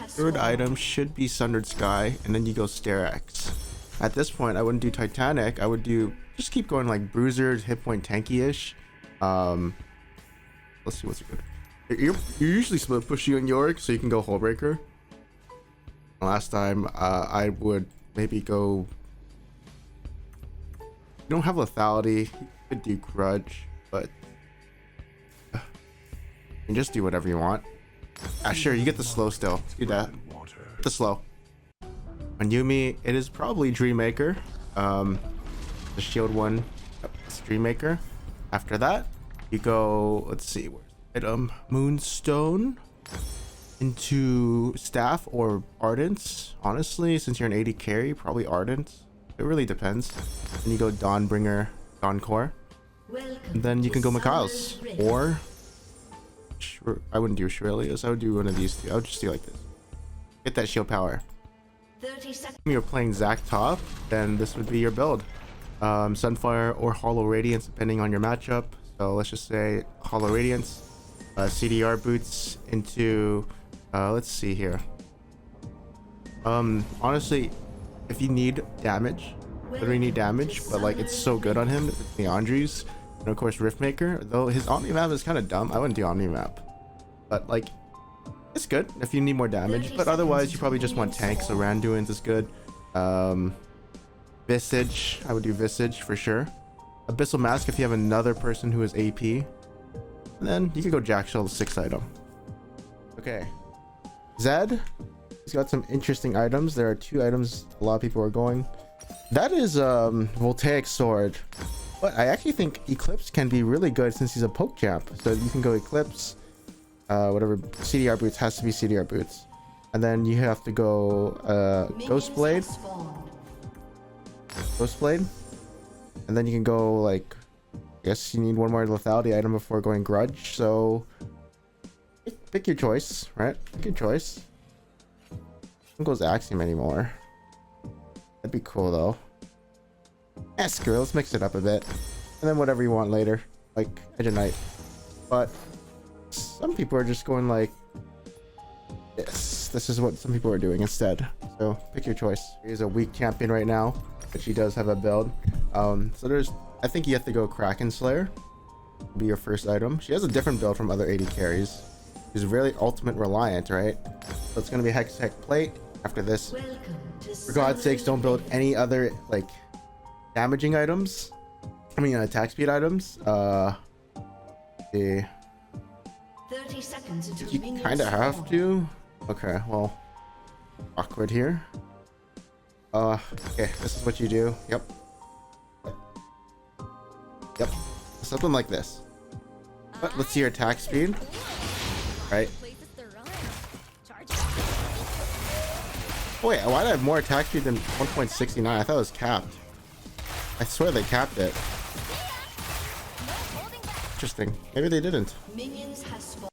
Third item should be Sundered Sky, and then you go Sterak's. At this point, I wouldn't do Titanic. I would do just keep going like Bruiser, hit point tanky-ish. Let's see what's good. You're usually split pushy on Yorick, so you can go Hullbreaker. Last time, I would maybe go. You don't have lethality. You could do Grudge, but you can just do whatever you want. Sure, you get the slow still. Let's do that. Get the slow. On Yuumi, it is probably Dreammaker. The shield one, it's Dreammaker. After that, you go. Let's see, where's item? Moonstone into Staff or Ardent. Honestly, since you're an 80 carry, probably Ardent. It really depends. Then you go Dawnbringer, Dawncore. And then you can go Mikhail's or. I wouldn't do Aurelius. I would do one of these two. I would just do like this. Get that shield power. If you're playing Zac top, then this would be your build. Sunfire or Hollow Radiance, depending on your matchup. So let's just say Hollow Radiance. CDR boots into. Let's see here. Honestly, if you need damage, literally need damage, but like it's so good on him, it's the Andrews. And of course Riftmaker, though his Omni map is kind of dumb. I wouldn't do Omni map, but like it's good if you need more damage. But otherwise you probably just want tank, so Randuin's is good. Visage, I would do Visage for sure. Abyssal Mask if you have another person who is AP. And then you could go Jackshell, the 6th item. Okay, Zed, he's got some interesting items. There are 2 items a lot of people are going. That is Voltaic Sword. But I actually think Eclipse can be really good since he's a poke champ. So you can go Eclipse. whatever CDR boots has to be CDR boots. And then you have to go Ghost Blade. Ghost Blade. And then you can go like, I guess you need one more lethality item before going Grudge. So pick your choice, right? Pick your choice. Don't go Axiom anymore. That'd be cool though. Yeah, screw it, let's mix it up a bit. And then whatever you want later, like Edge of Night. But some people are just going like this. This is what some people are doing instead. So pick your choice. Here's a weak champion right now, but she does have a build. So there's, I think you have to go Kraken Slayer. Be your first item. She has a different build from other AD carries. She's really ultimate reliant, right? So it's gonna be Hex Plate. After this, for God's sakes, don't build any other like damaging items. I mean attack speed items. Yeah. 30 seconds until You kind of have to. Okay, well, awkward here. Okay, this is what you do. Yep. Something like this. But let's see your attack speed. Right. Oh, wait, why did I have more attack speed than 1.69? I thought it was capped. I swear they capped it. Interesting. Maybe they didn't. Minions has spawned.